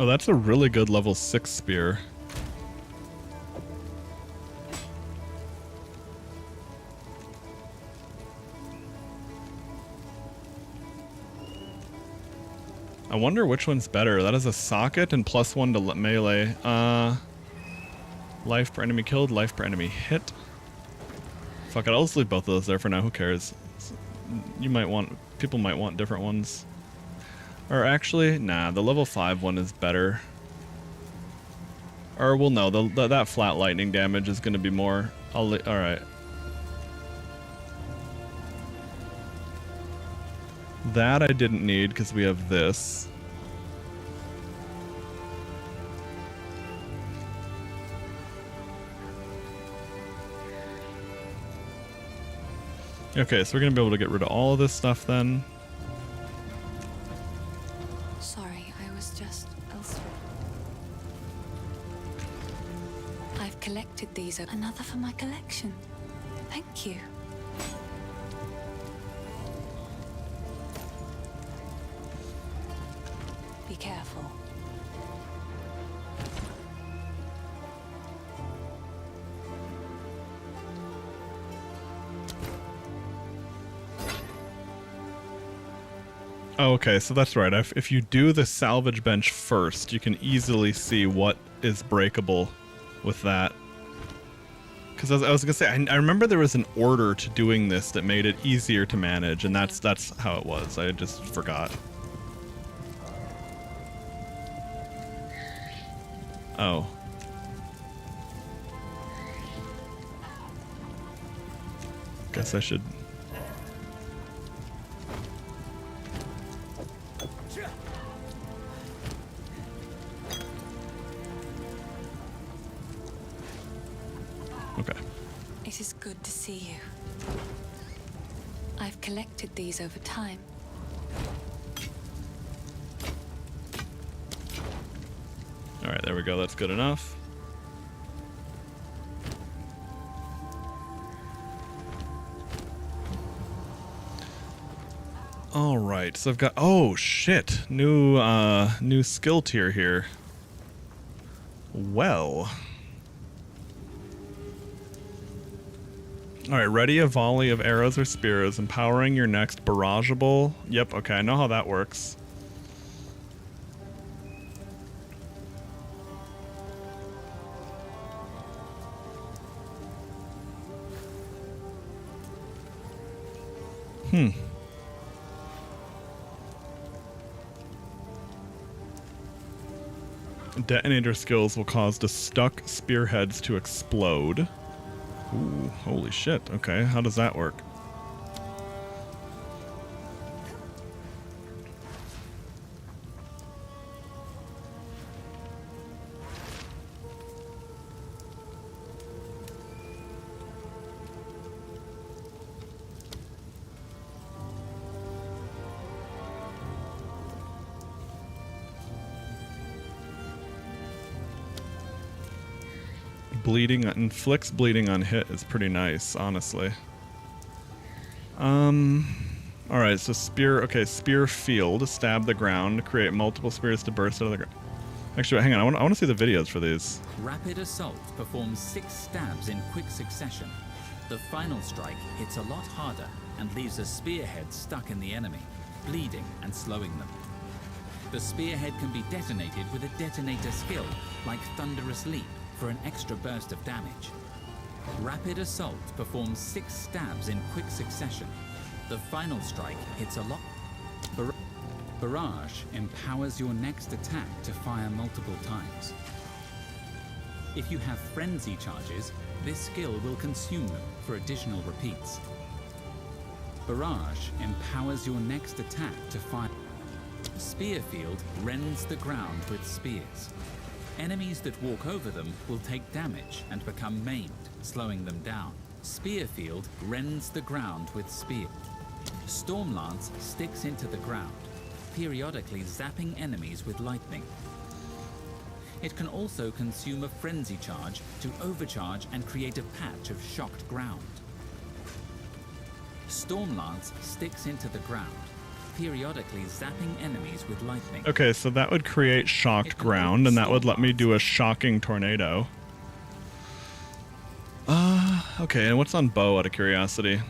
Oh, that's a really good level 6 spear. I wonder which one's better. That is a socket and +1 to melee. Life per enemy killed, life per enemy hit. Fuck it, I'll just leave both of those there for now. Who cares? People might want different ones. Or actually, nah, the level 5 one is better. Or, well, no, that flat lightning damage is going to be more. Alright. That I didn't need because we have this. Okay, so we're going to be able to get rid of all of this stuff then. Sorry, I was just elsewhere. I've collected these. Another for my collection. Thank you. Be careful. Oh, okay, so that's right. If you do the salvage bench first, you can easily see what is breakable with that. Because I was gonna say, I remember there was an order to doing this that made it easier to manage, and that's how it was. I just forgot. Oh. Guess I should. Okay. It is good to see you. I've collected these over time. Alright, there we go. That's good enough. Alright, so I've got... Oh, shit! New skill tier here. Well... Alright, ready a volley of arrows or spears, empowering your next barrageable... Yep, okay, I know how that works. Detonator skills will cause the stuck spearheads to explode. Ooh, holy shit. Okay, how does that work? Bleeding inflicts bleeding on hit is pretty nice, honestly. Alright, so spear, okay, spear field, stab the ground, create multiple spears to burst out of the ground. Actually, hang on, I want to see the videos for these. Rapid Assault performs 6 stabs in quick succession. The final strike hits a lot harder and leaves a spearhead stuck in the enemy, bleeding and slowing them. The spearhead can be detonated with a detonator skill, like Thunderous Leap, for an extra burst of damage. Rapid Assault performs 6 stabs in quick succession. The final strike hits a lot. Barrage empowers your next attack to fire multiple times. If you have frenzy charges, this skill will consume them for additional repeats. Barrage empowers your next attack to fire. Spear Field rends the ground with spears. Enemies that walk over them will take damage and become maimed, slowing them down. Spear Field rends the ground with spear. Stormlance sticks into the ground, periodically zapping enemies with lightning. It can also consume a frenzy charge to overcharge and create a patch of shocked ground. Stormlance sticks into the ground, periodically zapping enemies with lightning. Okay, so that would create shocked ground, and that would let me do a shocking tornado. Okay, and what's on bow out of curiosity?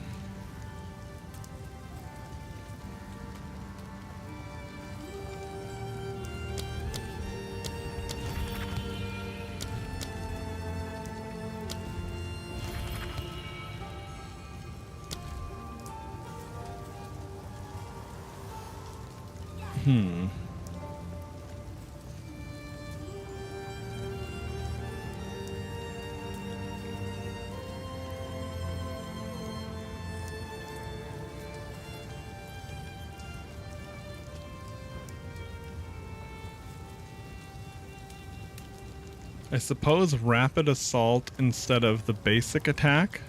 I suppose rapid assault instead of the basic attack?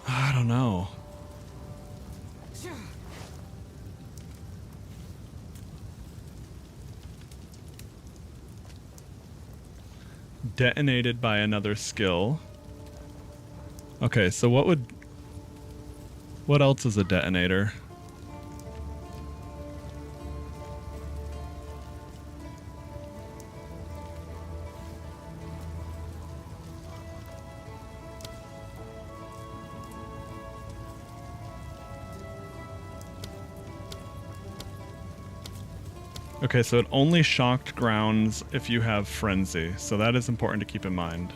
I don't know. Detonated by another skill. Okay, so what else is a detonator? Okay, so it only shocked grounds if you have frenzy, so that is important to keep in mind.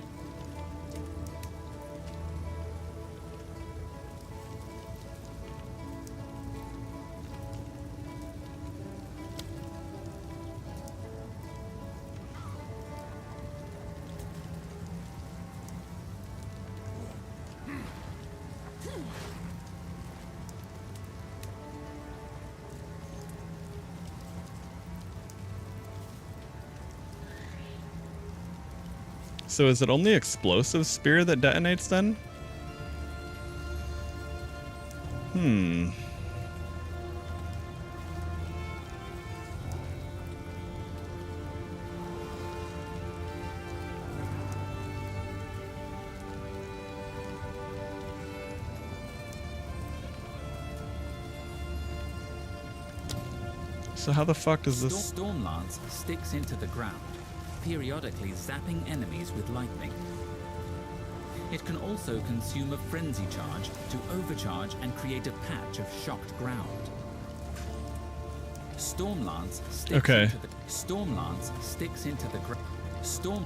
So is it only explosive spear that detonates then? So how the fuck does this... Stormlance sticks into the ground, periodically zapping enemies with lightning. It can also consume a frenzy charge to overcharge and create a patch of shocked ground. Stormlance sticks into the Stormlance sticks into the ground. Stormlance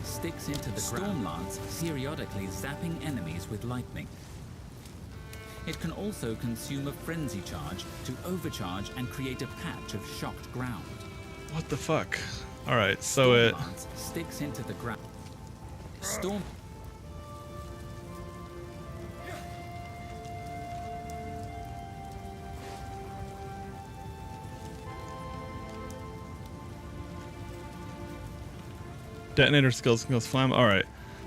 sticks into the ground. Stormlance periodically zapping enemies with lightning. It can also consume a frenzy charge to overcharge and create a patch of shocked ground. What the fuck? Alright, so it... Stormlance sticks into the ground. Detonator skills can go flam. Alright.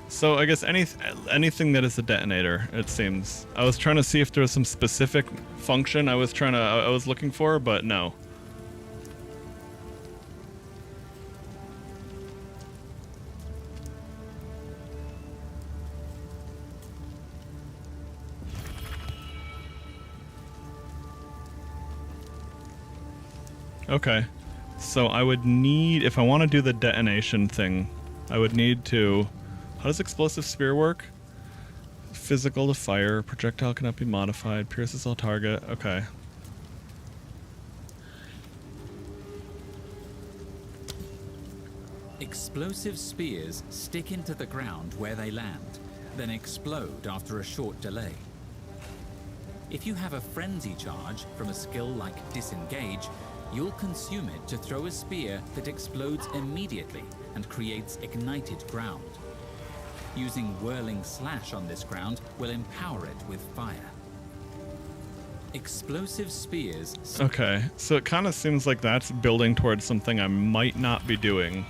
So I guess anything that is a detonator, it seems. I was trying to see if there was some specific function I was looking for, but no. Okay. So I would need, if I want to do the detonation thing, I would need to... How does explosive spear work? Physical to fire, projectile cannot be modified, pierces all target, okay. Explosive spears stick into the ground where they land, then explode after a short delay. If you have a frenzy charge from a skill like disengage, you'll consume it to throw a spear that explodes immediately and creates ignited ground. Using whirling slash on this ground will empower it with fire. Explosive spears. Okay, so it kind of seems like that's building towards something I might not be doing.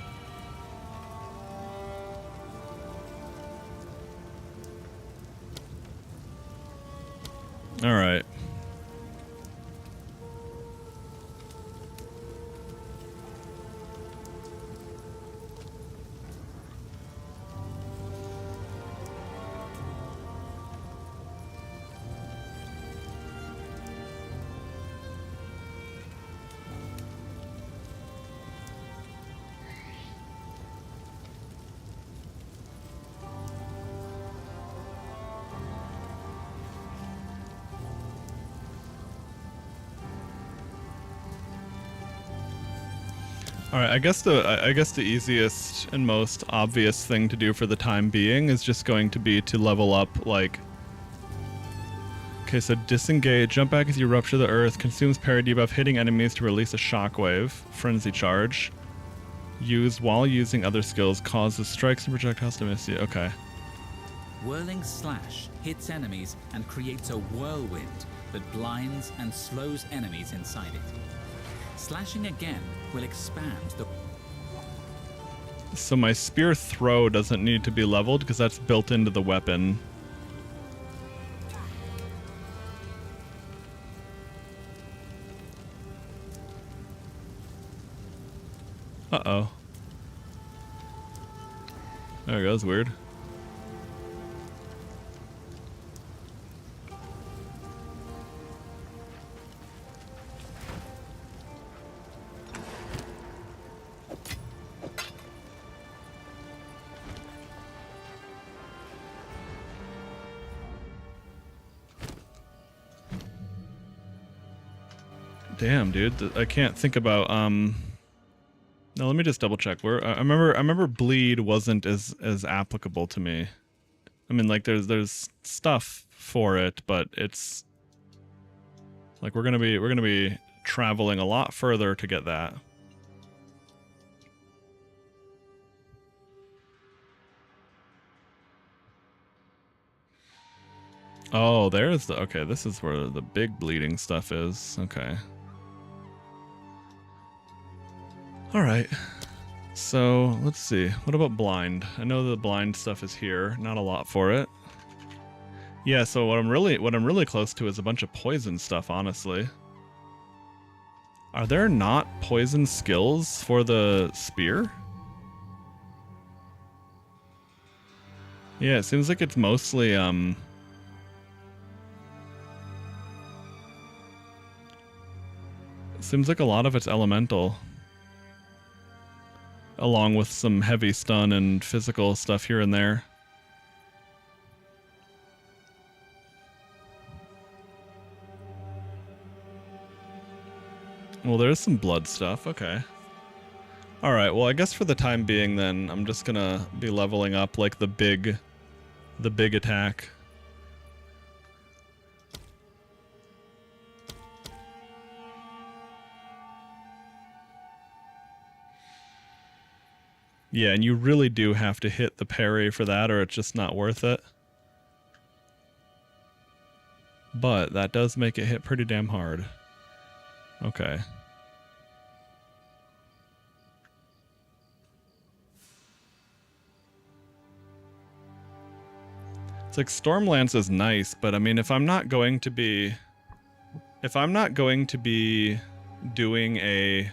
All right. All right, I guess the easiest and most obvious thing to do for the time being is just going to be to level up, like... Okay, so disengage, jump back as you rupture the earth, consumes parry debuff, hitting enemies to release a shockwave, frenzy charge. Use while using other skills, causes strikes and projectiles to miss you. Okay. Whirling slash hits enemies and creates a whirlwind that blinds and slows enemies inside it. Slashing again will expand the... So my spear throw doesn't need to be leveled because that's built into the weapon. Uh-oh. There we go, that's weird. Damn, dude, I can't think about, no, let me just double check. I remember bleed wasn't as applicable to me. I mean, like, there's stuff for it, but it's like we're gonna be traveling a lot further to get that. Oh, there's the, okay, this is where the big bleeding stuff is. Okay. Alright, so let's see. What about blind? I know the blind stuff is here. Not a lot for it. Yeah, so what I'm really close to is a bunch of poison stuff, honestly. Are there not poison skills for the spear? Yeah, it seems like it's mostly, it seems like a lot of it's elemental. Along with some heavy stun and physical stuff here and there. Well, there's some blood stuff, okay. Alright, well I guess for the time being then, I'm just gonna be leveling up like the big attack. Yeah, and you really do have to hit the parry for that or it's just not worth it. But that does make it hit pretty damn hard. Okay. It's like Stormlance is nice, but I mean if I'm not going to be doing a...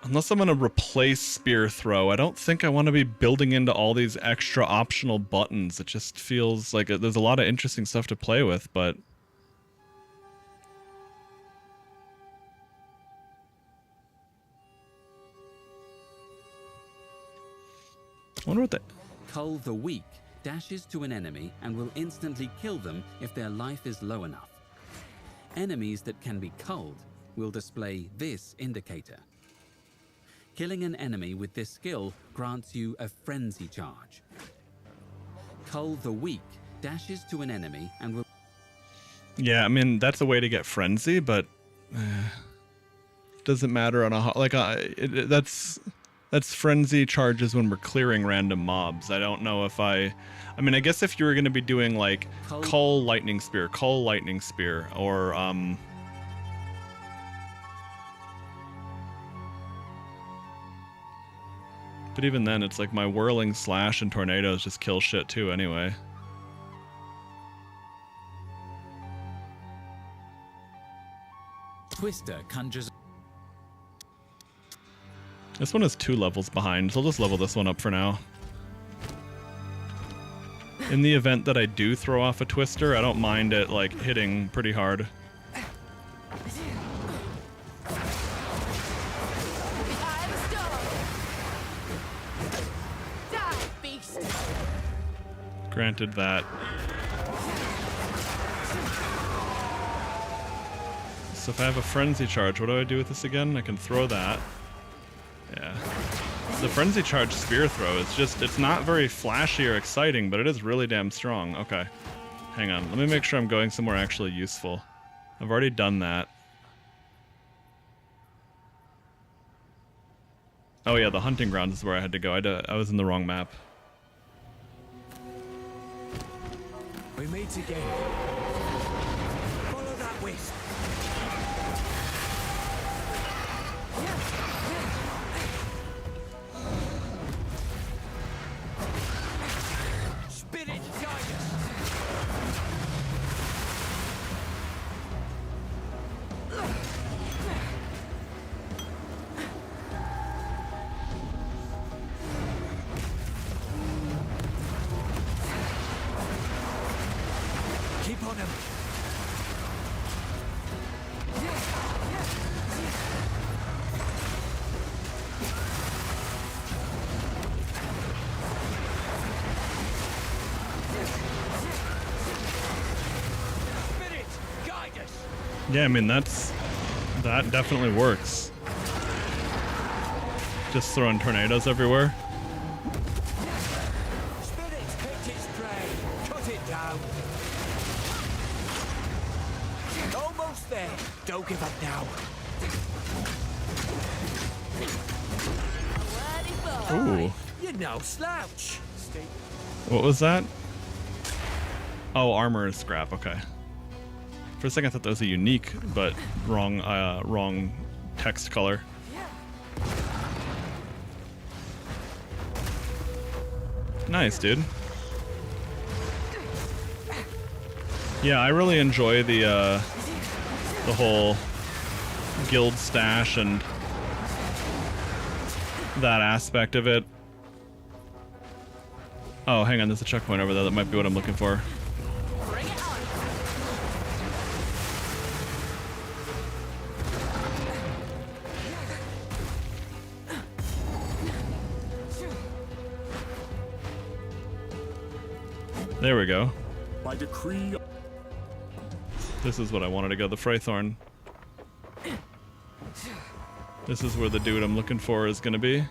Unless I'm going to replace spear throw, I don't think I want to be building into all these extra optional buttons. It just feels like there's a lot of interesting stuff to play with, but... I wonder what that... Cull the Weak dashes to an enemy and will instantly kill them if their life is low enough. Enemies that can be culled will display this indicator. Killing an enemy with this skill grants you a frenzy charge. Cull the Weak dashes to an enemy and will... Yeah, I mean, that's a way to get frenzy, but doesn't matter on a like that's frenzy charges when we're clearing random mobs. I don't know if I mean, I guess if you were going to be doing like Cull Lightning Spear, or but even then, it's like my Whirling Slash and Tornadoes just kill shit too anyway. Twister conjures... This one is 2 levels behind, so I'll just level this one up for now. In the event that I do throw off a Twister, I don't mind it like hitting pretty hard. Granted that. So if I have a Frenzy Charge, what do I do with this again? I can throw that. Yeah. The Frenzy Charge Spear Throw is just, it's not very flashy or exciting, but it is really damn strong. Okay. Hang on. Let me make sure I'm going somewhere actually useful. I've already done that. Oh yeah, the Hunting Grounds is where I had to go. I was in the wrong map. We meet again. Follow that wisp. Spirit guide us. Keep on him. Spirit, guide us. Yeah, I mean, that definitely works. Just throwing tornadoes everywhere. Spirit picked its prey. Cut it down. Almost there. Don't give up now. Ooh. You're no slouch. What was that? Oh, armor is scrap. Okay. For a second, I thought that was a unique, but wrong text color. Nice, dude. Yeah, I really enjoy the whole guild stash and that aspect of it. Oh, hang on, there's a checkpoint over there. That might be what I'm looking for. There we go. By decree. This is what I wanted to go, the Freythorn. This is where the dude I'm looking for is gonna be.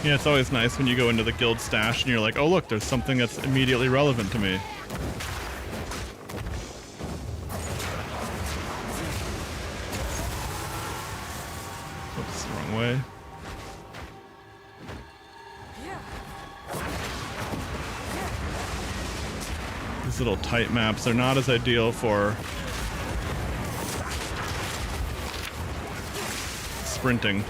Yeah, it's always nice when you go into the guild stash and you're like, oh look, there's something that's immediately relevant to me. Oops, wrong way. These little tight maps are not as ideal for sprinting.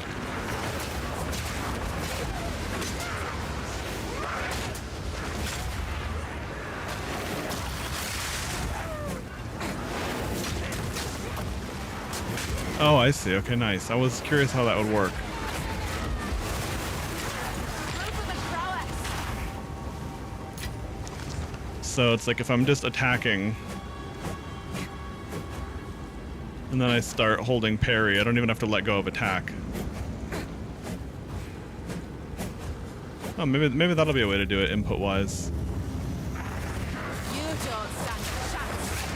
Oh, I see. Okay, nice. I was curious how that would work. So it's like if I'm just attacking and then I start holding parry, I don't even have to let go of attack. Oh, maybe that'll be a way to do it input-wise. You don't stand a chance.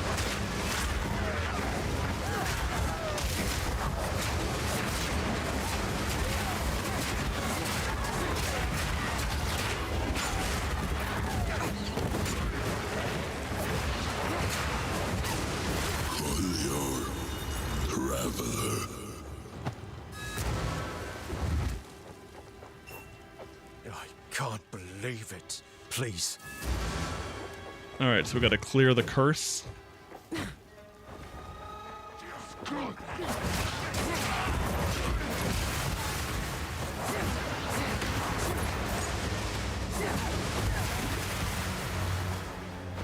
I can't believe it. Please. Alright, so we gotta clear the curse.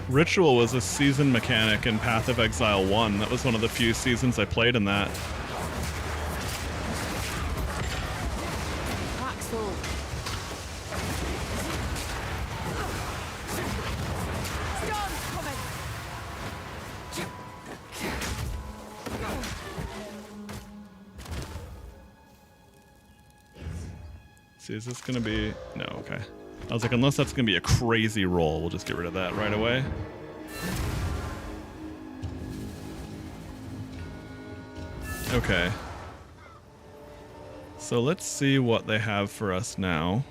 Ritual was a season mechanic in Path of Exile 1. That was one of the few seasons I played in that. Pack's full. Storm's coming. See, is this gonna be... No, okay. I was like, unless that's gonna be a crazy roll, we'll just get rid of that right away. Okay. So let's see what they have for us now.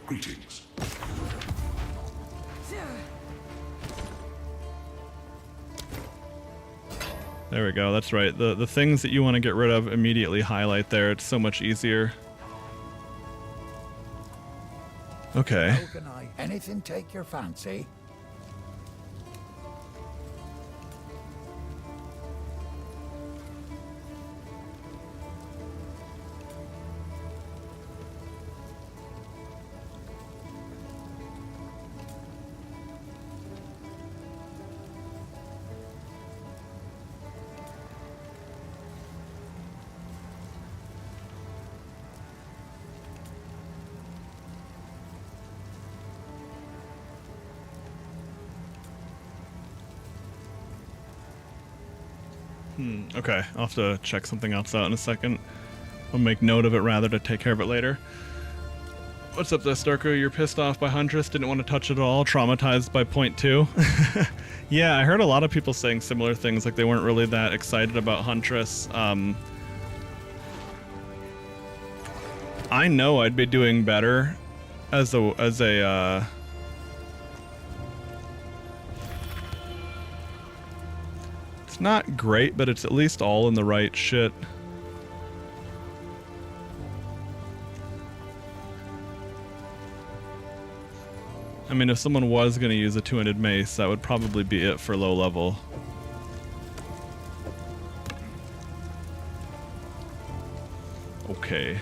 Greetings. There we go, that's right. The things that you want to get rid of immediately highlight there. It's so much easier. Okay. How can I? Anything take your fancy? Okay, I'll have to check something else out in a second. I'll make note of it rather to take care of it later. What's up there, Starko? You're pissed off by Huntress, didn't want to touch it at all, traumatized by point 2? Yeah, I heard a lot of people saying similar things, like they weren't really that excited about Huntress. I know I'd be doing better as a it's not great, but it's at least all in the right shit. I mean, if someone was going to use a two-handed mace, that would probably be it for low level. Okay.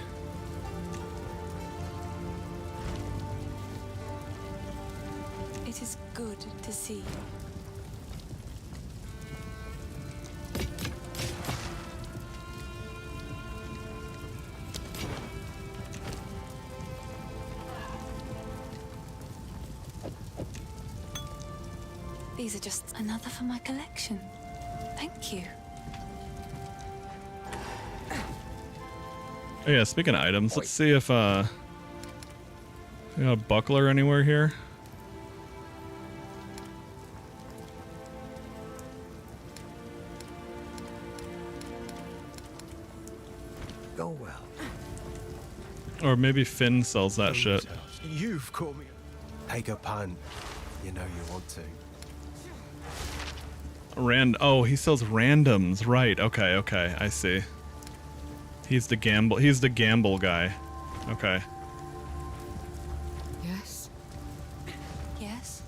It is good to see you. These are just another for my collection. Thank you. Oh yeah, speaking of items, let's see if we got a buckler anywhere here. Go well. Or maybe Finn sells that shit. You've caught me. Take a punt. You know you want to. Oh, he sells randoms, right? Okay, okay, I see. He's the gamble guy. Okay. Yes? Yes?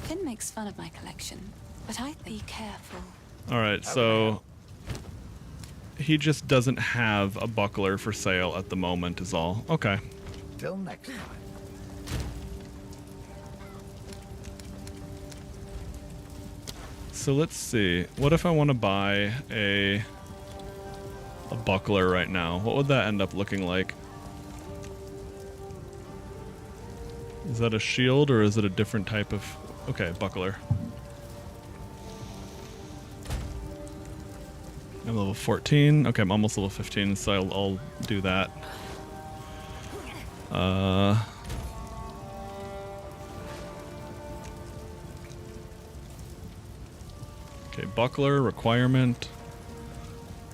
Finn makes fun of my collection, but I think... Be careful. All right, so He just doesn't have a buckler for sale at the moment is all. Okay. Till next time. So let's see. What if I want to buy a buckler right now? What would that end up looking like? Is that a shield or is it a different type of... Okay, buckler. I'm level 14. Okay, I'm almost level 15, so I'll do that. Okay, buckler requirement.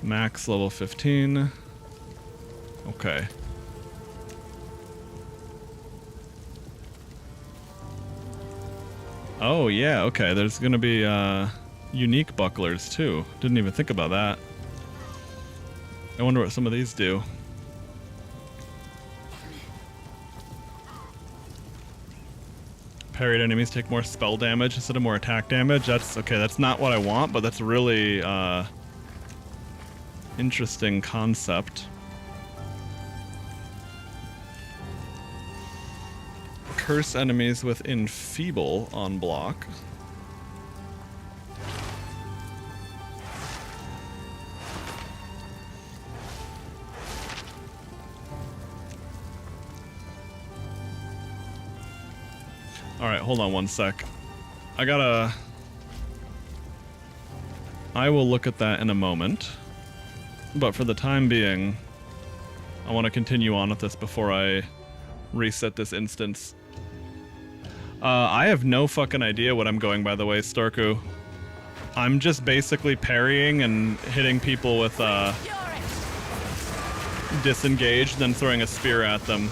Max level 15. Okay. Oh yeah, okay, there's gonna be unique bucklers too. Didn't even think about that. I wonder what some of these do. Parried enemies take more spell damage instead of more attack damage. That's okay, that's not what I want, but that's a really interesting concept. Curse enemies with enfeeble on block. Alright, hold on one sec. I will look at that in a moment. But for the time being, I want to continue on with this before I reset this instance. I have no fucking idea what I'm going, by the way, Storku. I'm just basically parrying and hitting people with disengage, then throwing a spear at them.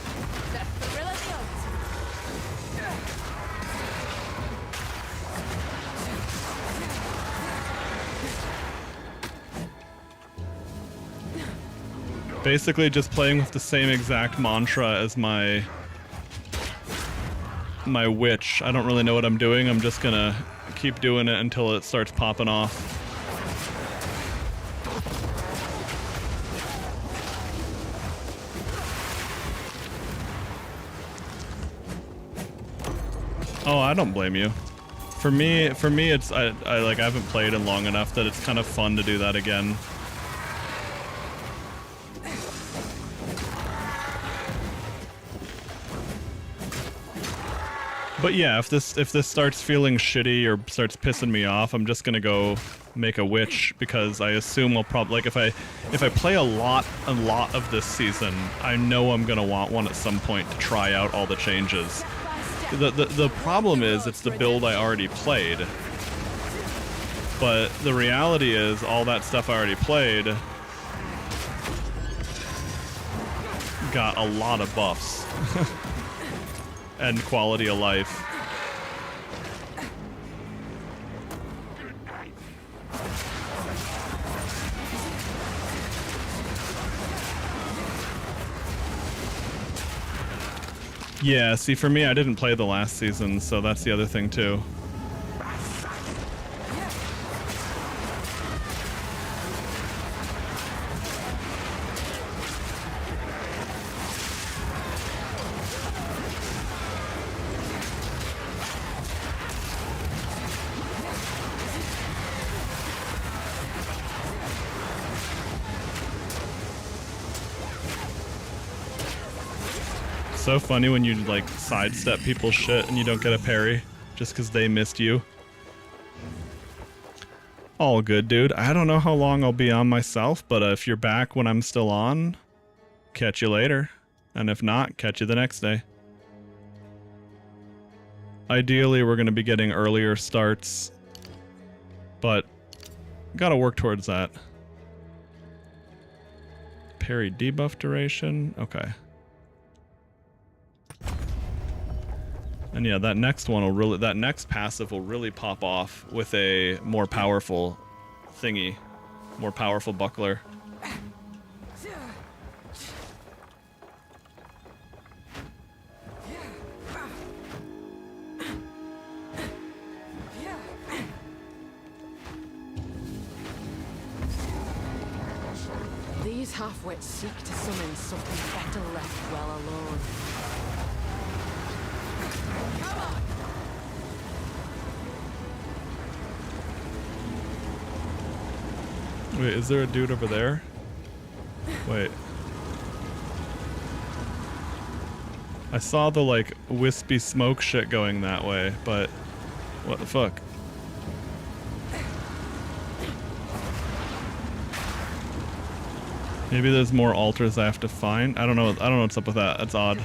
Basically just playing with the same exact mantra as my witch. I don't really know what I'm doing. I'm just gonna keep doing it until it starts popping off. Oh, I don't blame you. For me it's I haven't played in long enough that it's kind of fun to do that again. But yeah, if this starts feeling shitty or starts pissing me off, I'm just gonna go make a witch, because I assume I'll probably, like, if I play a lot of this season, I know I'm gonna want one at some point to try out all the changes. The problem is it's the build I already played. But the reality is all that stuff I already played got a lot of buffs. And quality of life. Yeah, see, for me, I didn't play the last season, so that's the other thing too. So funny when you like sidestep people's shit and you don't get a parry just because they missed you. All good, dude. I don't know how long I'll be on myself, but if you're back when I'm still on, catch you later. And if not, catch you the next day. Ideally, we're going to be getting earlier starts, but gotta work towards that. Parry debuff duration. Okay. And yeah, that next one will really, that next passive will really pop off with a more powerful thingy, more powerful buckler. half-wits seek to summon something better left well alone. Come on! Wait, is there a dude over there? Wait. I saw the, like, wispy smoke shit going that way, but what the fuck? Maybe there's more altars I have to find. I don't know what's up with that. That's odd.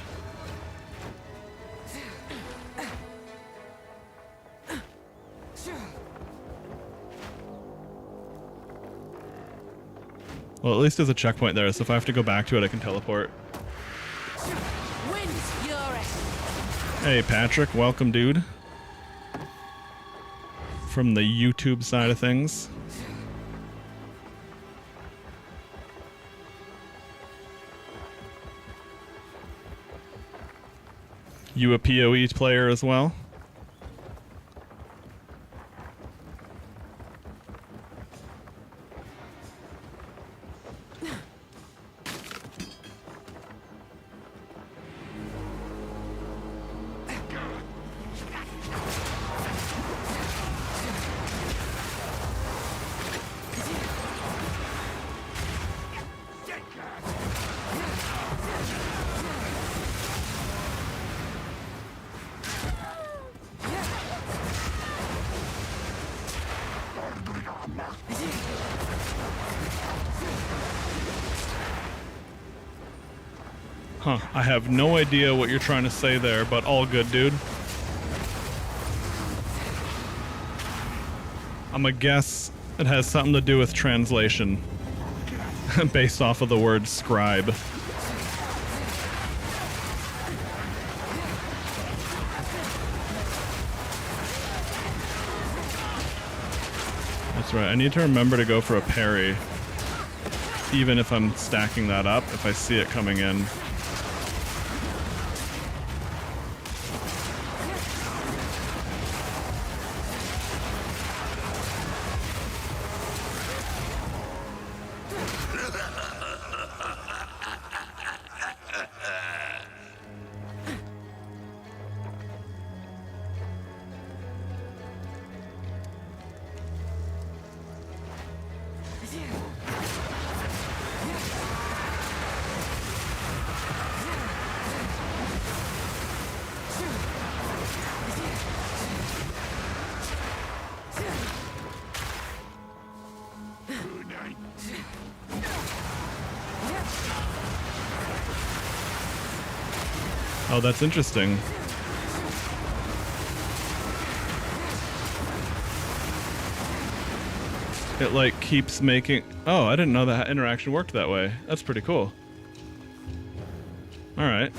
Well, at least there's a checkpoint there, so if I have to go back to it, I can teleport. Hey, Patrick. Welcome, dude. From the YouTube side of things. You a PoE player as well? Huh, I have no idea what you're trying to say there, but all good, dude. I'm gonna guess it has something to do with translation. Based off of the word scribe. That's right, I need to remember to go for a parry. Even if I'm stacking that up, if I see it coming in. Oh, that's interesting. It like keeps making... Oh, I didn't know that interaction worked that way. That's pretty cool. Alright.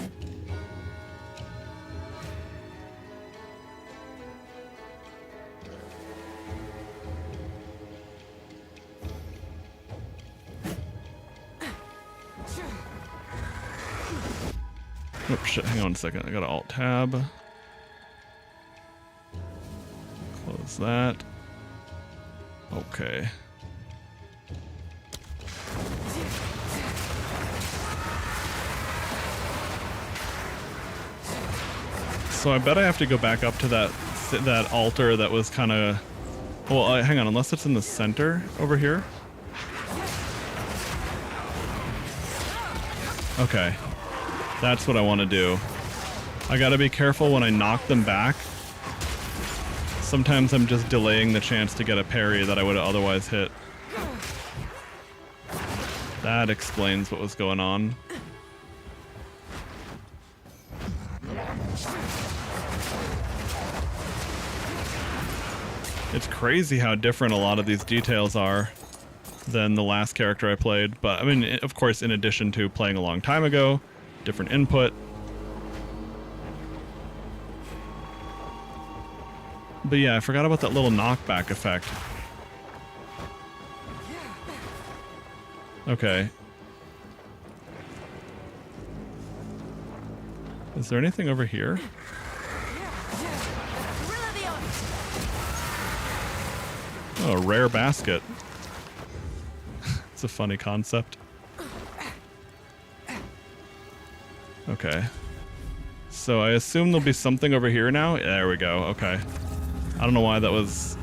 Oh shit, hang on a second. I gotta alt tab. Close that. Okay. So I bet I have to go back up to that altar that was kind of... Well, hang on, unless it's in the center over here. Okay. That's what I want to do. I gotta be careful when I knock them back. Sometimes I'm just delaying the chance to get a parry that I would have otherwise hit. That explains what was going on. It's crazy how different a lot of these details are than the last character I played. But I mean, of course, in addition to playing a long time ago, different input. But yeah, I forgot about that little knockback effect. Okay. Is there anything over here? Oh, a rare basket. It's a funny concept. Okay. So I assume there'll be something over here now? There we go, okay. I don't know why that was...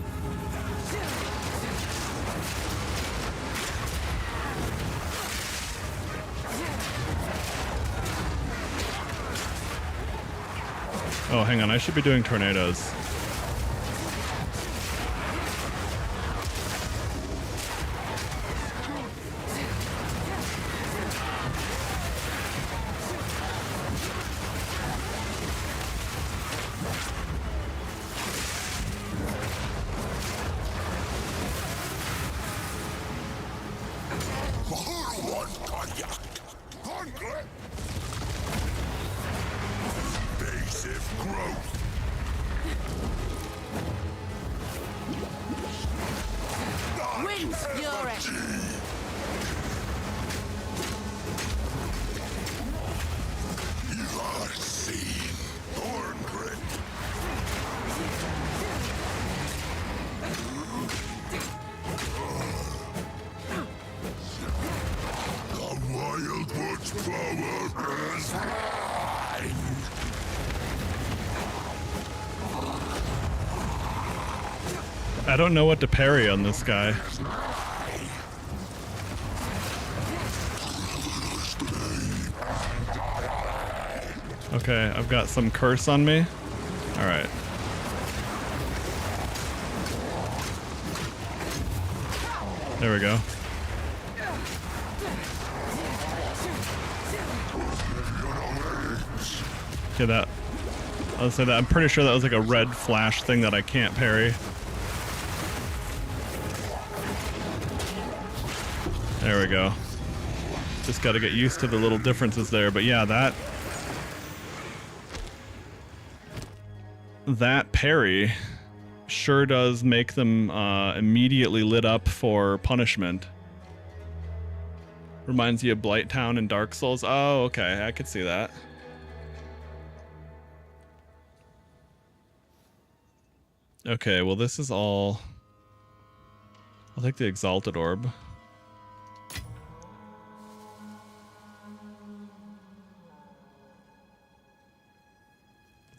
Oh, hang on, I should be doing tornadoes. Wind fury! You are seen, Thorngrit. The Wildwood's power is mine. I don't know what to parry on this guy. Okay, I've got some curse on me. Alright. There we go. Okay, that... I'll say that. I'm pretty sure that was like a red flash thing that I can't parry. There we go. Just gotta get used to the little differences there, but yeah, that parry sure does make them immediately lit up for punishment. Reminds you of Blighttown and Dark Souls. Oh, okay, I could see that. Okay, well this is all... I'll take the Exalted Orb.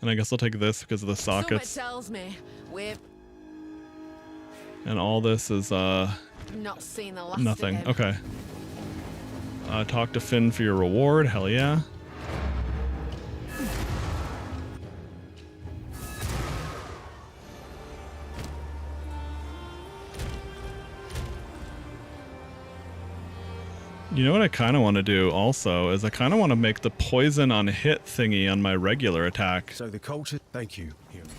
And I guess I'll take this because of the sockets. Something tells me we've And all this is not seen the last nothing. of him. Okay. Talk to Finn for your reward. Hell yeah. You know what I kind of want to do also is I kind of want to make the poison on hit thingy on my regular attack. So the culture... Thank you, human.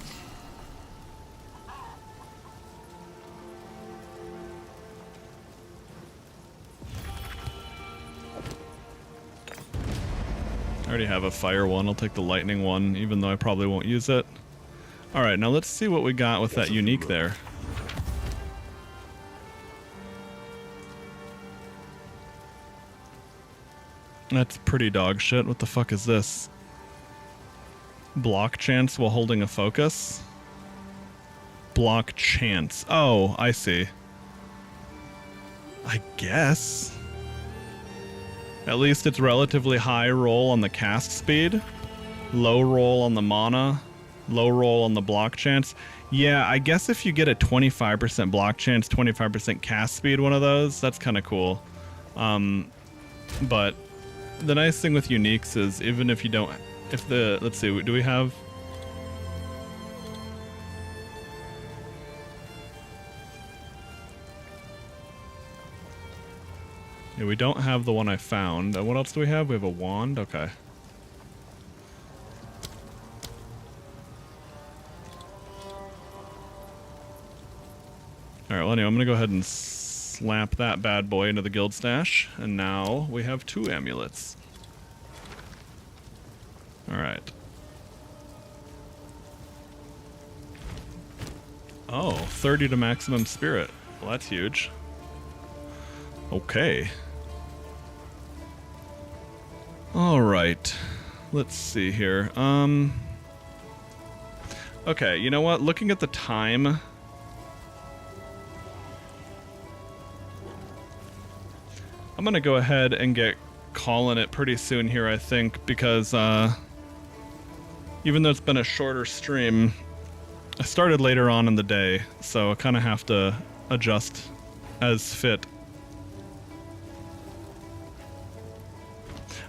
I already have a fire one. I'll take the lightning one, even though I probably won't use it. Alright, now let's see what we got with that unique there. That's pretty dog shit. What the fuck is this? Block chance while holding a focus? Block chance. Oh, I see. I guess. At least it's relatively high roll on the cast speed, low roll on the mana, low roll on the block chance. Yeah, I guess if you get a 25% block chance, 25% cast speed, one of those, that's kind of cool. But the nice thing with uniques is even if you don't, if the, let's see, do we have? Yeah, we don't have the one I found. What else do we have? We have a wand? Okay. Alright, well anyway, I'm gonna go ahead and slap that bad boy into the guild stash, and now we have 2 amulets. Alright. Oh, 30 to maximum spirit. Well, that's huge. Okay. Alright. Let's see here. Okay, you know what? Looking at the time... I'm gonna go ahead and get calling it pretty soon here, I think, because even though it's been a shorter stream, I started later on in the day, so I kind of have to adjust as fit.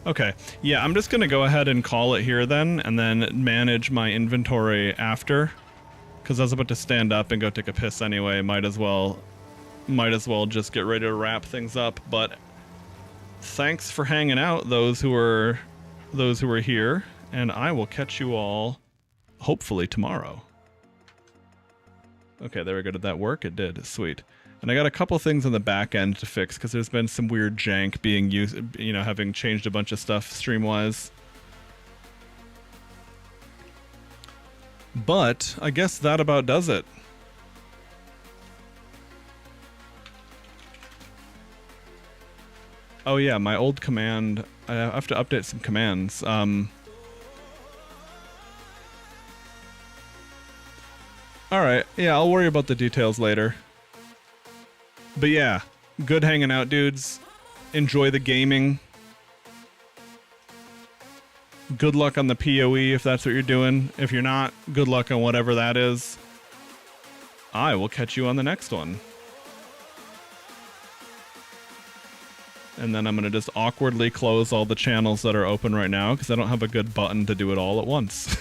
Okay, yeah, I'm just gonna go ahead and call it here then, and then manage my inventory after, because I was about to stand up and go take a piss anyway. Might as well just get ready to wrap things up. But thanks for hanging out, those who are here, and I will catch you all hopefully tomorrow. Okay, there we go. Did that work? It did. Sweet. And I got a couple things on the back end to fix because there's been some weird jank being used, you know, having changed a bunch of stuff stream-wise. But I guess that about does it. Oh yeah, my old command. I have to update some commands. Alright, yeah, I'll worry about the details later. But yeah, good hanging out, dudes. Enjoy the gaming. Good luck on the PoE if that's what you're doing. If you're not, good luck on whatever that is. I will catch you on the next one. And then I'm going to just awkwardly close all the channels that are open right now because I don't have a good button to do it all at once.